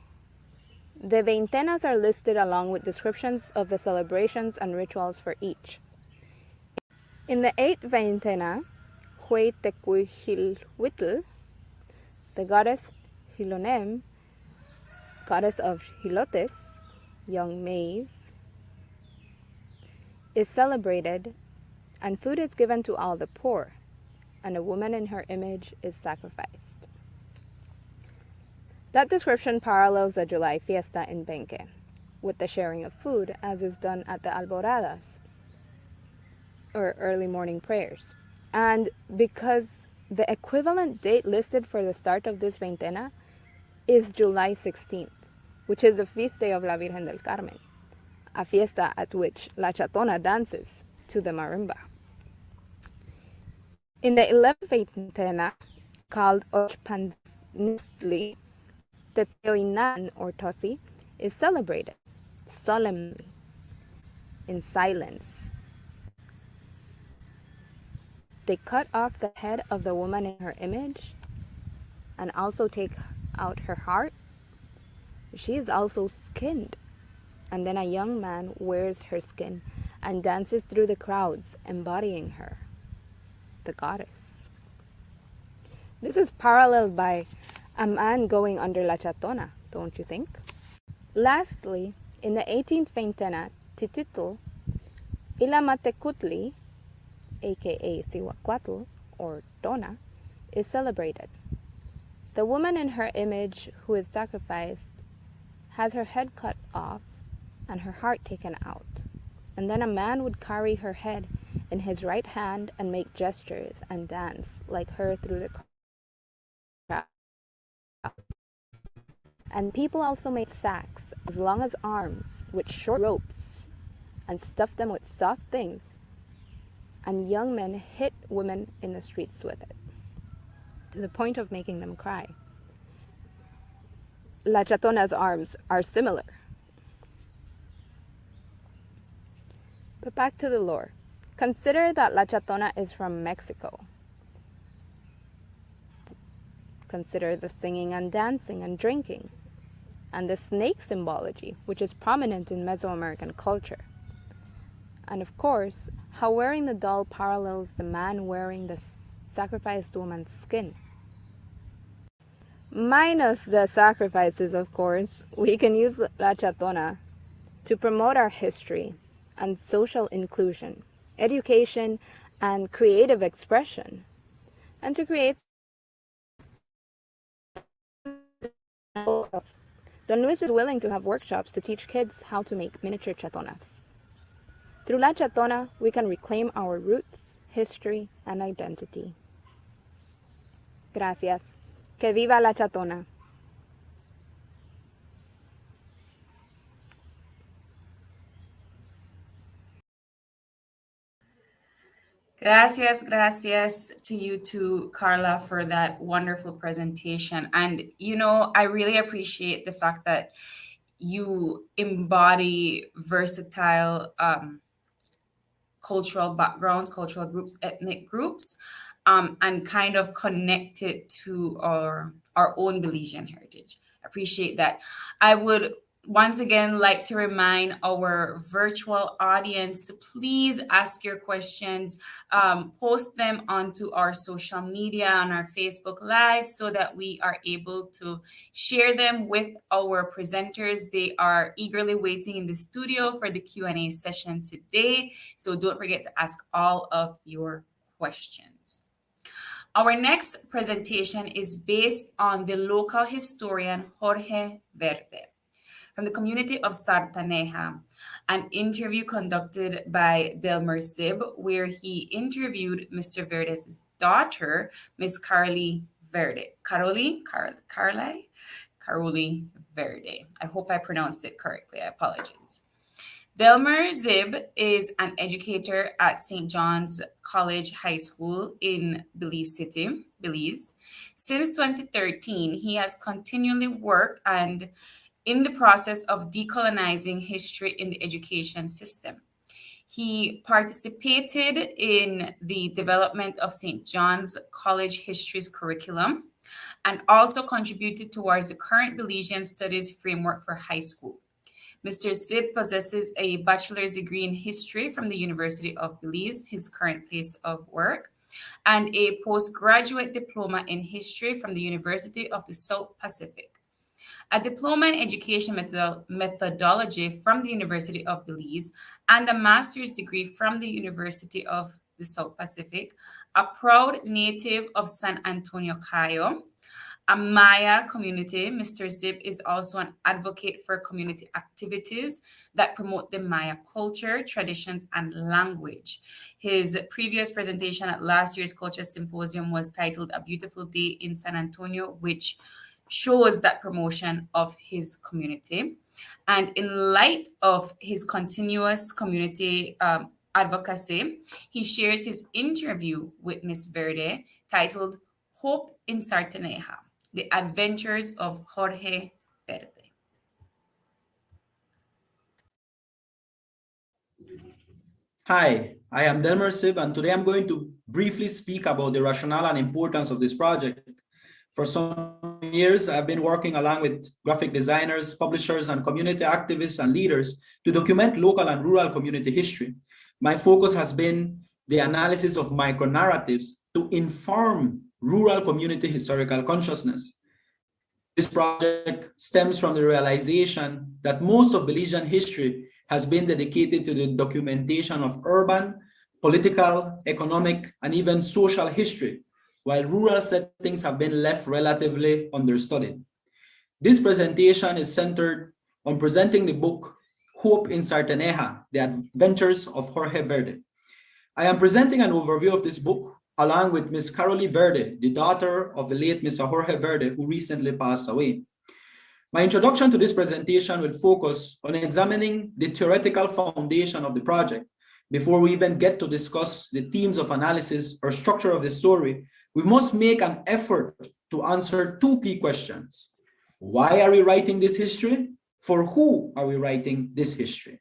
the veintenas are listed along with descriptions of the celebrations and rituals for each. In the 8th veintena, Hueytecuihilhuitl, the goddess Hilonem, goddess of hilotes, young maize, is celebrated, and food is given to all the poor, and a woman in her image is sacrificed. That description parallels the July fiesta in Benque, with the sharing of food, as is done at the alboradas, or early morning prayers. And because the equivalent date listed for the start of this veintena is July 16th, which is the feast day of La Virgen del Carmen, a fiesta at which La Chatona dances to the marimba. In the 11th veintena, called Ochpanistli, the Teoinan or Tosi is celebrated solemnly, in silence. They cut off the head of the woman in her image and also take out her heart. She is also skinned, and then a young man wears her skin and dances through the crowds, embodying her, the goddess. This is paralleled by a man going under La Chatona, don't you think? Lastly, In the 18th veintena, Tititl, Ilamatecutli, aka Cihuacuatl or Dona, is celebrated. The woman in her image who is sacrificed has her head cut off and her heart taken out, and then a man would carry her head in his right hand and make gestures and dance like her through the crowd. And people also made sacks as long as arms with short ropes and stuffed them with soft things, and young men hit women in the streets with it, to the point of making them cry. La Chatona's arms are similar. But back to the lore. Consider that La Chatona is from Mexico. Consider the singing and dancing and drinking, and the snake symbology, which is prominent in Mesoamerican culture. And of course, how wearing the doll parallels the man wearing the sacrificed woman's skin. Minus the sacrifices, of course, we can use La Chatona to promote our history and social inclusion, education, and creative expression, and to create. Don Luis is willing to have workshops to teach kids how to make miniature chatonas. Through La Chatona, we can reclaim our roots, history, and identity. Gracias. Que viva La Chatona. Gracias to you too, Karla, for that wonderful presentation. And, I really appreciate the fact that you embody versatile cultural backgrounds, cultural groups, ethnic groups, and kind of connect it to our own Belizean heritage. Appreciate that. I would once again like to remind our virtual audience to please ask your questions, post them onto our social media on our Facebook Live so that we are able to share them with our presenters. They are eagerly waiting in the studio for the Q&A session today, so don't forget to ask all of your questions. Our next presentation is based on the local historian Jorge Verde from the community of Sarteneja, an interview conducted by Delmer Tzib, where he interviewed Mr. Verde's daughter, Miss Carolie Verde. Carolie Verde. I hope I pronounced it correctly. I apologize. Delmer Tzib is an educator at St. John's College High School in Belize City, Belize. Since 2013, he has continually worked and in the process of decolonizing history in the education system. He participated in the development of St. John's College History's curriculum and also contributed towards the current Belizean Studies framework for high school. Mr. Tzib possesses a bachelor's degree in history from the University of Belize, his current place of work, and a postgraduate diploma in history from the University of the South Pacific, a diploma in education methodology from the University of Belize, and a master's degree from the University of the South Pacific, a proud native of San Antonio, Cayo, a Maya community. Mr. Tzib is also an advocate for community activities that promote the Maya culture, traditions, and language. His previous presentation at last year's KULCHA Symposium was titled A Beautiful Day in San Antonio, which shows that promotion of his community. And in light of his continuous community advocacy, he shares his interview with Miss Verde titled Hope in Sarteneja, The Adventures of Jorge Verde. Hi, I am Delmer Tzib, and today I'm going to briefly speak about the rationale and importance of this project. For some years, I've been working along with graphic designers, publishers, and community activists and leaders to document local and rural community history. My focus has been the analysis of micronarratives to inform rural community historical consciousness. this project stems from the realization that most of Belizean history has been dedicated to the documentation of urban, political, economic, and even social history, while rural settings have been left relatively understudied. This presentation is centered on presenting the book Hope in Sarteneja, The Adventures of Jorge Verde. I am presenting an overview of this book along with Ms. Carolie Verde, the daughter of the late Mr. Jorge Verde, who recently passed away. My introduction to this presentation will focus on examining the theoretical foundation of the project. Before we even get to discuss the themes of analysis or structure of the story, we must make an effort to answer two key questions. Why are we writing this history? For who are we writing this history?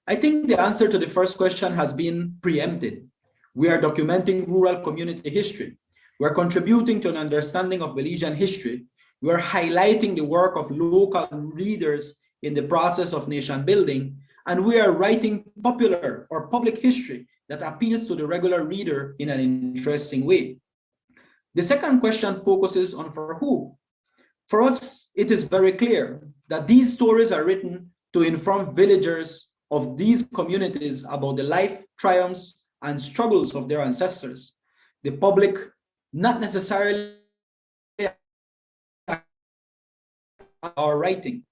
I think the answer to the first question has been preempted. We are documenting rural community history. We are contributing to an understanding of Belizean history. We are highlighting the work of local readers in the process of nation building, and we are writing popular or public history that appeals to the regular reader in an interesting way. The second question focuses on for who. For us, it is very clear that these stories are written to inform villagers of these communities about the life, triumphs, and struggles of their ancestors. The public, not necessarily our writing.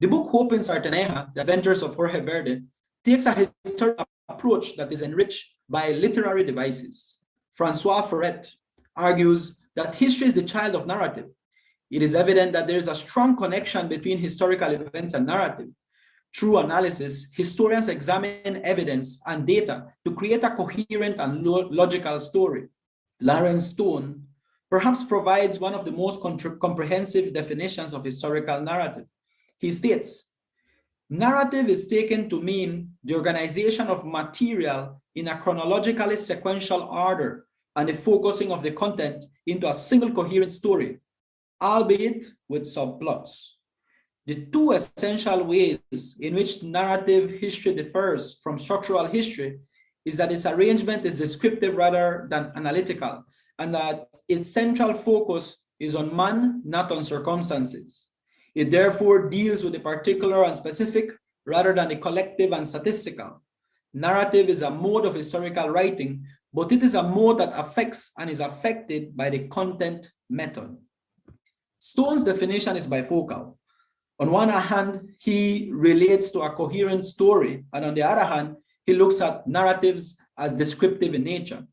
The book Hope in Sarteneja, The Adventures of Jorge Verde, takes a historical approach that is enriched by literary devices. Francois Ferret argues that history is the child of narrative. It is evident that there is a strong connection between historical events and narrative. Through analysis, historians examine evidence and data to create a coherent and logical story. Lawrence Stone perhaps provides one of the most comprehensive definitions of historical narrative. He states, narrative is taken to mean the organization of material in a chronologically sequential order and the focusing of the content into a single coherent story, albeit with subplots. The two essential ways in which narrative history differs from structural history is that its arrangement is descriptive rather than analytical, and that its central focus is on man, not on circumstances. It therefore deals with the particular and specific rather than the collective and statistical. Narrative is a mode of historical writing, but it is a mode that affects and is affected by the content method. Stone's definition is bifocal. On one hand, he relates to a coherent story, and on the other hand, he looks at narratives as descriptive in nature.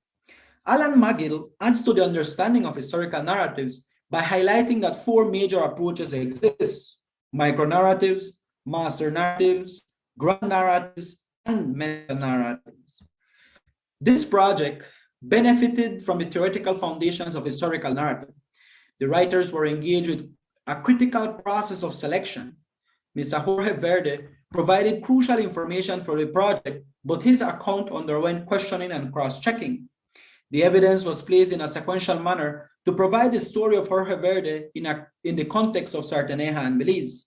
Alan McGill adds to the understanding of historical narratives by highlighting that four major approaches exist: micro-narratives, master narratives, grand narratives, and meta-narratives. This project benefited from the theoretical foundations of historical narrative. The writers were engaged with a critical process of selection. Mr. Jorge Verde provided crucial information for the project, but his account underwent questioning and cross-checking. The evidence was placed in a sequential manner to provide the story of Jorge Verde in the context of Sarteneja and Belize.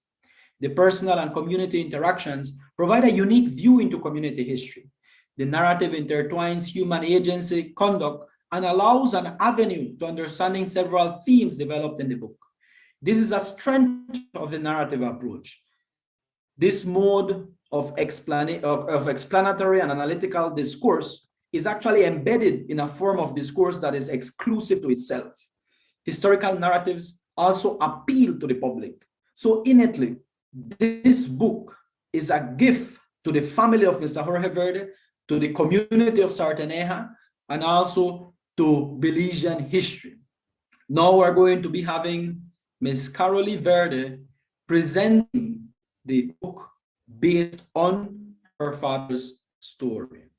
The personal and community interactions provide a unique view into community history. The narrative intertwines human agency, conduct, and allows an avenue to understanding several themes developed in the book. This is a strength of the narrative approach. This mode of explanatory and analytical discourse is actually embedded in a form of discourse that is exclusive to itself. Historical narratives also appeal to the public. So innately, this book is a gift to the family of Mr. Jorge Verde, to the community of Sarteneja, and also to Belizean history. Now we're going to be having Ms. Carolie Verde presenting the book based on her father's story.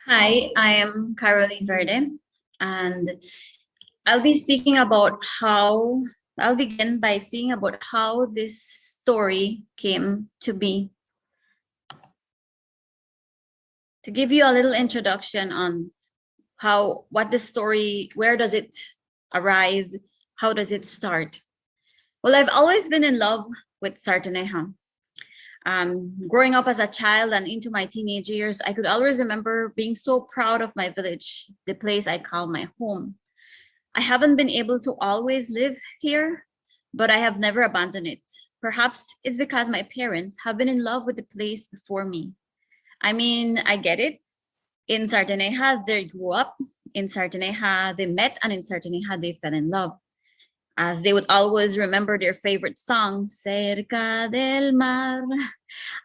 Hi, I am Carolie Verde, and I'll begin by speaking about how this story came to be. To give you a little introduction on what the story, where does it arrive, how does it start? Well, I've always been in love with Sarteneja. Growing up as a child and into my teenage years, I could always remember being so proud of my village, the place I call my home. I haven't been able to always live here, but I have never abandoned it. Perhaps it's because my parents have been in love with the place before me. I mean, I get it. In Sarteneja, they grew up. In Sarteneja, they met, and in Sarteneja, they fell in love. As they would always remember their favorite song, Cerca del Mar.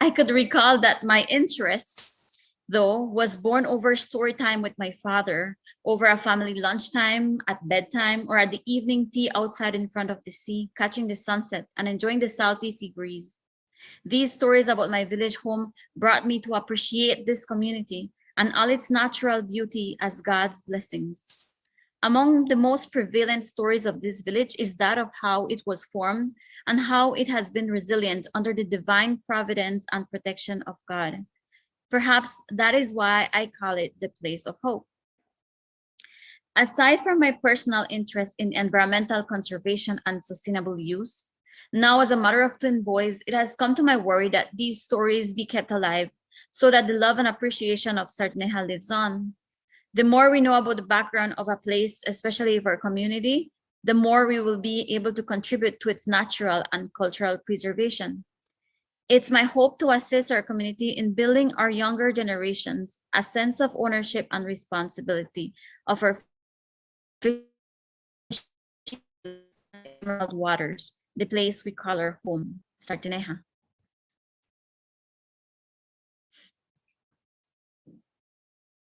I could recall that my interest, though, was born over story time with my father, over a family lunchtime, at bedtime, or at the evening tea outside in front of the sea, catching the sunset and enjoying the salty sea breeze. These stories about my village home brought me to appreciate this community and all its natural beauty as God's blessings. Among the most prevalent stories of this village is that of how it was formed and how it has been resilient under the divine providence and protection of God. Perhaps that is why I call it the place of hope. Aside from my personal interest in environmental conservation and sustainable use, now as a mother of twin boys, it has come to my worry that these stories be kept alive so that the love and appreciation of Sarteneja lives on. The more we know about the background of a place, especially of our community, the more we will be able to contribute to its natural and cultural preservation. It's my hope to assist our community in building our younger generations a sense of ownership and responsibility of our emerald waters, the place we call our home, Sarteneja.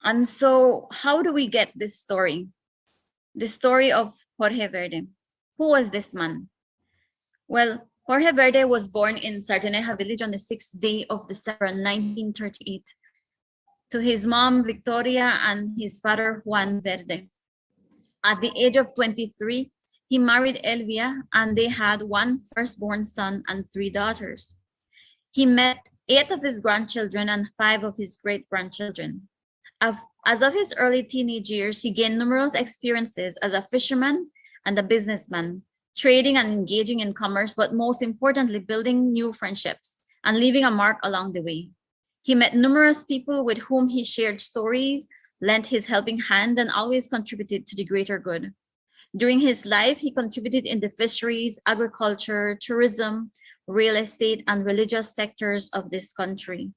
And so how do we get this story? The story of Jorge Verde. Who was this man? Well, Jorge Verde was born in Sarteneja village on the 6th day of December 1938 to his mom Victoria and his father Juan Verde. At the age of 23, he married Elvia and they had one firstborn son and 3 daughters. He met 8 of his grandchildren and 5 of his great-grandchildren. As of his early teenage years, he gained numerous experiences as a fisherman and a businessman, trading and engaging in commerce, but most importantly, building new friendships and leaving a mark along the way. He met numerous people with whom he shared stories, lent his helping hand, and always contributed to the greater good. During his life, he contributed in the fisheries, agriculture, tourism, real estate, and religious sectors of this country.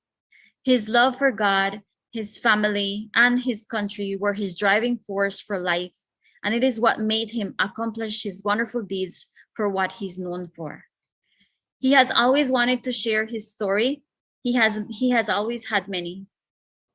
His love for God, his family, and his country were his driving force for life, and it is what made him accomplish his wonderful deeds for what he's known for. He has always wanted to share his story. He has always had many.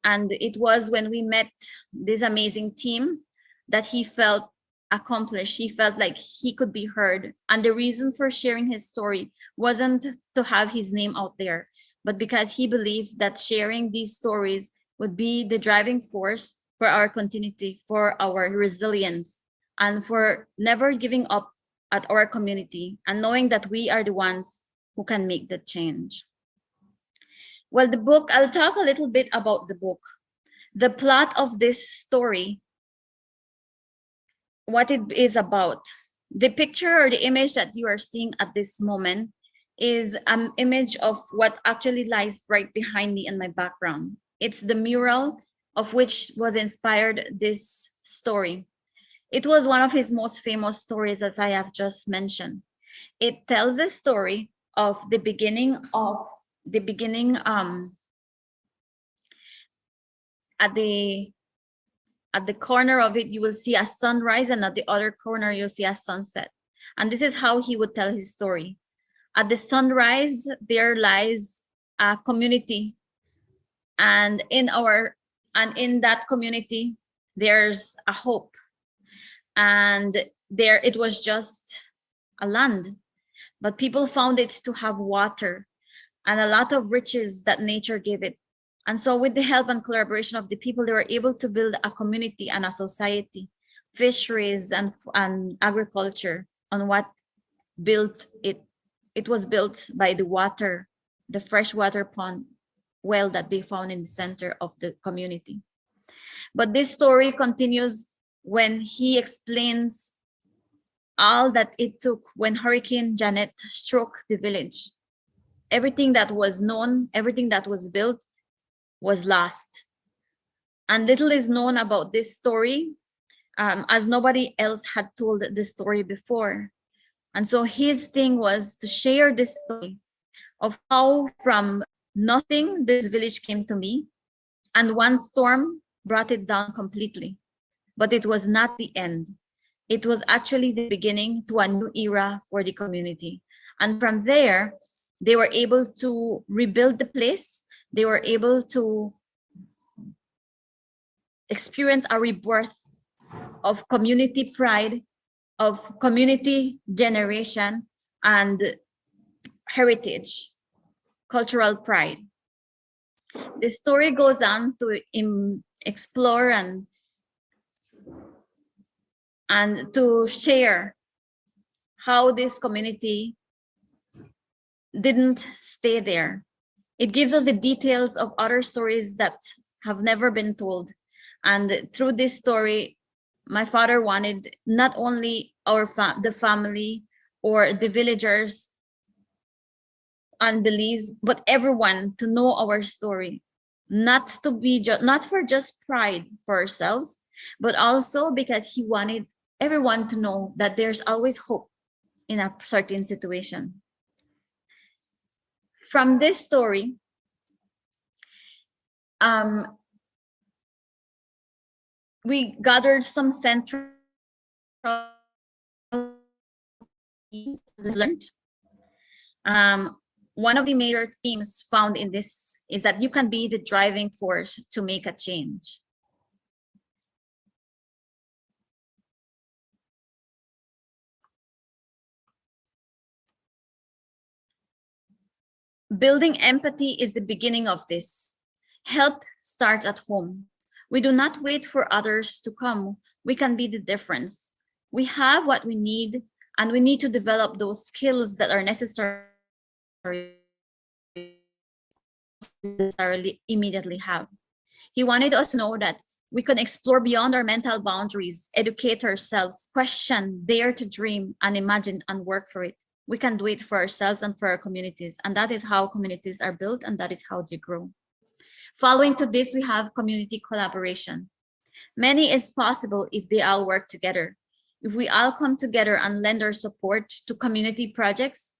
And it was when we met this amazing team that he felt accomplished. He felt like he could be heard. And the reason for sharing his story wasn't to have his name out there, but because he believed that sharing these stories would be the driving force for our continuity, for our resilience, and for never giving up at our community and knowing that we are the ones who can make the change. Well, the book, I'll talk a little bit about the book. The plot of this story, what it is about. The picture or the image that you are seeing at this moment is an image of what actually lies right behind me in my background. It's the mural of which was inspired this story. It was one of his most famous stories, as I have just mentioned. It tells the story of the beginning at the corner of it, you will see a sunrise, and at the other corner, you'll see a sunset. And this is how he would tell his story. At the sunrise, there lies a community. And in that community, there's a hope. And there it was just a land, but people found it to have water and a lot of riches that nature gave it. And so with the help and collaboration of the people, they were able to build a community and a society, fisheries and agriculture on what built it. It was built by the water, the freshwater pond well that they found in the center of the community. But this story continues when he explains all that it took when Hurricane Janet struck the village. Everything that was known, everything that was built was lost. And little is known about this story as nobody else had told the story before. And so his thing was to share this story of how from nothing this village came to me, and one storm brought it down completely. But it was not the end. It was actually the beginning to a new era for the community. And from there, they were able to rebuild the place. They were able to experience a rebirth of community pride, of community generation, and heritage, cultural pride. The story goes on to explore and to share how this community didn't stay there. It gives us the details of other stories that have never been told. And through this story, my father wanted not only the family or the villagers on Belize, but everyone to know our story, not for just pride for ourselves, but also because he wanted everyone to know that there's always hope in a certain situation. From this story, we gathered some central learned. One of the major themes found in this is that you can be the driving force to make a change. Building empathy is the beginning of this. Help starts at home. We do not wait for others to come. We can be the difference. We have what we need, and we need to develop those skills that are necessary immediately have. He wanted us to know that we can explore beyond our mental boundaries, educate ourselves, question, dare to dream, and imagine and work for it. We can do it for ourselves and for our communities. And that is how communities are built, and that is how they grow. Following to this, we have community collaboration. Many is possible if they all work together. If we all come together and lend our support to community projects,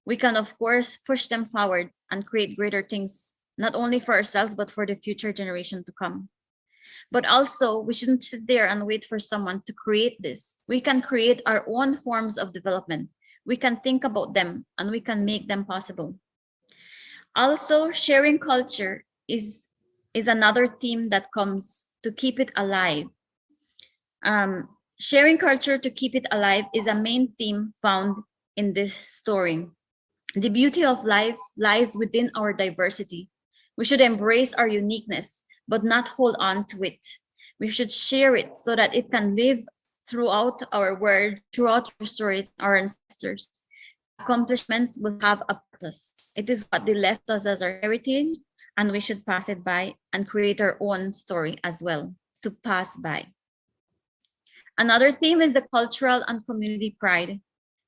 we can, of course, push them forward and create greater things, not only for ourselves, but for the future generation to come. But also, we shouldn't sit there and wait for someone to create this. We can create our own forms of development. We can think about them and we can make them possible. Also, sharing culture is another theme that comes to keep it alive. Sharing culture to keep it alive is a main theme found in this story. The beauty of life lies within our diversity. We should embrace our uniqueness, but not hold on to it. We should share it so that it can live throughout our world, throughout our stories, our ancestors. Accomplishments will have a purpose. It is what they left us as our heritage, and we should pass it by and create our own story as well to pass by. Another theme is the cultural and community pride.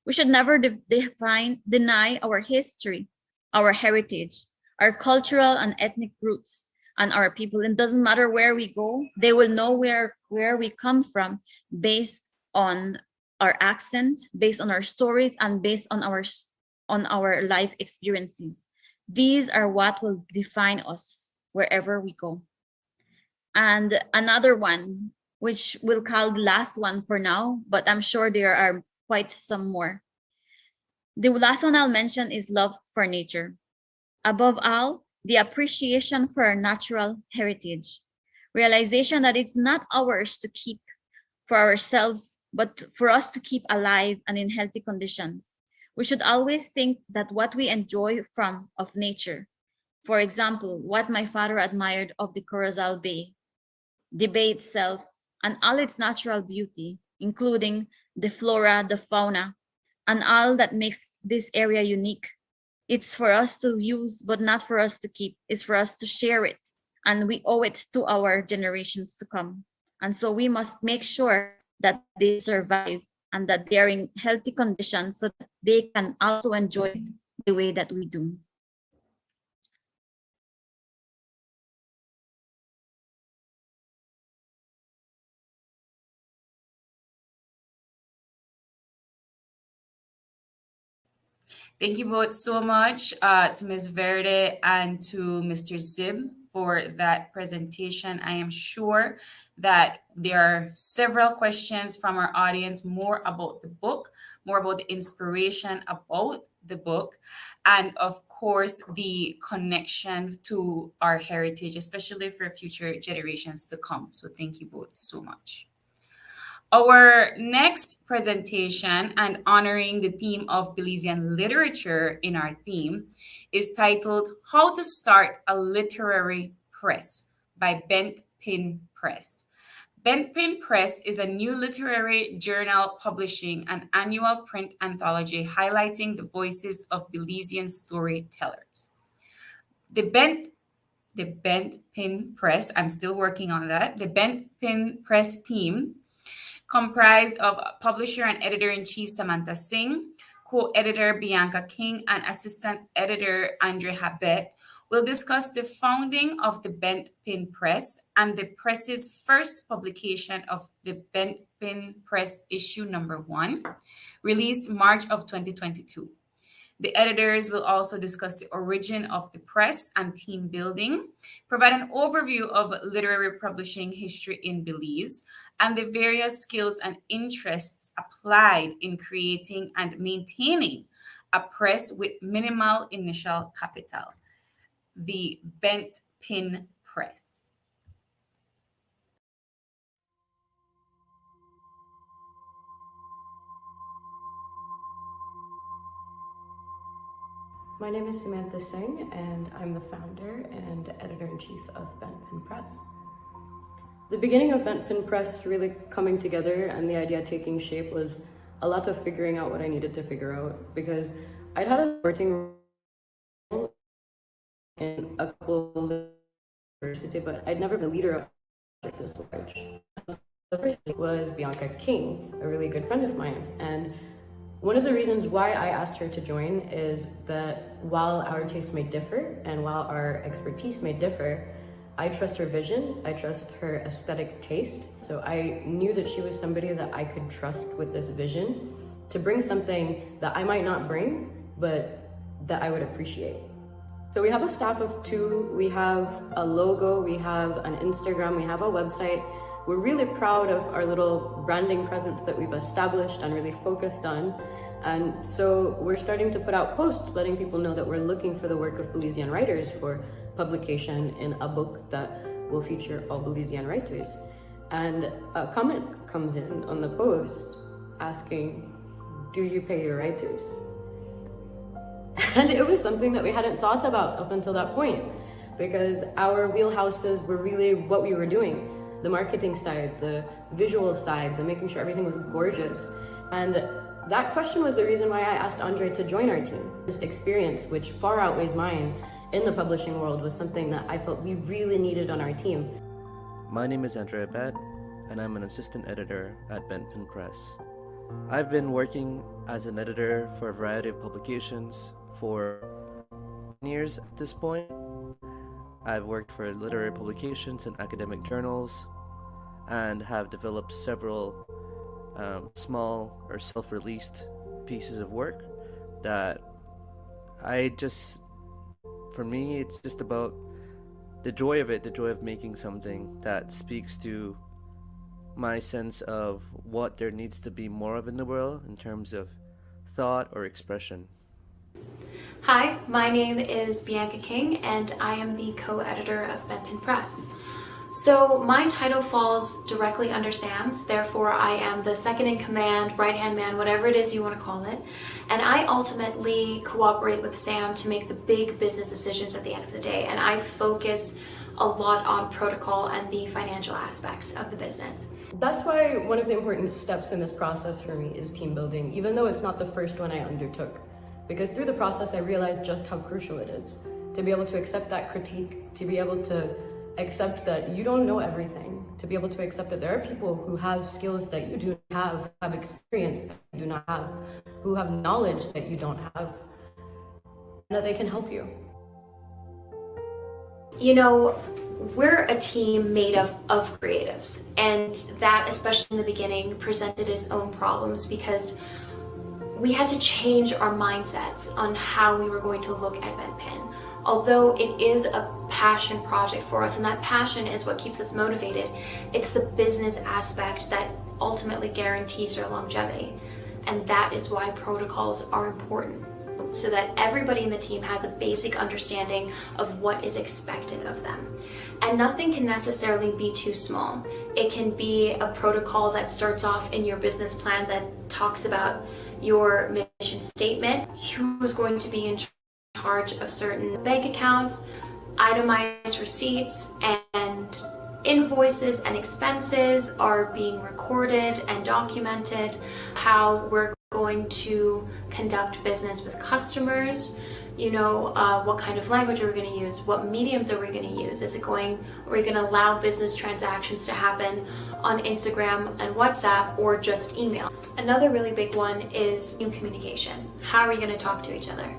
We should never deny our history, our heritage, our cultural and ethnic roots, and our people. It doesn't matter where we go, they will know where we come from based on our accent, based on our stories, and based on our life experiences. These are what will define us wherever we go. And another one, which we'll call the last one for now, but I'm sure there are quite some more. The last one I'll mention is love for nature. Above all, the appreciation for our natural heritage. Realization that it's not ours to keep for ourselves, but for us to keep alive and in healthy conditions. We should always think that what we enjoy of nature, for example, what my father admired of the Corozal Bay, the bay itself, and all its natural beauty, including the flora, the fauna, and all that makes this area unique. It's for us to use, but not for us to keep. It's for us to share it, and we owe it to our generations to come. And so we must make sure that they survive and that they are in healthy conditions so that they can also enjoy it the way that we do. Thank you both so much to Ms. Verde and to Mr. Tzib for that presentation. I am sure that there are several questions from our audience, more about the book, more about the inspiration about the book, and of course, the connection to our heritage, especially for future generations to come. So thank you both so much. Our next presentation, and honoring the theme of Belizean literature in our theme, is titled How to Start a Literary Press by Bent Pin Press. Bent Pin Press is a new literary journal publishing an annual print anthology highlighting the voices of Belizean storytellers. The Bent Pin Press, I'm still working on that. The Bent Pin Press team, comprised of publisher and editor-in-chief Samantha Singh, co-editor Bianca King, and assistant editor André Habet, will discuss the founding of the Bent Pin Press and the press's first publication of the Bent Pin Press issue number 1, released March of 2022. The editors will also discuss the origin of the press and team building, provide an overview of literary publishing history in Belize, and the various skills and interests applied in creating and maintaining a press with minimal initial capital. The Bent Pin Press. My name is Samantha Singh, and I'm the founder and editor-in-chief of Bent Pin Press. The beginning of Bent Pin Press really coming together and the idea taking shape was a lot of figuring out what I needed to figure out, because I'd had a working role in a couple of universities, but I'd never been a leader of a project this large. The first was Bianca King, a really good friend of mine, and one of the reasons why I asked her to join is that while our tastes may differ and while our expertise may differ, I trust her vision, I trust her aesthetic taste. So I knew that she was somebody that I could trust with this vision to bring something that I might not bring, but that I would appreciate. So we have a staff of 2, we have a logo, we have an Instagram, we have a website. We're really proud of our little branding presence that we've established and really focused on. And so we're starting to put out posts letting people know that we're looking for the work of Belizean writers for publication in a book that will feature all Belizean writers. And a comment comes in on the post asking, do you pay your writers? And it was something that we hadn't thought about up until that point, because our wheelhouses were really what we were doing. The marketing side, the visual side, the making sure everything was gorgeous. And that question was the reason why I asked André to join our team. His experience, which far outweighs mine in the publishing world, was something that I felt we really needed on our team. My name is André, and I'm an assistant editor at Bent Pin Press. I've been working as an editor for a variety of publications for 10 years at this point. I've worked for literary publications and academic journals and have developed several small or self-released pieces of work that for me, it's just about the joy of it, the joy of making something that speaks to my sense of what there needs to be more of in the world in terms of thought or expression. Hi, my name is Bianca King, and I am the co-editor of Bent Pin Press. So my title falls directly under Sam's, therefore I am the second in command, right-hand man, whatever it is you want to call it, and I ultimately cooperate with Sam to make the big business decisions at the end of the day, and I focus a lot on protocol and the financial aspects of the business. That's why one of the important steps in this process for me is team building, even though it's not the first one I undertook. Because through the process, I realized just how crucial it is to be able to accept that critique, to be able to accept that you don't know everything, to be able to accept that there are people who have skills that you do not have experience that you do not have, who have knowledge that you don't have, and that they can help you. You know, we're a team made of creatives, and that, especially in the beginning, presented its own problems because we had to change our mindsets on how we were going to look at BenPen. Although it is a passion project for us, and that passion is what keeps us motivated, it's the business aspect that ultimately guarantees your longevity. And that is why protocols are important, so that everybody in the team has a basic understanding of what is expected of them. And nothing can necessarily be too small. It can be a protocol that starts off in your business plan that talks about your mission statement, who's going to be in charge of certain bank accounts, itemized receipts, and invoices and expenses are being recorded and documented, how we're going to conduct business with customers, what kind of language are we going to use, what mediums are we going to use, are we going to allow business transactions to happen on Instagram and WhatsApp or just email. Another really big one is communication. How are we going to talk to each other?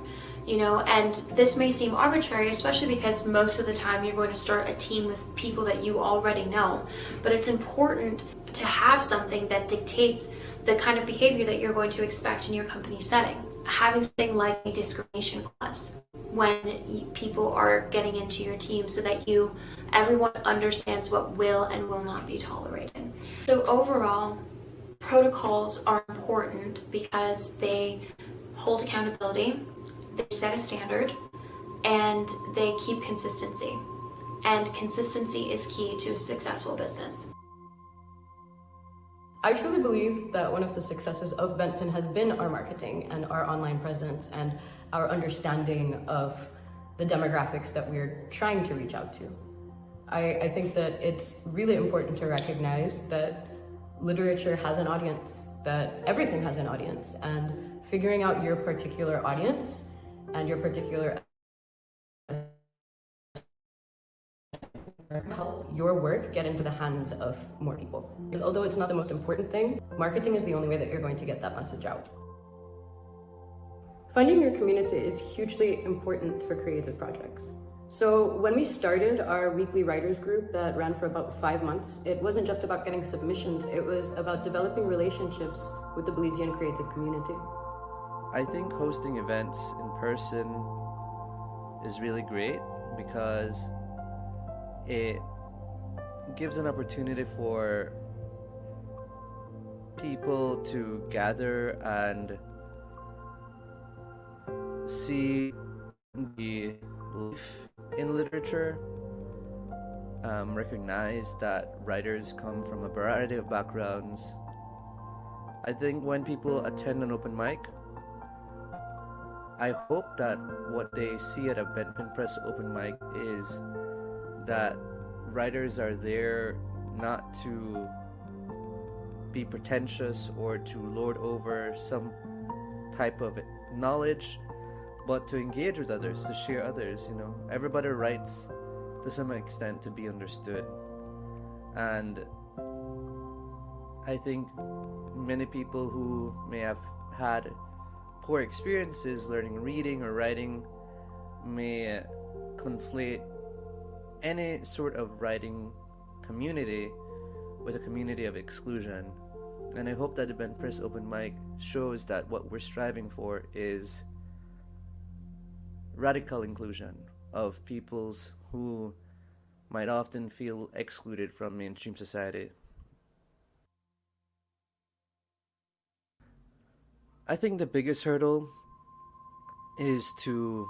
And this may seem arbitrary, especially because most of the time you're going to start a team with people that you already know, but it's important to have something that dictates the kind of behavior that you're going to expect in your company setting. Having something like a discrimination clause when people are getting into your team, so that everyone understands what will and will not be tolerated. So overall, protocols are important because they hold accountability, they set a standard, and they keep consistency. And consistency is key to a successful business. I truly believe that one of the successes of BenPen has been our marketing and our online presence and our understanding of the demographics that we're trying to reach out to. I think that it's really important to recognize that literature has an audience, that everything has an audience, and figuring out your particular audience and your particular help your work get into the hands of more people. Although it's not the most important thing, marketing is the only way that you're going to get that message out. Funding your community is hugely important for creative projects. So when we started our weekly writers group that ran for about 5 months, it wasn't just about getting submissions, it was about developing relationships with the Belizean creative community. I think hosting events in person is really great because it gives an opportunity for people to gather and see the life in literature, recognize that writers come from a variety of backgrounds. I think when people attend an open mic, I hope that what they see at a BenPen Press open mic is that writers are there not to be pretentious or to lord over some type of knowledge, but to engage with others, to share others. Everybody writes to some extent to be understood, and I think many people who may have had poor experiences learning reading or writing may conflate any sort of writing community with a community of exclusion. And I hope that the Ben Press Open Mic shows that what we're striving for is radical inclusion of peoples who might often feel excluded from mainstream society. I think the biggest hurdle is to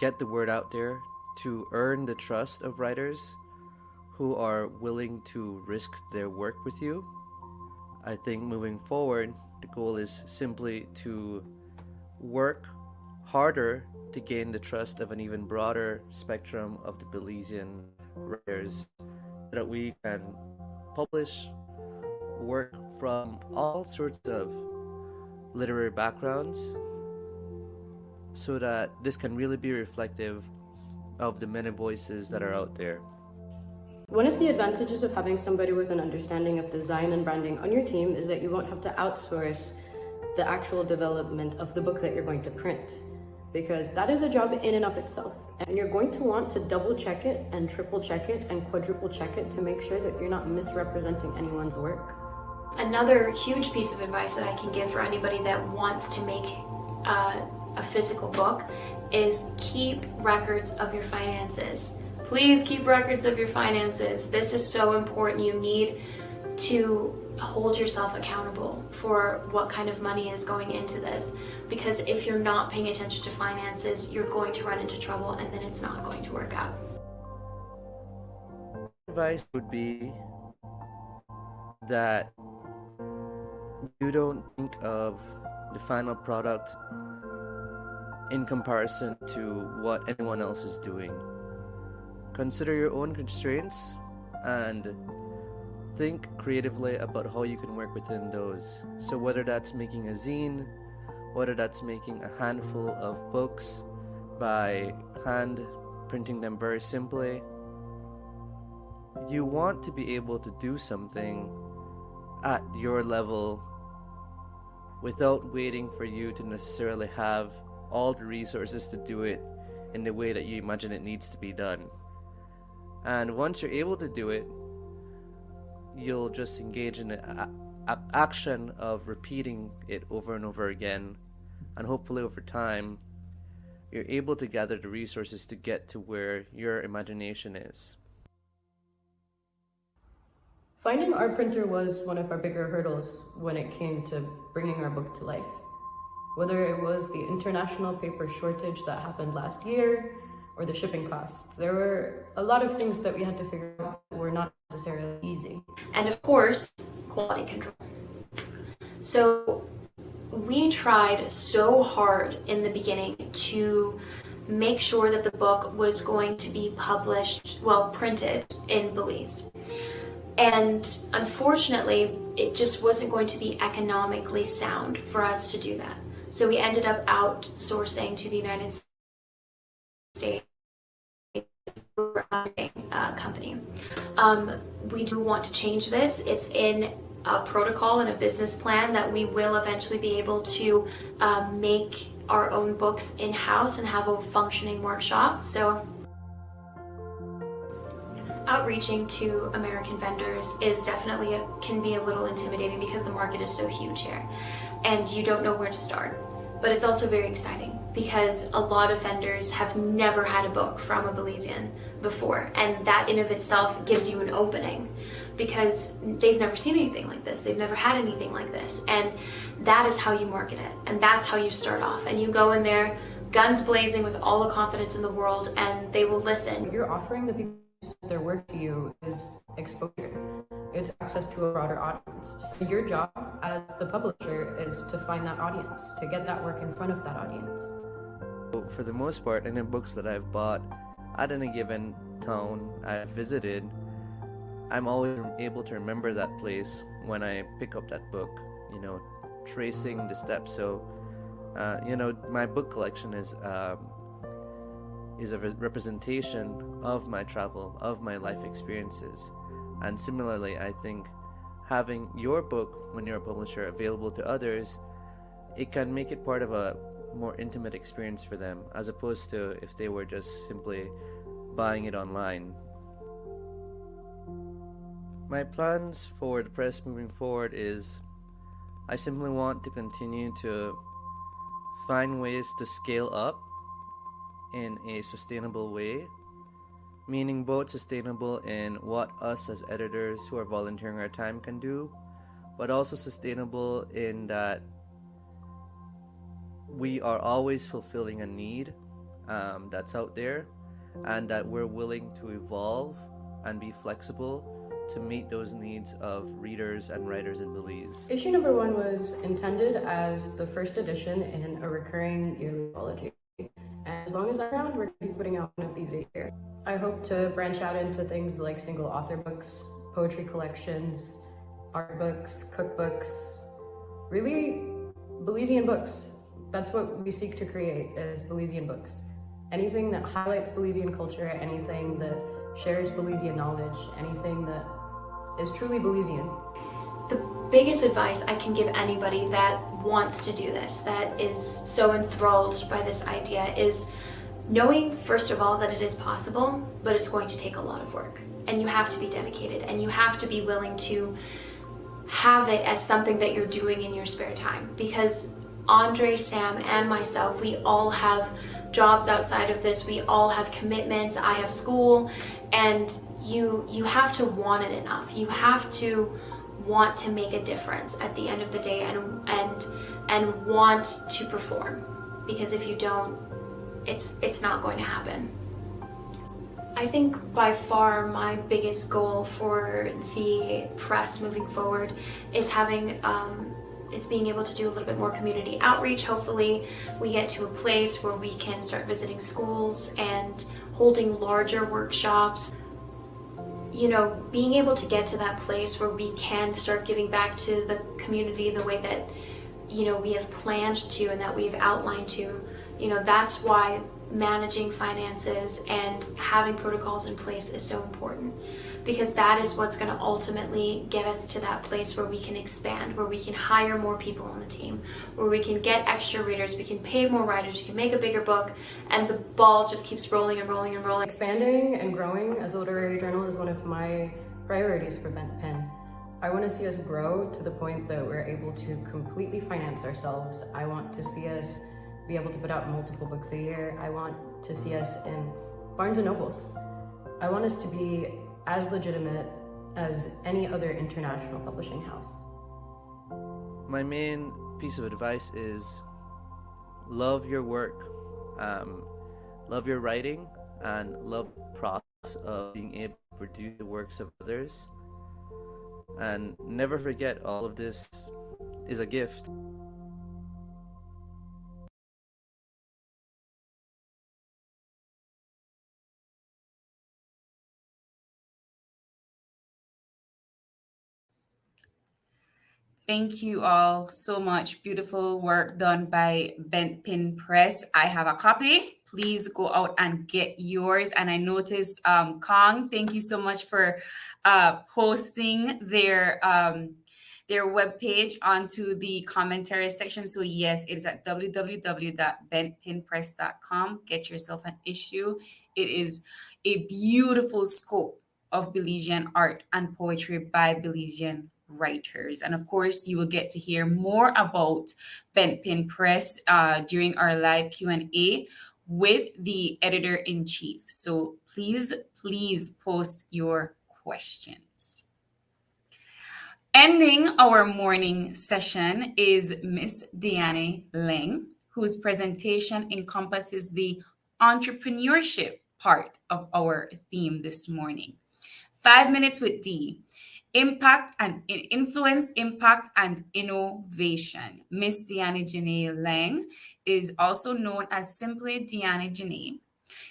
get the word out there, to earn the trust of writers who are willing to risk their work with you. I think moving forward, the goal is simply to work harder to gain the trust of an even broader spectrum of the Belizean writers, so that we can publish work from all sorts of literary backgrounds, so that this can really be reflective of the many voices that are out there. One of the advantages of having somebody with an understanding of design and branding on your team is that you won't have to outsource the actual development of the book that you're going to print, because that is a job in and of itself. And you're going to want to double check it and triple check it and quadruple check it to make sure that you're not misrepresenting anyone's work. Another huge piece of advice that I can give for anybody that wants to make a physical book is keep records of your finances. Please keep records of your finances. This is so important. You need to hold yourself accountable for what kind of money is going into this, because if you're not paying attention to finances, you're going to run into trouble and then it's not going to work out. Advice would be that you don't think of the final product in comparison to what anyone else is doing. Consider your own constraints and think creatively about how you can work within those. So whether that's making a zine, whether that's making a handful of books by hand printing them very simply, you want to be able to do something at your level without waiting for you to necessarily have all the resources to do it in the way that you imagine it needs to be done. And once you're able to do it, you'll just engage in the action of repeating it over and over again, and hopefully over time you're able to gather the resources to get to where your imagination is. Finding our printer was one of our bigger hurdles when it came to bringing our book to life. Whether it was the international paper shortage that happened last year or the shipping costs, there were a lot of things that we had to figure out that were not necessarily easy. And of course, quality control. So we tried so hard in the beginning to make sure that the book was going to be printed in Belize. And unfortunately, it just wasn't going to be economically sound for us to do that. So we ended up outsourcing to the United States company. We do want to change this. It's in a protocol and a business plan that we will eventually be able to make our own books in-house and have a functioning workshop. So outreaching to American vendors is definitely can be a little intimidating because the market is so huge here and you don't know where to start. But it's also very exciting because a lot of vendors have never had a book from a Belizean before, and that in of itself gives you an opening because they've never seen anything like this, they've never had anything like this, and that is how you market it, and that's how you start off. And you go in there guns blazing with all the confidence in the world, and they will listen. You're offering the people their work to you is exposure. It's access to a broader audience. So your job as the publisher is to find that audience, to get that work in front of that audience. For the most part, any books that I've bought at any given town I've visited, I'm always able to remember that place when I pick up that book, tracing the steps. So, my book collection is a representation of my travel, of my life experiences. And similarly, I think having your book, when you're a publisher, available to others, it can make it part of a more intimate experience for them, as opposed to if they were just simply buying it online. My plans for the press moving forward is I simply want to continue to find ways to scale up in a sustainable way, meaning both sustainable in what us as editors who are volunteering our time can do, but also sustainable in that we are always fulfilling a need that's out there, and that we're willing to evolve and be flexible to meet those needs of readers and writers in Belize. Issue number 1 was intended as the first edition in a recurring yearly anthology. And as long as I'm around, we're going to be putting out one of these a year. I hope to branch out into things like single author books, poetry collections, art books, cookbooks, really Belizean books. That's what we seek to create, is Belizean books. Anything that highlights Belizean culture, anything that shares Belizean knowledge, anything that is truly Belizean. The biggest advice I can give anybody that wants to do this, that is so enthralled by this idea, is knowing, first of all, that it is possible, but it's going to take a lot of work. And you have to be dedicated, and you have to be willing to have it as something that you're doing in your spare time, because André, Sam, and myself, we all have jobs outside of this. We all have commitments. I have school, and you have to want it enough. You have to want to make a difference at the end of the day, and want to perform, because if you don't, it's not going to happen. I think by far my biggest goal for the press moving forward is being able to do a little bit more community outreach. Hopefully we get to a place where we can start visiting schools and holding larger workshops. You know, being able to get to that place where we can start giving back to the community the way that, you know, we have planned to and that we've outlined to. You know, that's why managing finances and having protocols in place is so important, because that is what's going to ultimately get us to that place where we can expand, where we can hire more people on the team, where we can get extra readers, we can pay more writers, we can make a bigger book, and the ball just keeps rolling and rolling and rolling. Expanding and growing as a literary journal is one of my priorities for Bent Pen. I want to see us grow to the point that we're able to completely finance ourselves. I want to see us be able to put out multiple books a year. I want to see us in Barnes & Nobles. I want us to be as legitimate as any other international publishing house. My main piece of advice is love your work, love your writing, and love the process of being able to produce the works of others. And never forget, all of this is a gift. Thank you all so much. Beautiful work done by Bent Pin Press. I have a copy. Please go out and get yours. And I noticed Kong, thank you so much for posting their webpage onto the commentary section. So yes, it is at www.bentpinpress.com. Get yourself an issue. It is a beautiful scope of Belizean art and poetry by Belizean writers. And of course, you will get to hear more about Bent Pin Press during our live Q&A with the editor-in-chief. So please post your questions. Ending our morning session is Miss Deanne Lang, whose presentation encompasses the entrepreneurship part of our theme this morning. 5 minutes with D. Impact and influence, impact and innovation. Miss Deanne Janae Lang is also known as simply Deanne Janae.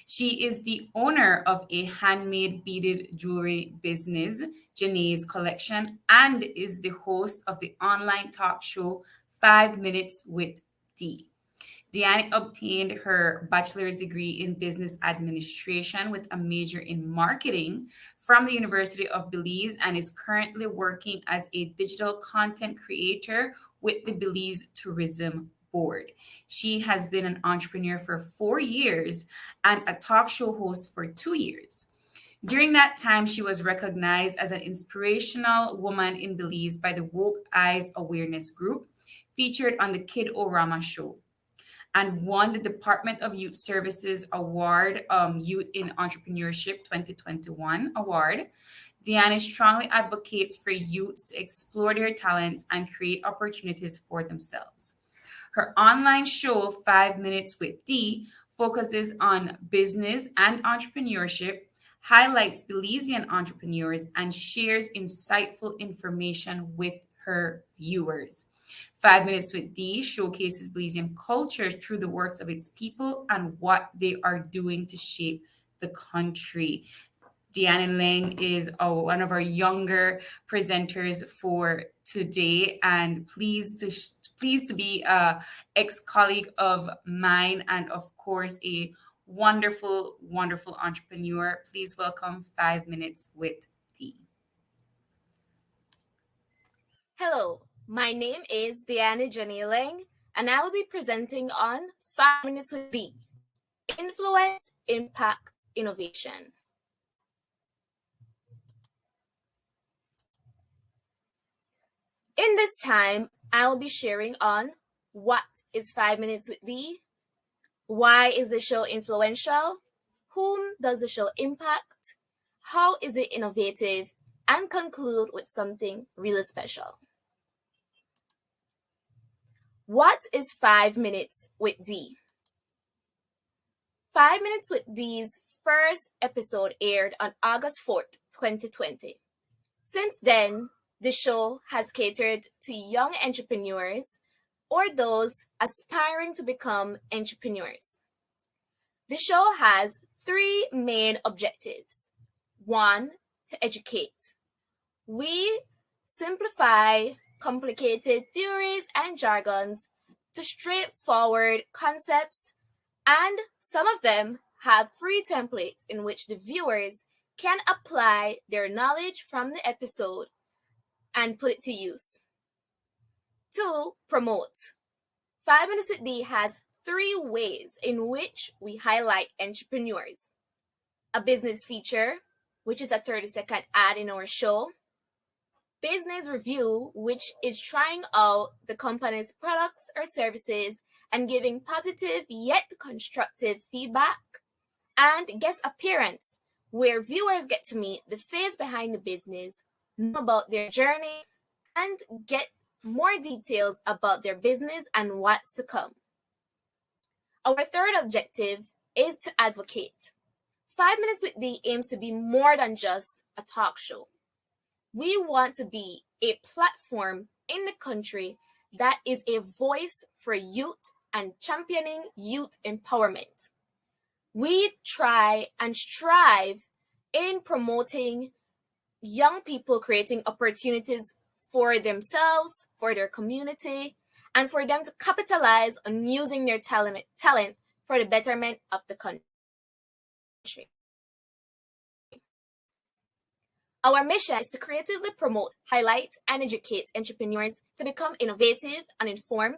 She is the owner of a handmade beaded jewelry business, Janae's Collection, and is the host of the online talk show 5 Minutes with D. Deanne obtained her bachelor's degree in business administration with a major in marketing from the University of Belize and is currently working as a digital content creator with the Belize Tourism Board. She has been an entrepreneur for 4 years and a talk show host for 2 years. During that time, she was recognized as an inspirational woman in Belize by the Woke Eyes Awareness Group, featured on the Kid Orama show, and won the Department of Youth Services Award, Youth in Entrepreneurship 2021 award. Deanne strongly advocates for youths to explore their talents and create opportunities for themselves. Her online show, 5 Minutes with D, focuses on business and entrepreneurship, highlights Belizean entrepreneurs, and shares insightful information with her viewers. 5 Minutes with D showcases Belizean culture through the works of its people and what they are doing to shape the country. Deanne Lang is one of our younger presenters for today, and pleased to be a ex-colleague of mine, and of course a wonderful entrepreneur. Please welcome 5 Minutes with D. Hello, my name is Deanne Janilang, and I will be presenting on 5 Minutes with D, Influence, Impact, Innovation. this time, I will be sharing on what is 5 Minutes with Dee, why is the show influential, whom does the show impact, how is it innovative, and conclude with something really special. What is 5 Minutes with Dee? 5 Minutes with Dee's first episode aired on August 4th, 2020. Since then, the show has catered to young entrepreneurs or those aspiring to become entrepreneurs. The show has 3 main objectives. 1, to educate. We simplify complicated theories and jargons to straightforward concepts, and some of them have free templates in which the viewers can apply their knowledge from the episode and put it to use. 2, promote. 5 Minutes with Dee has 3 ways in which we highlight entrepreneurs. A business feature, which is a 30-second ad in our show. Business review, which is trying out the company's products or services and giving positive yet constructive feedback. And guest appearance, where viewers get to meet the face behind the business, know about their journey, and get more details about their business and what's to come. Our third objective is to advocate. 5 Minutes with Dee aims to be more than just a talk show. We want to be a platform in the country that is a voice for youth and championing youth empowerment. We try and strive in promoting young people creating opportunities for themselves, for their community, and for them to capitalize on using their talent for the betterment of the country. Our mission is to creatively promote, highlight, and educate entrepreneurs to become innovative and informed,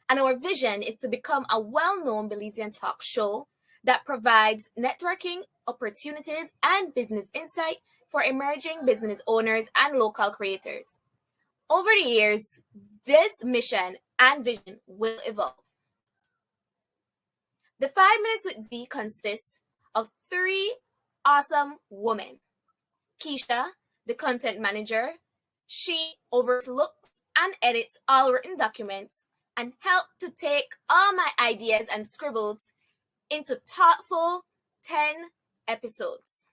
and our vision is to become a well-known Belizean talk show that provides networking opportunities and business insight for emerging business owners and local creators. Over the years, this mission and vision will evolve. The 5 Minutes with Dee consists of 3 awesome women. Icaiche, the content manager, she overlooks and edits all written documents and helps to take all my ideas and scribbles into thoughtful 10 episodes.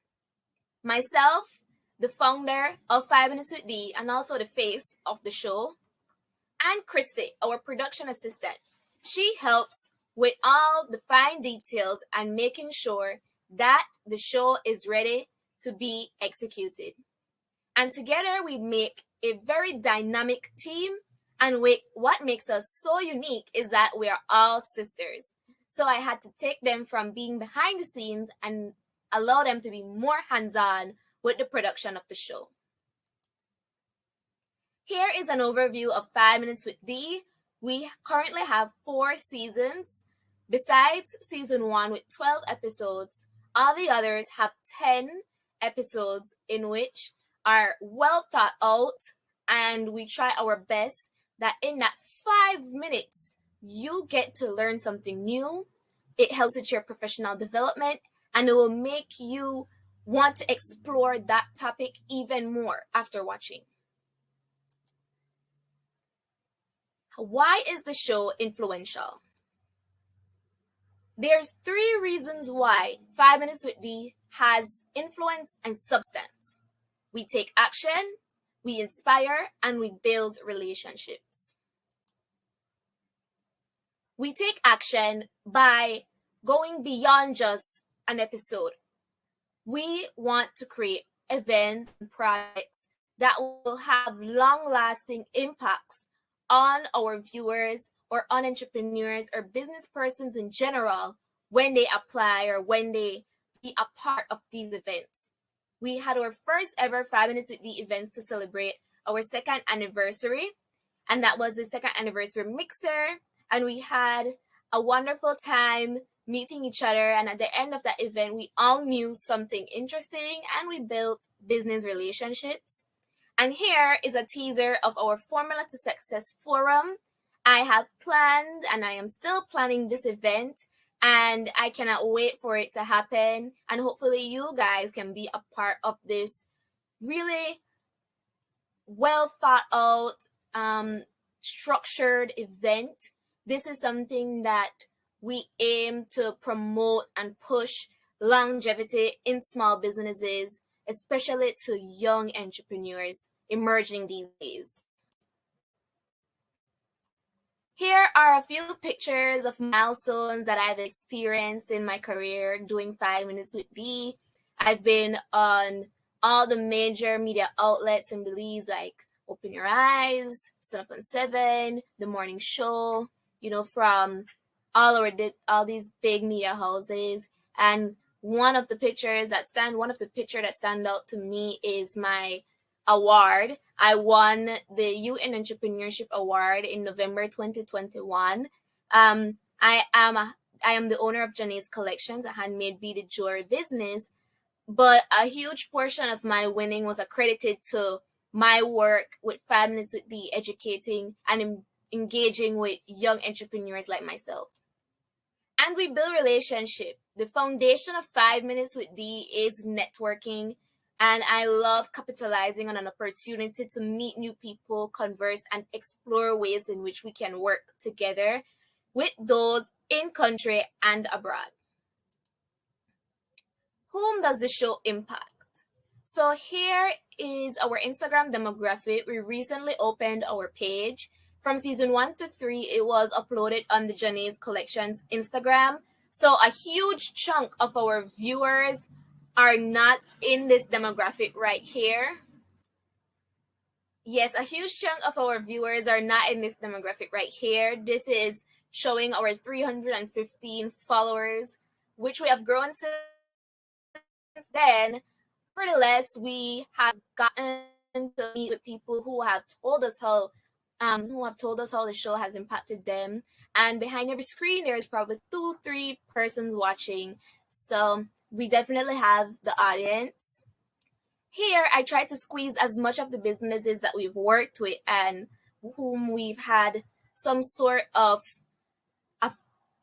Myself, the founder of 5 Minutes with Dee and also the face of the show, and Christy, our production assistant. She helps with all the fine details and making sure that the show is ready to be executed. And together we make a very dynamic team, and what makes us so unique is that we are all sisters. So I had to take them from being behind the scenes and allow them to be more hands-on with the production of the show. Here is an overview of 5 Minutes with Dee. We currently have 4 seasons. Besides season 1 with 12 episodes, all the others have 10 episodes in which are well thought out, and we try our best that in that 5 minutes, you get to learn something new. It helps with your professional development, and it will make you want to explore that topic even more after watching. Why is the show influential? There's 3 reasons why 5 Minutes with Dee has influence and substance. We take action, we inspire, and we build relationships. We take action by going beyond just an episode. We want to create events and projects that will have long-lasting impacts on our viewers or on entrepreneurs or business persons in general when they apply or when they be a part of these events. We had our first ever 5 Minutes with Dee events to celebrate our 2nd anniversary, and that was the 2nd anniversary mixer, and we had a wonderful time meeting each other, and at the end of that event we all knew something interesting and we built business relationships. And here is a teaser of our Formula to Success Forum. I have planned and I am still planning this event, and I cannot wait for it to happen. And hopefully you guys can be a part of this really well thought out, structured event. This is something that we aim to promote and push longevity in small businesses, especially to young entrepreneurs emerging these days. Here are a few pictures of milestones that I've experienced in my career doing 5 Minutes with D. I've been on all the major media outlets in Belize, like Open Your Eyes, Sun Up on 7, The Morning Show, from all these big media houses. And one of the pictures that stand out to me is my award. I won the UN Entrepreneurship Award in November 2021. I am the owner of Janice's Collections, a handmade beaded jewelry business, but a huge portion of my winning was accredited to my work with 5 Minutes with D, educating and engaging with young entrepreneurs like myself. And we build relationship. The foundation of 5 Minutes with D is networking, and I love capitalizing on an opportunity to meet new people, converse, and explore ways in which we can work together with those in country and abroad. Whom does the show impact? So here is our Instagram demographic. We recently opened our page. From season 1 to 3, it was uploaded on the Janice's Collections Instagram. So a huge chunk of our viewers are not in this demographic right here. Yes, a huge chunk of our viewers are not in this demographic right here. This is showing our 315 followers, which we have grown since then. Nevertheless, we have gotten to meet with people who have told us how the show has impacted them. And behind every screen, there's probably 2-3 persons watching. So we definitely have the audience. Here, I try to squeeze as much of the businesses that we've worked with and whom we've had some sort of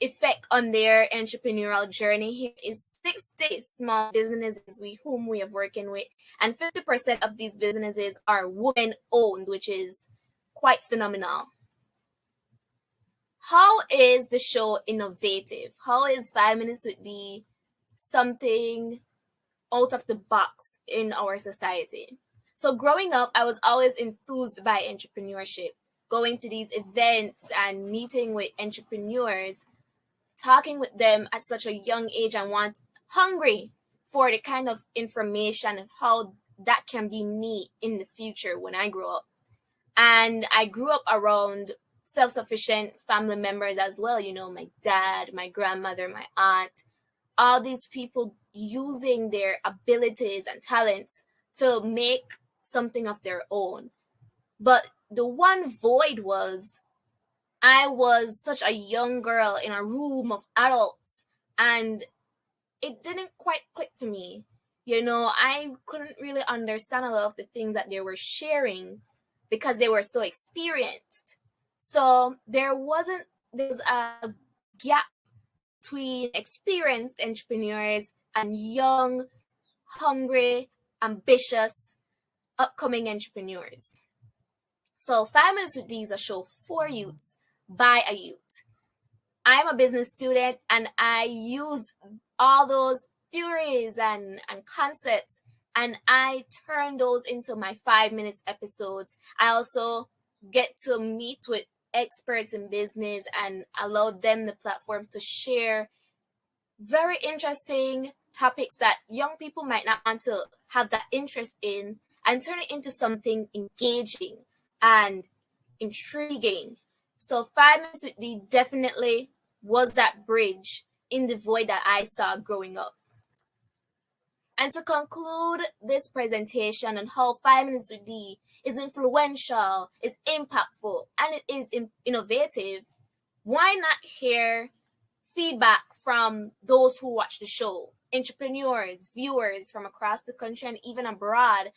effect on their entrepreneurial journey. Here is 60 small businesses whom we have working with, and 50% of these businesses are women-owned, which is quite phenomenal. How is the show innovative? How is 5 Minutes with D something out of the box in our society? So growing up, I was always enthused by entrepreneurship, going to these events and meeting with entrepreneurs, talking with them at such a young age, and hungry for the kind of information and how that can be me in the future when I grow up. And I grew up around self-sufficient family members as well, my dad, my grandmother, my aunt, all these people using their abilities and talents to make something of their own. But the one void was, I was such a young girl in a room of adults, and it didn't quite click to me. I couldn't really understand a lot of the things that they were sharing because they were so experienced. So there's a gap between experienced entrepreneurs and young, hungry, ambitious, upcoming entrepreneurs. So 5 Minutes with D is a show for youths by a youth. I'm a business student, and I use all those theories and concepts, and I turn those into my 5 minutes episodes. I also get to meet with experts in business and allow them the platform to share very interesting topics that young people might not want to have that interest in, and turn it into something engaging and intriguing. So 5 Minutes with D definitely was that bridge in the void that I saw growing up. And to conclude this presentation on how 5 Minutes with D is influential, is impactful, and it is innovative, why not hear feedback from those who watch the show, entrepreneurs, viewers from across the country and even abroad?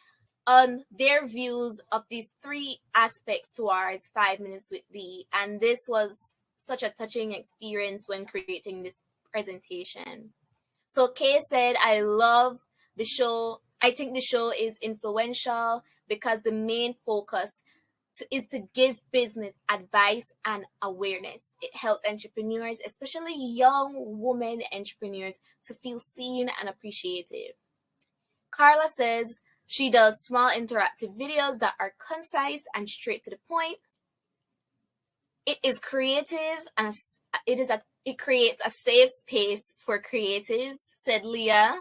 on their views of these three aspects towards 5 Minutes with Thee. And this was such a touching experience when creating this presentation. So Kay said, I love the show. I think the show is influential because the main focus is to give business advice and awareness. It helps entrepreneurs, especially young women entrepreneurs, to feel seen and appreciated. Karla says she does small interactive videos that are concise and straight to the point. It is creative and it creates a safe space for creatives, said Leah.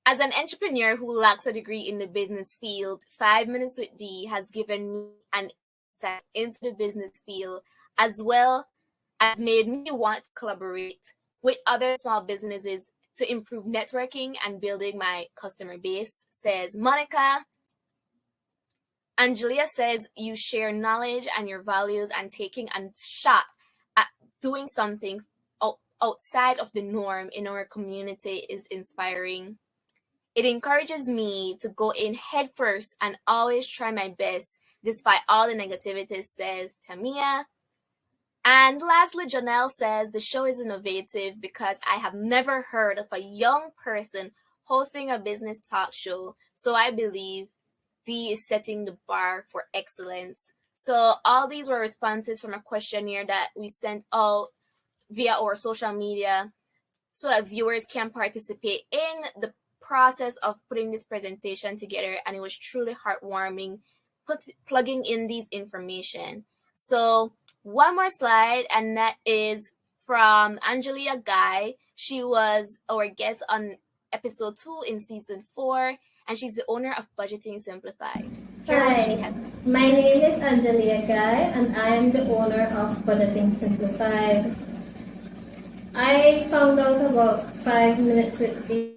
As an entrepreneur who lacks a degree in the business field, 5 Minutes with Thee has given me an insight into the business field, as well as made me want to collaborate with other small businesses to improve networking and building my customer base, says Monica. Angelia says you share knowledge and your values, and taking a shot at doing something outside of the norm in our community is inspiring. It encourages me to go in head first and always try my best despite all the negativities, says Tamia. And lastly, Janelle says the show is innovative because I have never heard of a young person hosting a business talk show. So I believe Dee is setting the bar for excellence. So all these were responses from a questionnaire that we sent out via our social media so that viewers can participate in the process of putting this presentation together, and it was truly heartwarming plugging in these information. So one more slide, and that is from Angelia Guy. She was our guest on episode 2 in season 4, and she's the owner of Budgeting Simplified. Hi, my name is Angelia Guy, and I am the owner of Budgeting Simplified. I found out about 5 Minutes with Thee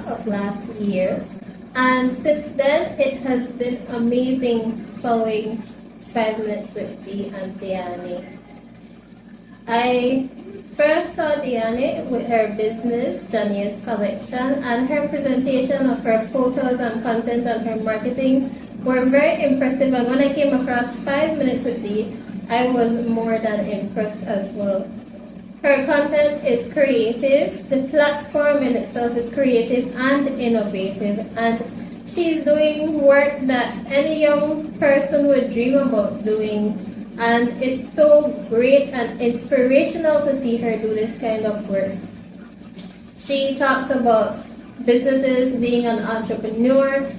of last year, and since then it has been amazing following 5 Minutes with Thee and Diane. I first saw Diane with her business, Jania's Collection, and her presentation of her photos and content and her marketing were very impressive, and when I came across 5 Minutes with Thee, I was more than impressed as well. Her content is creative, the platform in itself is creative and innovative, and she's doing work that any young person would dream about doing, and it's so great and inspirational to see her do this kind of work. She talks about businesses, being an entrepreneur.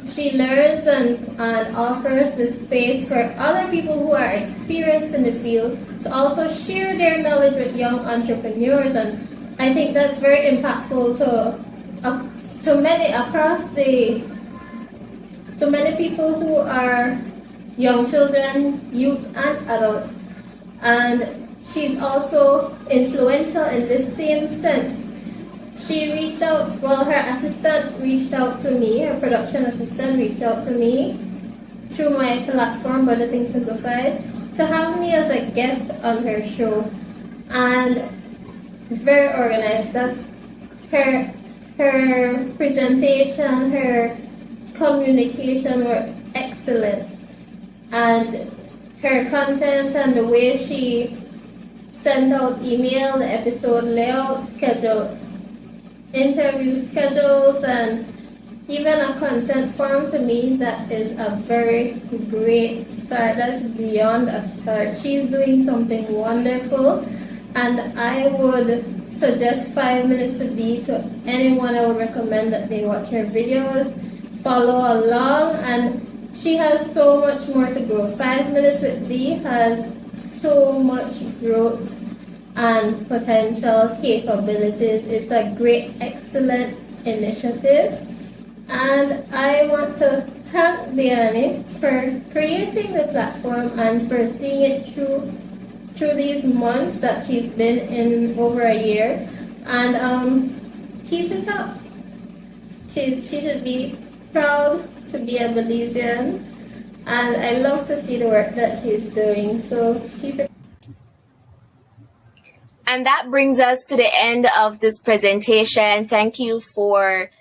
She learns and offers the space for other people who are experienced in the field to also share their knowledge with young entrepreneurs, and I think that's very impactful to many people who are young children, youth, and adults. And she's also influential in this same sense. She reached out, her assistant reached out to me, her production assistant reached out to me through my platform, Budgeting Simplified, to have me as a guest on her show. And very organized. That's her presentation, her communication were excellent. And her content and the way she sent out email, the episode layout, schedule, interview schedules, and even a consent form, to me, that is a very great start. That's beyond a start. She's doing something wonderful, and I would suggest 5 Minutes to Thee to anyone. I would recommend that they watch her videos, follow along, and she has so much more to grow. 5 Minutes with Thee has so much growth and potential capabilities. It's a great, excellent initiative. And I want to thank Diane for creating the platform and for seeing it through these months that she's been in, over a year. And keep it up. She should be proud to be a Belizean. And I love to see the work that she's doing. So keep it. And that brings us to the end of this presentation. Thank you for,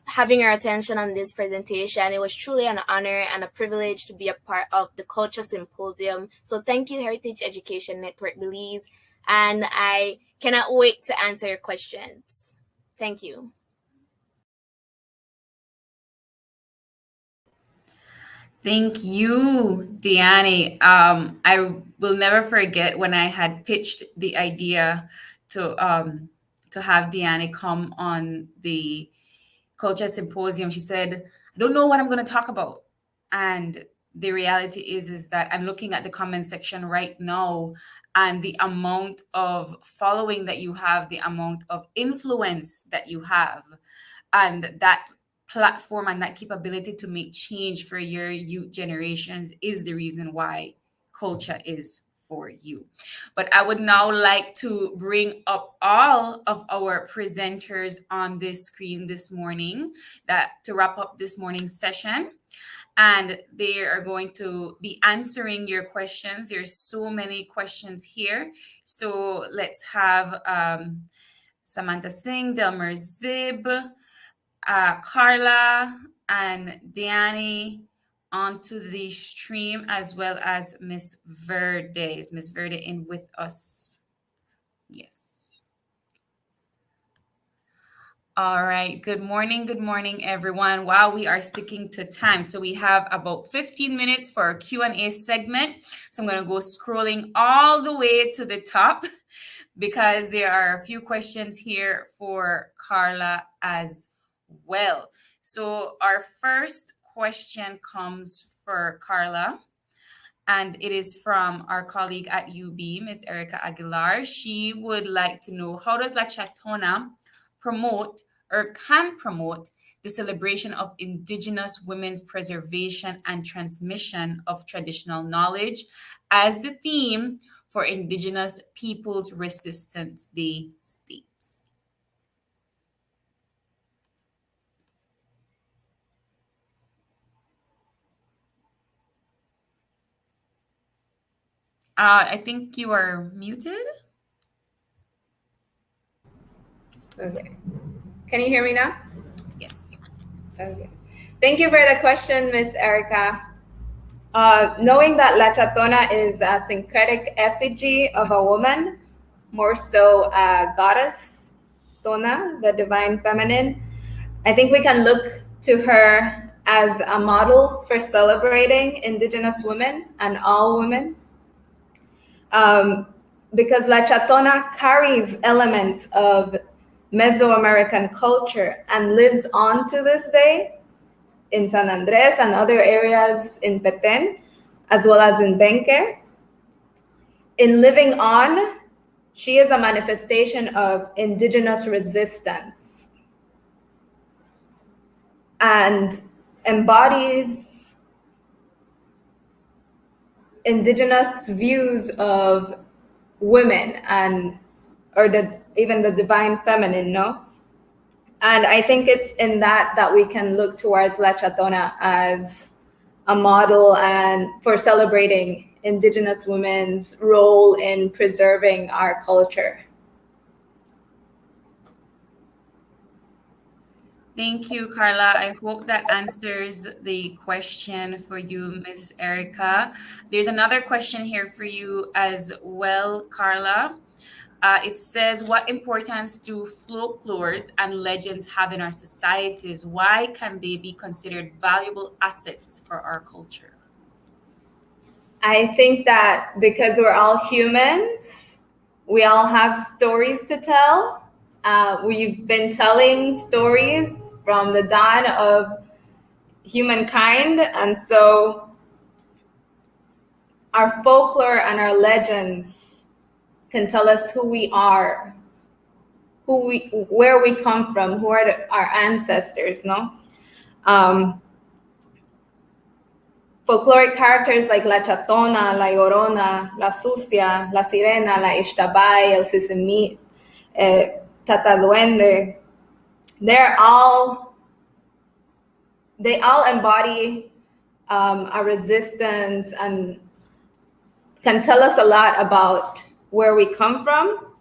having our attention on this presentation. It was truly an honor and a privilege to be a part of the KULCHA Symposium. So thank you, Heritage Education Network Belize. And I cannot wait to answer your questions. Thank you. Thank you, Diane. I will never forget when I had pitched the idea to have Diane come on the KULCHA Symposium. She said, "I don't know what I'm going to talk about." And the reality is that I'm looking at the comment section right now, and the amount of following that you have, the amount of influence that you have, and that platform and that capability to make change for your youth generations is the reason why KULCHA is for you. But I would now like to bring up all of our presenters on this screen this morning to wrap up this morning's session. And they are going to be answering your questions. There's so many questions here. So let's have Samantha Singh, Delmer Tzib, Karla, and Diane onto the stream, as well as Miss Verde. Is Miss Verde in with us? Yes. All right. Good morning, everyone. Wow, we are sticking to time. So we have about 15 minutes for our Q&A segment. So I'm going to go scrolling all the way to the top because there are a few questions here for Karla as well. So our first question comes for Karla, and it is from our colleague at UB, Ms. Erica Aguilar. She would like to know, how does La Chatona promote or can promote the celebration of Indigenous women's preservation and transmission of traditional knowledge as the theme for Indigenous Peoples Resistance Day states? I think you are muted. Okay. Can you hear me now? Yes. Okay. Thank you for the question, Miss Erica. Knowing that La Chatona is a syncretic effigy of a woman, more so a goddess, Tona, the divine feminine, I think we can look to her as a model for celebrating Indigenous women and all women. Because La Chatona carries elements of Mesoamerican culture and lives on to this day in San Andres and other areas in Petén, as well as in Benque. In living on, she is a manifestation of Indigenous resistance and embodies Indigenous views of women and even the divine feminine, no? And I think it's in that we can look towards La Chatona as a model and for celebrating Indigenous women's role in preserving our culture. Thank you, Karla. I hope that answers the question for you, Miss Erica. There's another question here for you as well, Karla. It says, what importance do folklores and legends have in our societies? Why can they be considered valuable assets for our culture? I think that because we're all humans, we all have stories to tell. We've been telling stories from the dawn of humankind, and so our folklore and our legends can tell us who we are, where we come from, who are our ancestors, no? Folkloric characters like La Chatona, La Llorona, La Sucia, La Sirena, La Ixtabay, El Sisimit, Tataduende, they all embody a resistance and can tell us a lot about where we come from.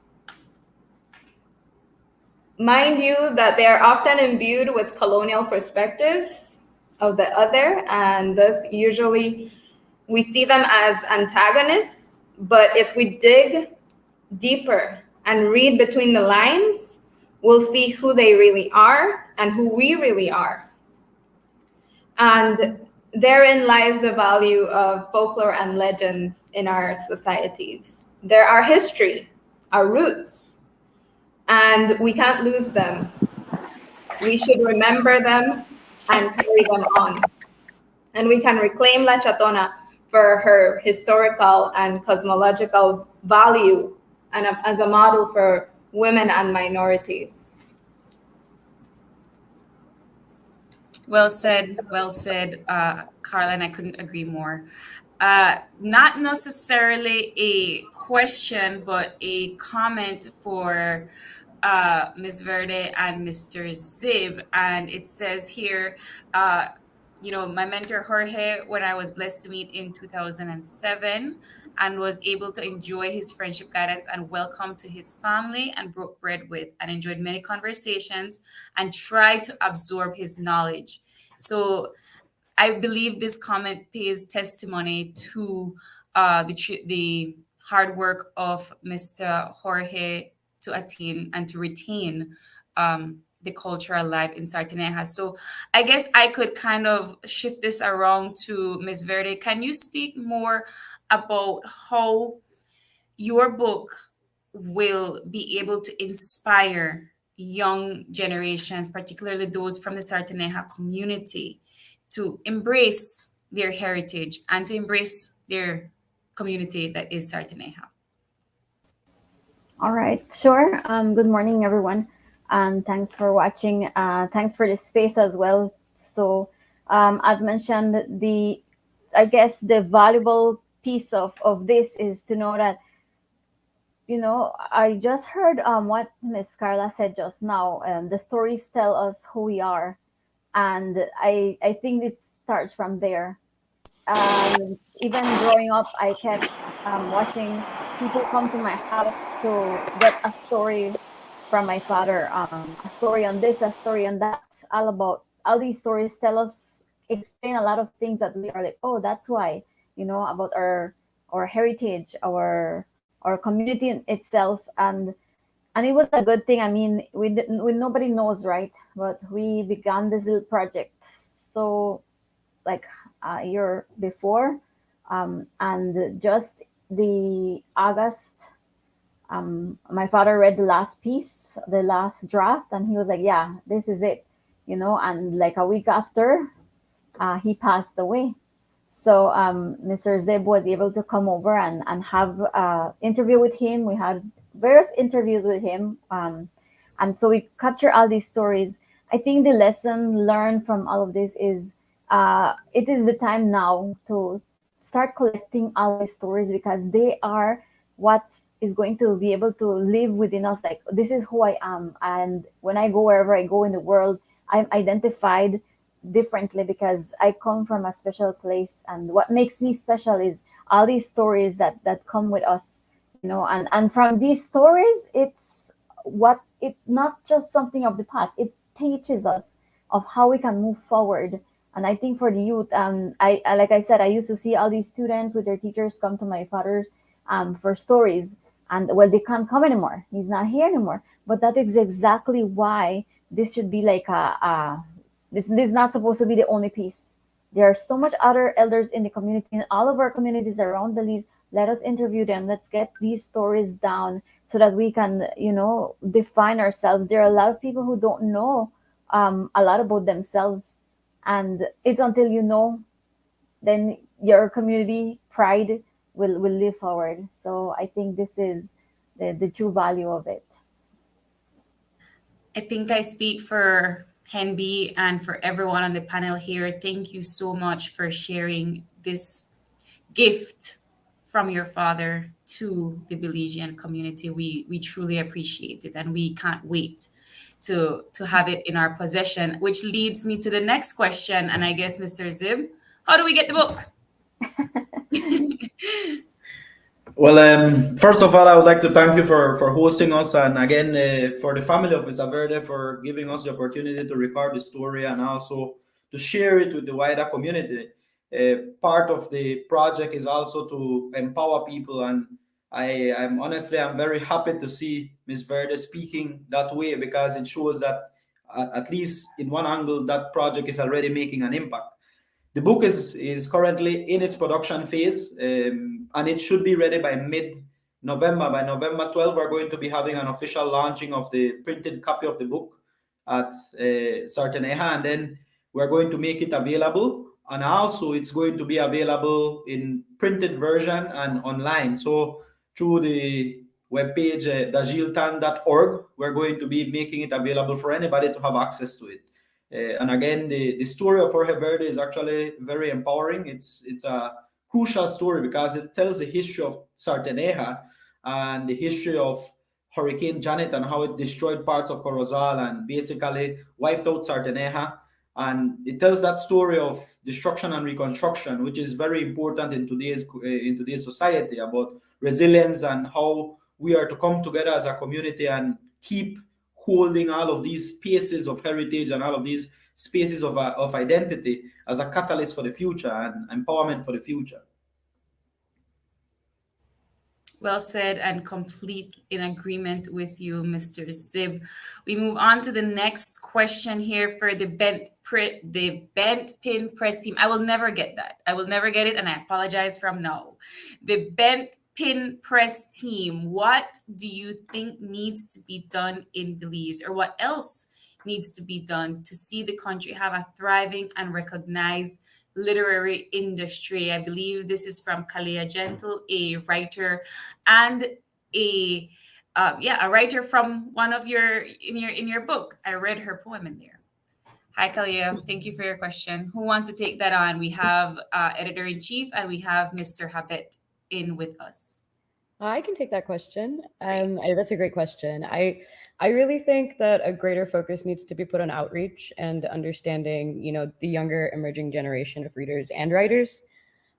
Mind you that they are often imbued with colonial perspectives of the other, and thus usually we see them as antagonists. But if we dig deeper and read between the lines, we'll see who they really are and who we really are. And therein lies the value of folklore and legends in our societies. They're our history, our roots, and we can't lose them. We should remember them and carry them on. And we can reclaim La Chatona for her historical and cosmological value and as a model for women and minorities. Well said, Karla, and I couldn't agree more. Not necessarily a question, but a comment for Ms. Verde and Mr. Tzib. And it says here, my mentor Jorge, when I was blessed to meet in 2007 and was able to enjoy his friendship guidance and welcome to his family and broke bread with and enjoyed many conversations and tried to absorb his knowledge. So I believe this comment pays testimony to the hard work of Mr. Jorge to attain and to retain the culture alive in Sarteneja. So I guess I could kind of shift this around to Ms. Verde. Can you speak more about how your book will be able to inspire young generations, particularly those from the Sarteneja community, to embrace their heritage and to embrace their community that is Sarteneja? All right, sure. Good morning, everyone, and thanks for watching. Thanks for the space as well. So, as mentioned, I guess the valuable piece of this is to know that, I just heard what Miss Karla said just now. The stories tell us who we are, and I think it starts from there. Even growing up, I kept watching people come to my house to get a story from my father, a story on this, a story on that. All these stories explain a lot of things that we are like, oh, that's why, about our heritage, our community in itself, and it was a good thing. I mean, we nobody knows, right? But we began this little project, so like a year before, and just the August, my father read the last piece, the last draft, and he was like, yeah, this is it, and like a week after, he passed away. So Mr. Tzib was able to come over and have an interview with him. We had various interviews with him, and so we capture all these stories. I think the lesson learned from all of this is it is the time now to start collecting all these stories, because they are what is going to be able to live within us. Like, this is who I am, and when I go wherever I go in the world, I'm identified differently because I come from a special place, and what makes me special is all these stories that come with us, and from these stories, it's not just something of the past. It teaches us of how we can move forward. And I think for the youth, I like I said, I used to see all these students with their teachers come to my father's for stories, and well, they can't come anymore. He's not here anymore. But that is exactly why this should be like this is not supposed to be the only piece. There are so much other elders in the community, in all of our communities around Belize. Let us interview them. Let's get these stories down so that we can, define ourselves. There are a lot of people who don't know a lot about themselves. And it's until then your community pride will live forward. So I think this is the true value of it. I think I speak for Henby and for everyone on the panel here. Thank you so much for sharing this gift from your father to the Belizean community. We truly appreciate it, and we can't wait to have it in our possession, which leads me to the next question. And I guess, Mr. Tzib, how do we get the book? Well, first of all, I would like to thank you for hosting us, and again, for the family of Mr. Verde for giving us the opportunity to record the story and also to share it with the wider community. Part of the project is also to empower people, and I'm very happy to see Ms. Verde speaking that way, because it shows that at least in one angle that project is already making an impact. The book is currently in its production phase, and it should be ready by mid-November. By November 12, we're going to be having an official launching of the printed copy of the book at Sarteneja, and then we're going to make it available. And also, it's going to be available in printed version and online. So through the webpage dagiltan.org, we're going to be making it available for anybody to have access to it. And again, the story of Jorge Verde is actually very empowering. It's a crucial story because it tells the history of Sarteneja and the history of Hurricane Janet and how it destroyed parts of Corozal and basically wiped out Sarteneja. And it tells that story of destruction and reconstruction, which is very important in today's society, about resilience and how we are to come together as a community and keep holding all of these spaces of heritage and all of these spaces of identity as a catalyst for the future and empowerment for the future. Well said, and complete in agreement with you, Mr. Tzib. We move on to the next question here for the bent pin press team. I will never get that. I will never get it, and I apologize from now. The bent pin press team, what do you think needs to be done in Belize, or what else needs to be done to see the country have a thriving and recognized literary industry? I believe this is from Kalia Gentle, a writer and a writer from one of in your book. I read her poem in there. Hi, Kalia. Thank you for your question. Who wants to take that on? We have editor-in-chief and we have Mr. Habet in with us. I can take that question. That's a great question. I really think that a greater focus needs to be put on outreach and understanding, the younger emerging generation of readers and writers.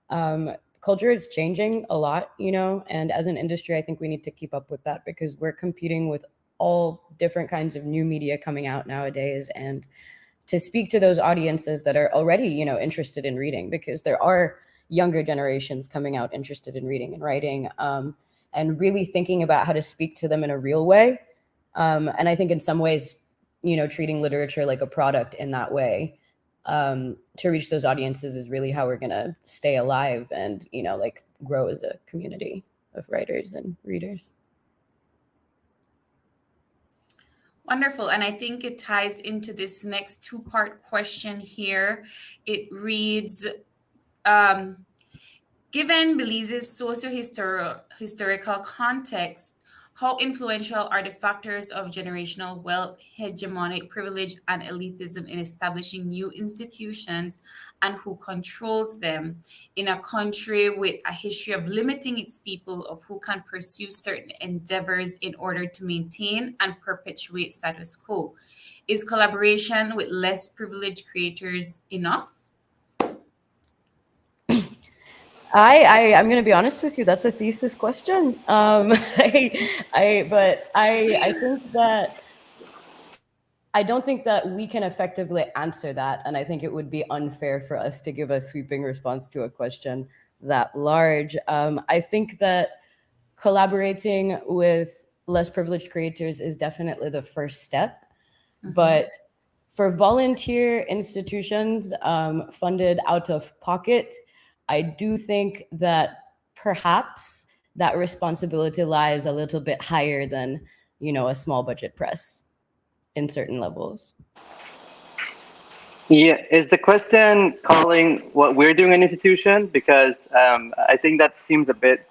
Culture is changing a lot, and as an industry, I think we need to keep up with that because we're competing with all different kinds of new media coming out nowadays, and to speak to those audiences that are already, interested in reading, because there are younger generations coming out interested in reading and writing, and really thinking about how to speak to them in a real way. And I think in some ways, treating literature like a product in that way, to reach those audiences is really how we're going to stay alive and, grow as a community of writers and readers. Wonderful. And I think it ties into this next two-part question here. It reads, given Belize's socio-historical context, how influential are the factors of generational wealth, hegemonic privilege, and elitism in establishing new institutions, and who controls them in a country with a history of limiting its people of who can pursue certain endeavors in order to maintain and perpetuate status quo? Is collaboration with less privileged creators enough? I'm going to be honest with you. That's a thesis question. I think that I don't think that we can effectively answer that. And I think it would be unfair for us to give a sweeping response to a question that large. I think that collaborating with less privileged creators is definitely the first step. Mm-hmm. But for volunteer institutions funded out of pocket, I do think that perhaps that responsibility lies a little bit higher than, a small budget press in certain levels. Yeah, is the question calling what we're doing in institution? Because I think that seems a bit,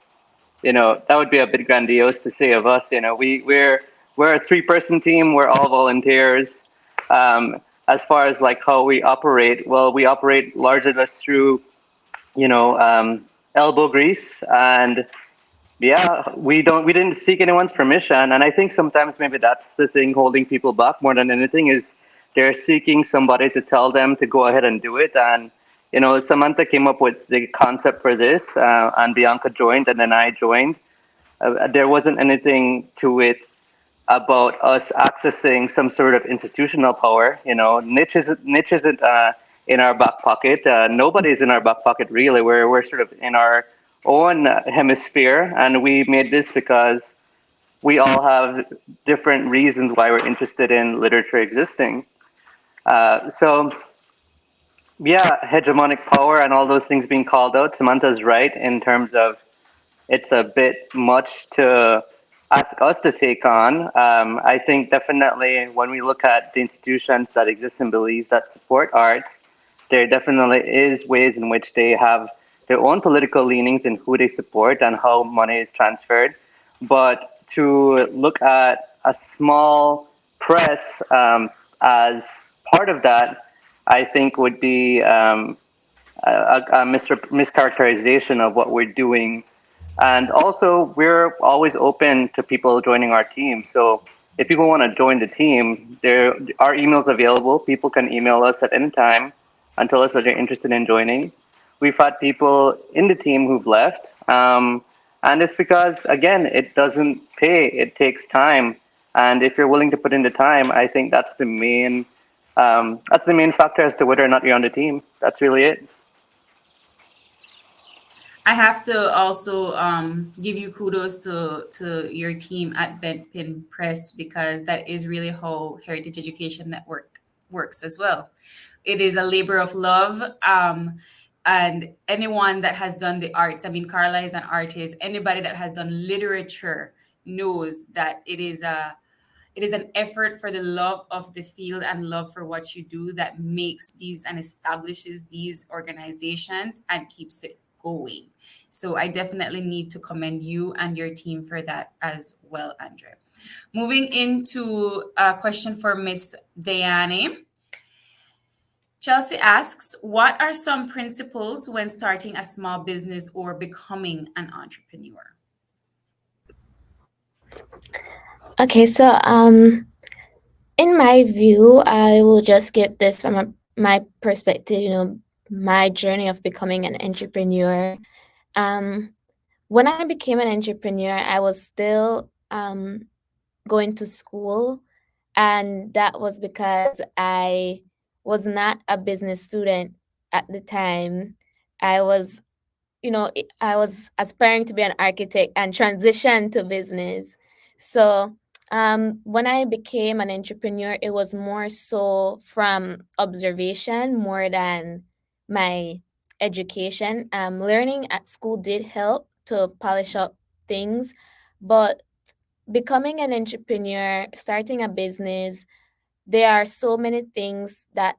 that would be a bit grandiose to say of us. We're a 3-person team. We're all volunteers. As far as like how we operate, well, we operate largely just through elbow grease, and we didn't seek anyone's permission. And I think sometimes maybe that's the thing holding people back more than anything, is they're seeking somebody to tell them to go ahead and do it. And Samantha came up with the concept for this, and Bianca joined, and then I joined. There wasn't anything to it about us accessing some sort of institutional power. Niche isn't in our back pocket. Nobody's in our back pocket really. We're sort of in our own hemisphere, and we made this because we all have different reasons why we're interested in literature existing. So yeah, hegemonic power and all those things being called out. Samantha's right in terms of it's a bit much to ask us to take on. I think definitely when we look at the institutions that exist in Belize that support arts, there definitely is ways in which they have their own political leanings in who they support and how money is transferred. But to look at a small press as part of that, I think would be mischaracterization of what we're doing. And also, we're always open to people joining our team. So if people want to join the team, there are emails available. People can email us at any time and tell us that they're interested in joining. We've had people in the team who've left. And it's because, again, it doesn't pay. It takes time. And if you're willing to put in the time, I think that's the main factor as to whether or not you're on the team. That's really it. I have to also give you kudos to your team at Bentpin Press, because that is really how Heritage Education Network works as well. It is a labor of love. And anyone that has done the arts, I mean, Karla is an artist. Anybody that has done literature knows that it is an effort for the love of the field and love for what you do that makes these and establishes these organizations and keeps it going. So I definitely need to commend you and your team for that as well, André. Moving into a question for Miss Diane. Chelsea asks, what are some principles when starting a small business or becoming an entrepreneur? Okay, so in my view, I will just give this from my perspective, my journey of becoming an entrepreneur. When I became an entrepreneur, I was still going to school, and that was because I was not a business student at the time. I was aspiring to be an architect and transition to business. So when I became an entrepreneur, it was more so from observation more than my education. Learning at school did help to polish up things, but becoming an entrepreneur, starting a business, there are so many things that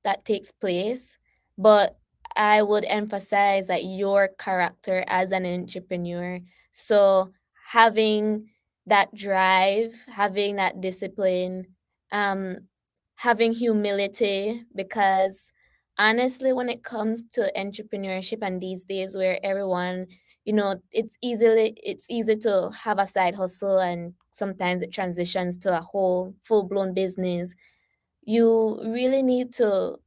that takes place, but I would emphasize that your character as an entrepreneur. So having that drive, having that discipline, having humility, because honestly, when it comes to entrepreneurship and these days where everyone, it's easy to have a side hustle, and sometimes it transitions to a whole full-blown business. You really need to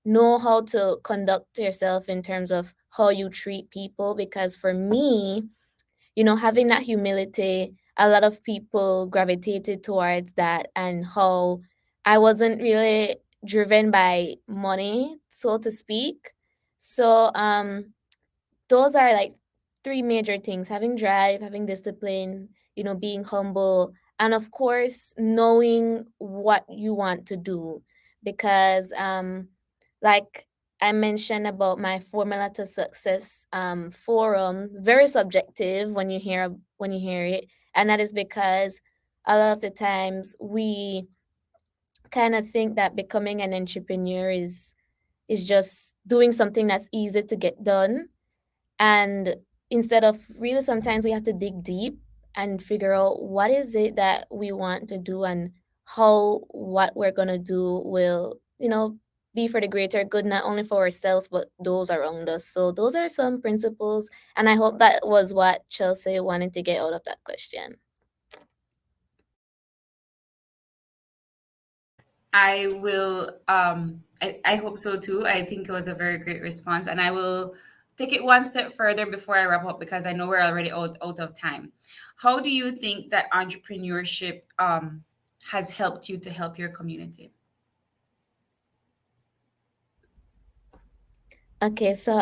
know how to conduct yourself in terms of how you treat people, because for me, having that humility, a lot of people gravitated towards that, and how I wasn't really driven by money, so to speak. So those are like three major things: having drive, having discipline, being humble, and of course knowing what you want to do. Because like I mentioned about my Formula to Success forum, very subjective when you hear it, and that is because a lot of the times we kind of think that becoming an entrepreneur is just doing something that's easy to get done, and instead of really, sometimes we have to dig deep and figure out what is it that we want to do, and how what we're going to do will, be for the greater good, not only for ourselves, but those around us. So those are some principles. And I hope that was what Chelsea wanted to get out of that question. I will, I hope so too. I think it was a very great response. And I will take it one step further before I wrap up because I know we're already out of time. How do you think that entrepreneurship has helped you to help your community? Okay, so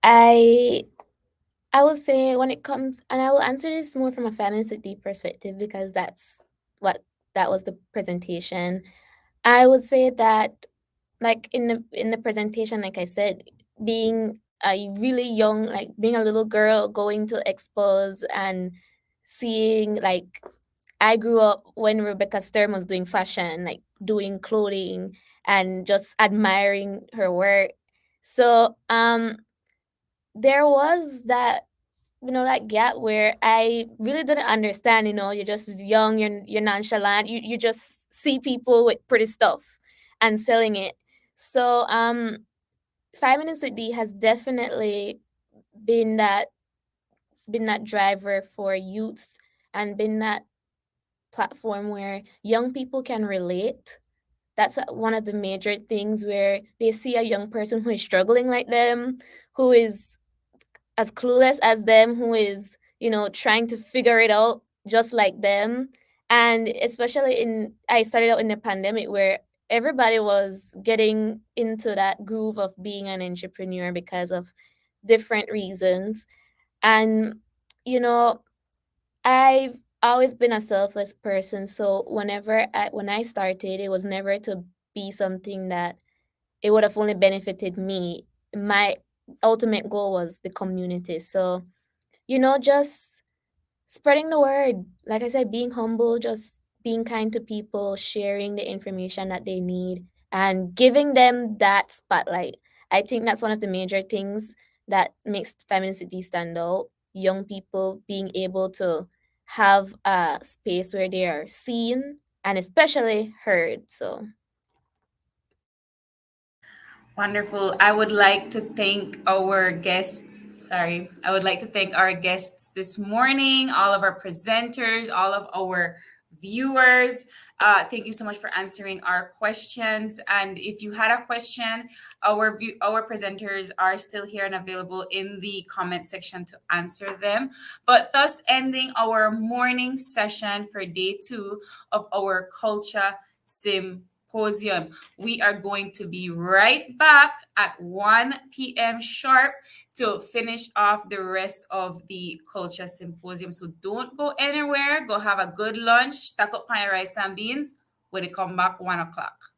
I I will say when it comes, and I will answer this more from a femininity perspective because what that was the presentation. I would say that, like in the presentation, like I said, being a really young, like being a little girl going to expos and seeing, like, I grew up when Rebecca Stern was doing fashion, like doing clothing and just admiring her work. So there was that, that gap where I really didn't understand. You're just young, you're nonchalant, you just see people with pretty stuff and selling it. So 5 minutes with D has definitely been that driver for youths, and been that platform where young people can relate. That's one of the major things, where they see a young person who is struggling like them, who is as clueless as them, who is, trying to figure it out just like them. And especially I started out in the pandemic where everybody was getting into that groove of being an entrepreneur because of different reasons. And, you know, I've always been a selfless person. So when I started, it was never to be something that it would have only benefited me. My ultimate goal was the community. So, just spreading the word. Like I said, being humble, just being kind to people, sharing the information that they need, and giving them that spotlight. I think that's one of the major things that makes Feminicity stand out. Young people being able to have a space where they are seen and especially heard. So Wonderful. I would like to thank our guests. Sorry. I would like to thank our guests this morning, all of our presenters, all of our viewers. Thank you so much for answering our questions. And if you had a question, our presenters are still here and available in the comment section to answer them. But thus ending our morning session for day 2 of our KULCHA Symposium. We are going to be right back at 1 p.m. sharp to finish off the rest of the KULCHA Symposium. So don't go anywhere. Go have a good lunch, stack up my rice and beans when they come back 1 o'clock.